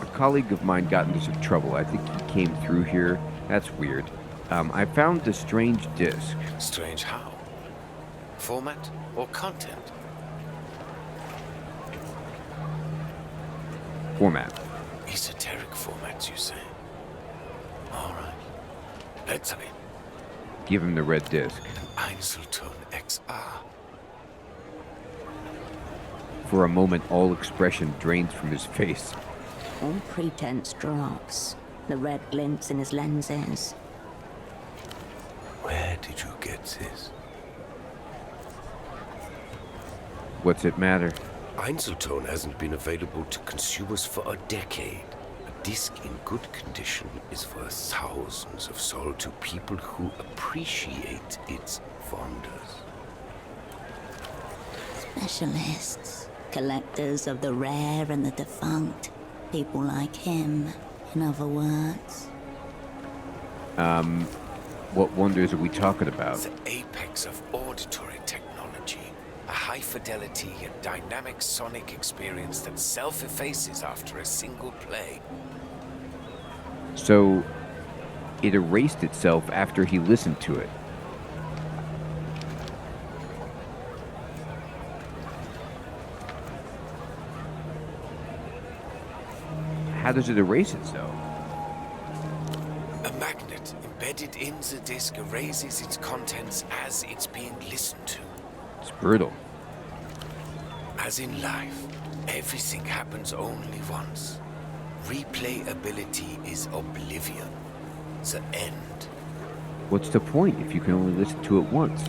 [SPEAKER 1] A colleague of mine got into some trouble. I think he came through here. That's weird. I found a strange disc.
[SPEAKER 13] Strange how? Format or content?
[SPEAKER 1] Format.
[SPEAKER 13] Esoteric formats, you say? All right. Let's have it.
[SPEAKER 1] Give him the red disc.
[SPEAKER 13] An Einzelton XR.
[SPEAKER 1] For a moment, all expression drains from his face.
[SPEAKER 3] All pretense drops. The red glints in his lenses.
[SPEAKER 13] Where did you get this?
[SPEAKER 1] What's it matter?
[SPEAKER 13] Einzelton hasn't been available to consumers for a decade. A disc in good condition is worth thousands of sol to people who appreciate its wonders.
[SPEAKER 4] Specialists, collectors of the rare and the defunct. People like him, in other words.
[SPEAKER 1] What wonders are we talking about?
[SPEAKER 13] The apex of auditory technology. A high-fidelity yet dynamic sonic experience that self-effaces after a single play.
[SPEAKER 1] So, it erased itself after he listened to it. How does it erase itself?
[SPEAKER 13] A magnet embedded in the disc erases its contents as it's being listened to.
[SPEAKER 1] It's brutal.
[SPEAKER 13] As in life, everything happens only once. Replayability is oblivion. The end.
[SPEAKER 1] What's the point if you can only listen to it once?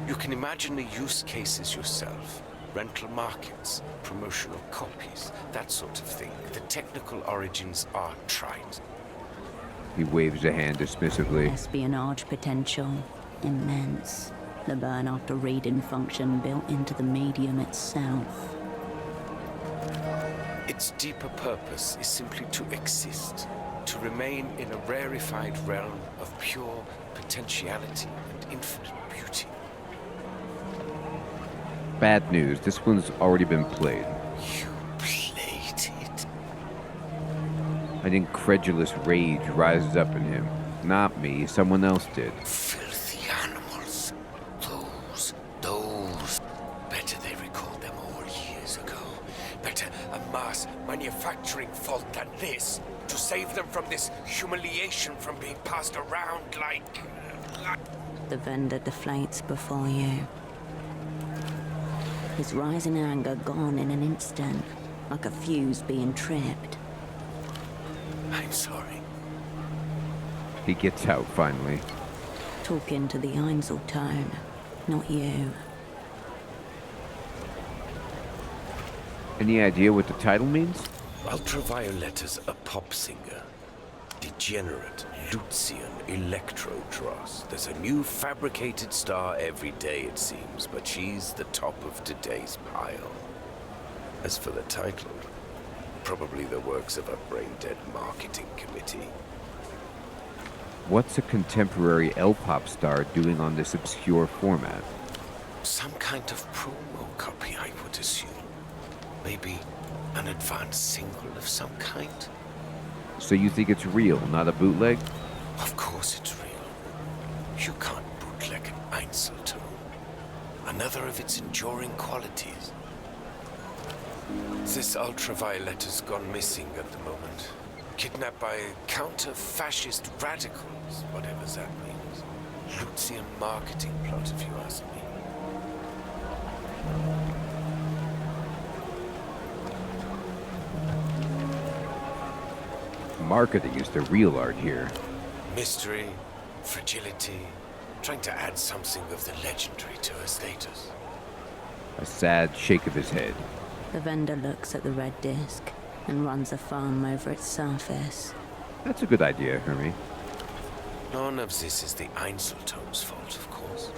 [SPEAKER 13] You can imagine the use cases yourself. Rental markets, promotional copies, that sort of thing. The technical origins are trite.
[SPEAKER 1] He waves a hand dismissively.
[SPEAKER 3] Espionage potential. Immense. The burn after reading function built into the medium itself.
[SPEAKER 13] Its deeper purpose is simply to exist, to remain in a rarefied realm of pure potentiality and infinite beauty.
[SPEAKER 1] Bad news. This one's already been played.
[SPEAKER 13] You played it?
[SPEAKER 1] An incredulous rage rises up in him. Not me. Someone else did.
[SPEAKER 13] Filthy animals. Those. Better they recalled them all years ago. Better a mass manufacturing fault than this. To save them from this humiliation from being passed around like...
[SPEAKER 3] The vendor deflates before you. His rising anger gone in an instant, like a fuse being tripped.
[SPEAKER 13] I'm sorry.
[SPEAKER 1] He gets out finally.
[SPEAKER 3] Talking to the Einzeltone, not you.
[SPEAKER 1] Any idea what the title means?
[SPEAKER 13] Ultraviolet is a pop singer. Degenerate, Lucian, Electro-Dross. There's a new fabricated star every day, it seems, but she's the top of today's pile. As for the title, probably the works of a brain-dead marketing committee.
[SPEAKER 1] What's a contemporary L-pop star doing on this obscure format?
[SPEAKER 13] Some kind of promo copy, I would assume. Maybe an advanced single of some kind?
[SPEAKER 1] So you think it's real, not a bootleg?
[SPEAKER 13] Of course it's real. You can't bootleg an Einzelton. Another of its enduring qualities. This ultraviolet has gone missing at the moment. Kidnapped by counter-fascist radicals, whatever that means. Lucian marketing plot, if you ask me.
[SPEAKER 1] Marketing is the real art here.
[SPEAKER 13] Mystery, fragility, trying to add something of the legendary to her status.
[SPEAKER 1] A sad shake of his head.
[SPEAKER 3] The vendor looks at the red disc and runs a thumb over its surface.
[SPEAKER 1] That's a good idea, Hermie.
[SPEAKER 13] None of this is the Einzeltone's fault, of course.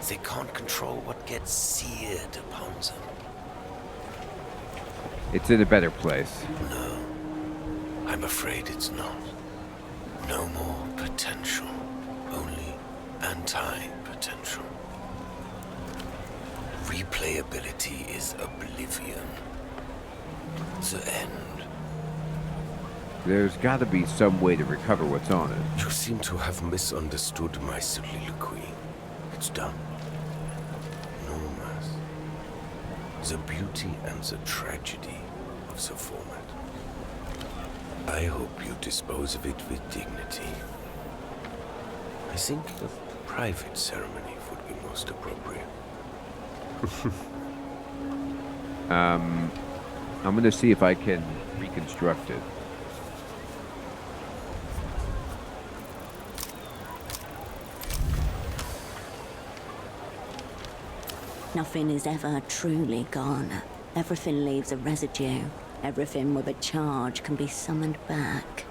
[SPEAKER 13] They can't control what gets seared upon them.
[SPEAKER 1] It's in a better place.
[SPEAKER 13] No, I'm afraid it's not. No more potential, only anti-potential. Replayability is oblivion. The end.
[SPEAKER 1] There's gotta be some way to recover what's on it.
[SPEAKER 13] You seem to have misunderstood my soliloquy. It's done. No mass. The beauty and the tragedy of the format. I hope you dispose of it with dignity. I think a private ceremony would be most appropriate.
[SPEAKER 1] I'm gonna see if I can reconstruct it.
[SPEAKER 3] Nothing is ever truly gone. Everything leaves a residue. Everything with a charge can be summoned back.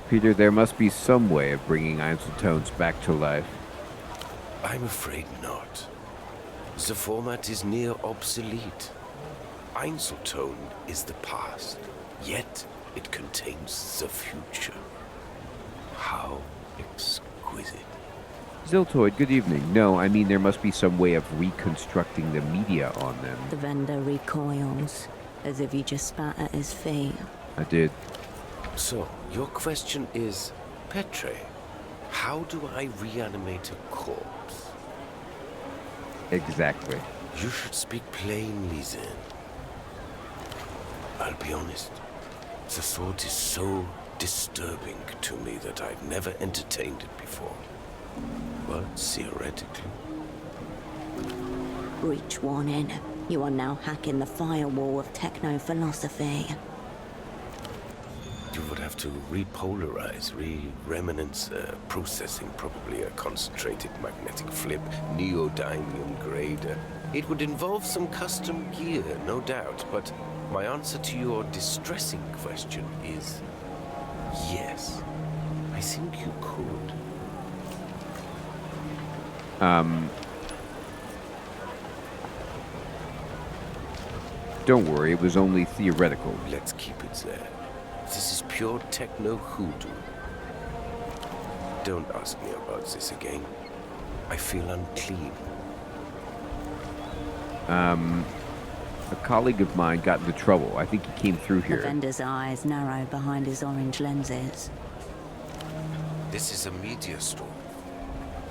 [SPEAKER 1] Peter, there must be some way of bringing Einzeltones back to life.
[SPEAKER 13] I'm afraid not. The format is near obsolete. Einzeltone is the past, yet it contains the future. How exquisite.
[SPEAKER 1] Ziltoid, good evening. No, I mean there must be some way of reconstructing the media on them.
[SPEAKER 3] The vendor recoils, as if you just spat at his feet.
[SPEAKER 1] I did.
[SPEAKER 13] So, your question is, Petre, how do I reanimate a corpse?
[SPEAKER 1] Exactly.
[SPEAKER 13] You should speak plainly then. I'll be honest. The thought is so disturbing to me that I've never entertained it before. But theoretically...
[SPEAKER 3] Breach warning. You are now hacking the firewall of techno-philosophy.
[SPEAKER 13] You would have to repolarize, re-reminence processing, probably a concentrated magnetic flip, neodymium grader. It would involve some custom gear, no doubt, but my answer to your distressing question is yes. I think you could.
[SPEAKER 1] Don't worry, it was only theoretical.
[SPEAKER 13] Let's keep it there. This is pure techno hoodoo. Don't ask me about this again. I feel unclean.
[SPEAKER 1] A colleague of mine got into trouble. I think he came through here.
[SPEAKER 3] The vendor's eyes narrow behind his orange lenses.
[SPEAKER 13] This is a media store,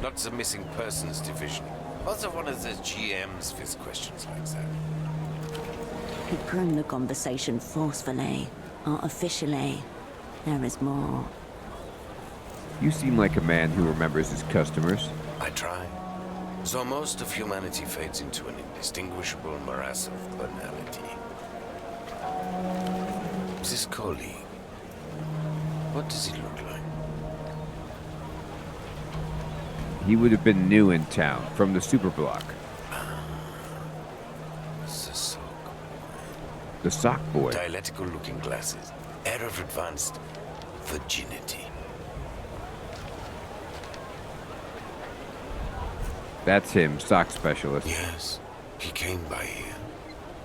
[SPEAKER 13] not the missing persons division. Also one of the GMs with questions like that.
[SPEAKER 3] He pruned the conversation forcefully, artificially. There is more.
[SPEAKER 1] You seem like a man who remembers his customers.
[SPEAKER 13] I try. So most of humanity fades into an indistinguishable morass of banality. This colleague, what does he look like?
[SPEAKER 1] He would have been new in town, from the superblock. The sock boy.
[SPEAKER 13] Dialectical looking glasses. Air of advanced virginity.
[SPEAKER 1] That's him, sock specialist.
[SPEAKER 13] Yes, he came by here.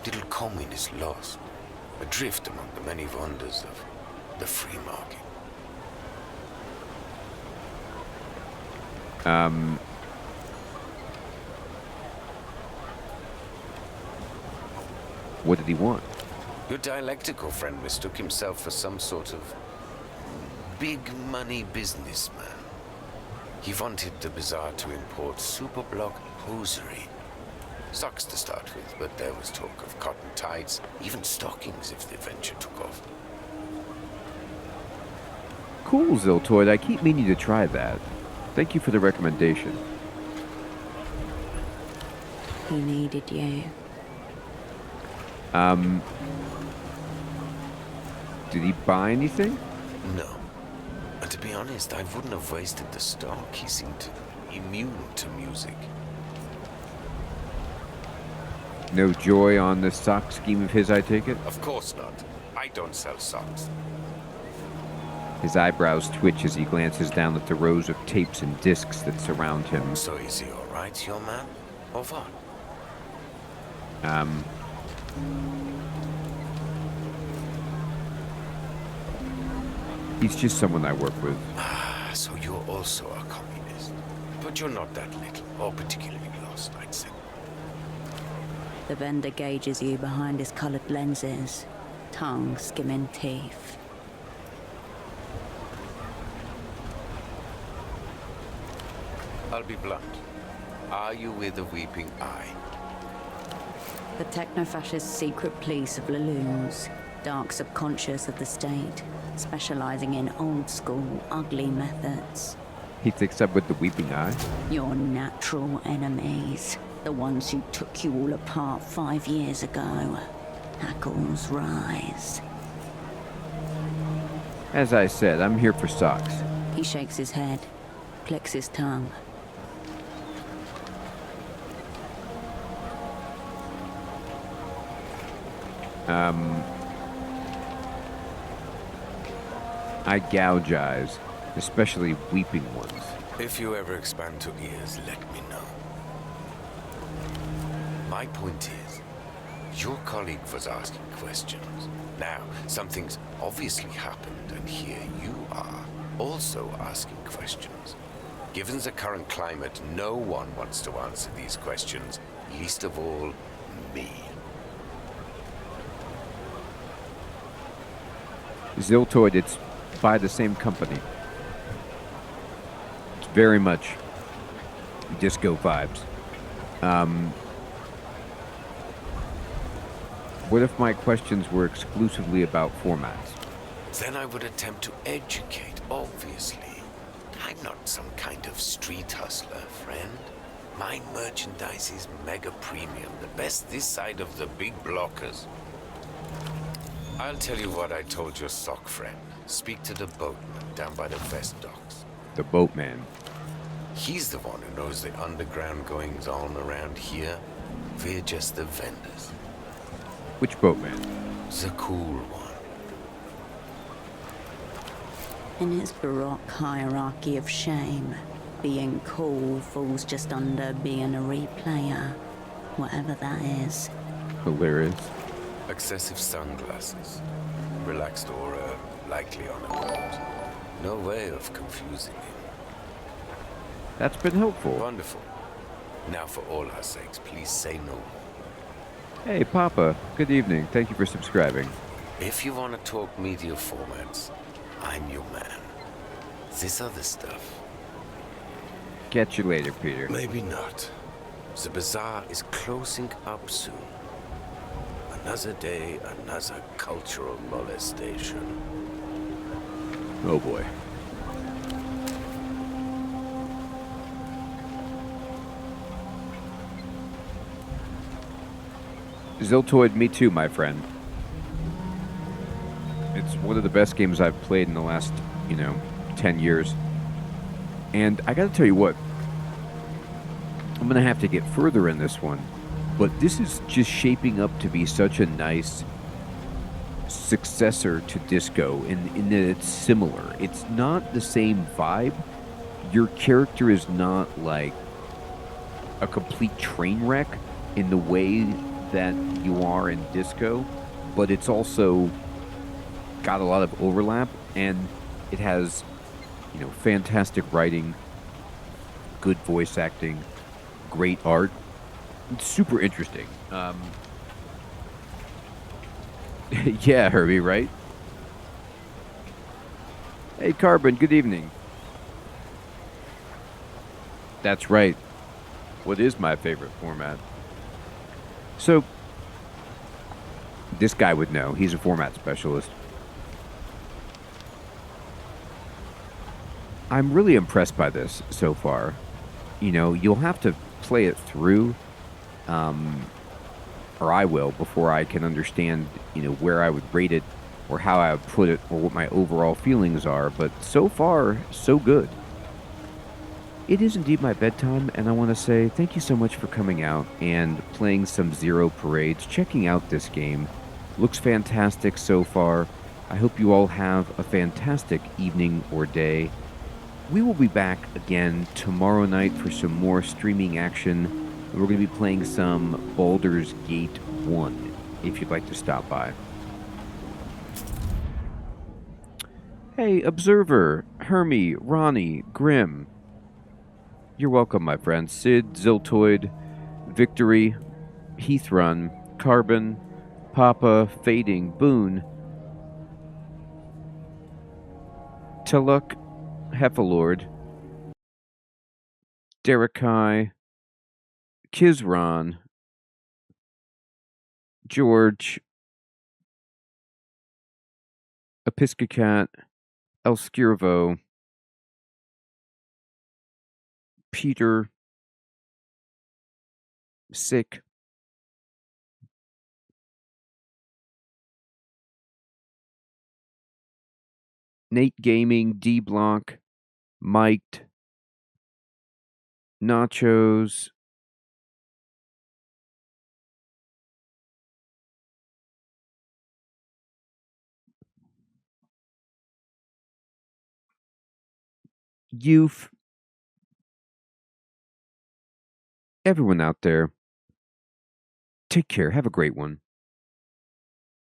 [SPEAKER 13] Little communist lost. Adrift among the many wonders of the free market.
[SPEAKER 1] What did he want?
[SPEAKER 13] Your dialectical friend mistook himself for some sort of big money businessman. He wanted the bazaar to import superblock hosiery. Socks to start with, but there was talk of cotton tights, even stockings if the venture took off.
[SPEAKER 1] Cool, Ziltoid. I keep meaning to try that. Thank you for the recommendation.
[SPEAKER 3] He needed you.
[SPEAKER 1] Did he buy anything?
[SPEAKER 13] No. And to be honest, I wouldn't have wasted the stock. He seemed immune to music.
[SPEAKER 1] No joy on this sock scheme of his, I take it?
[SPEAKER 13] Of course not. I don't sell socks.
[SPEAKER 1] His eyebrows twitch as he glances down at the rows of tapes and discs that surround him.
[SPEAKER 13] So is he alright, your man? Or what?
[SPEAKER 1] He's just someone I work with.
[SPEAKER 13] Ah, so you're also a communist. But you're not that little, or particularly lost, I'd say.
[SPEAKER 3] The vendor gauges you behind his colored lenses, tongue skimming teeth.
[SPEAKER 13] I'll be blunt. Are you with the Weeping Eye?
[SPEAKER 3] The techno-fascist secret police of Laloons, dark subconscious of the state, specializing in old-school, ugly methods.
[SPEAKER 1] He thinks I'm with the Weeping Eye?
[SPEAKER 3] Your natural enemies, the ones who took you all apart 5 years ago. Hackles rise.
[SPEAKER 1] As I said, I'm here for socks.
[SPEAKER 3] He shakes his head, clicks his tongue.
[SPEAKER 1] I gouge eyes, especially weeping ones.
[SPEAKER 13] If you ever expand to ears, let me know. My point is, your colleague was asking questions. Now, something's obviously happened, and here you are, also asking questions. Given the current climate, no one wants to answer these questions, least of all, me.
[SPEAKER 1] Ziltoid, it's by the same company. It's very much disco vibes. What if my questions were exclusively about formats?
[SPEAKER 13] Then I would attempt to educate, obviously. I'm not some kind of street hustler, friend. My merchandise is mega premium, the best this side of the big blockers. I'll tell you what I told your sock friend. Speak to the boatman down by the vest docks.
[SPEAKER 1] The boatman.
[SPEAKER 13] He's the one who knows the underground goings-on around here. We're just the vendors.
[SPEAKER 1] Which boatman?
[SPEAKER 13] The cool one.
[SPEAKER 3] In his baroque hierarchy of shame, being cool falls just under being a replayer, whatever that is.
[SPEAKER 1] Hilarious.
[SPEAKER 13] Excessive sunglasses. Relaxed aura, likely on a boat. No way of confusing him.
[SPEAKER 1] That's been helpful.
[SPEAKER 13] Wonderful. Now for all our sakes, please say no more.
[SPEAKER 1] Hey, Papa. Good evening. Thank you for subscribing.
[SPEAKER 13] If you want to talk media formats, I'm your man. This other stuff...
[SPEAKER 1] Catch you later, Peter.
[SPEAKER 13] Maybe not. The bazaar is closing up soon. Another day, another cultural molestation.
[SPEAKER 1] Oh boy. Ziltoid, me too, my friend. It's one of the best games I've played in the last, 10 years. And I gotta tell you what, I'm gonna have to get further in this one, but this is just shaping up to be such a nice successor to Disco in that it's similar. It's not the same vibe. Your character is not like a complete train wreck in the way that you are in Disco, but it's also got a lot of overlap, and it has, fantastic writing, good voice acting, great art. It's super interesting. Yeah, Herbie, right? Hey, Carbon, good evening. That's right. What is my favorite format? So, this guy would know. He's a format specialist. I'm really impressed by this so far. You know, you'll have to play it through, or I will, before I can understand, where I would rate it or how I would put it or what my overall feelings are. But so far, so good. It is indeed my bedtime, and I want to say thank you so much for coming out and playing some Zero Parades, checking out this game. Looks fantastic so far. I hope you all have a fantastic evening or day. We will be back again tomorrow night for some more streaming action. We're going to be playing some Baldur's Gate 1, if you'd like to stop by. Hey, Observer, Hermie, Ronnie, Grim. You're welcome, my friends. Sid, Ziltoid, Victory, Heathrun, Carbon, Papa, Fading, Boone, Teluk, Heffalord, Derekai, Kizron, George, Episcocat, Elskirvo, Peter, Sick, Nate Gaming, D Block, Mike, Nachos, Youth, everyone out there. Take care. Have a great one.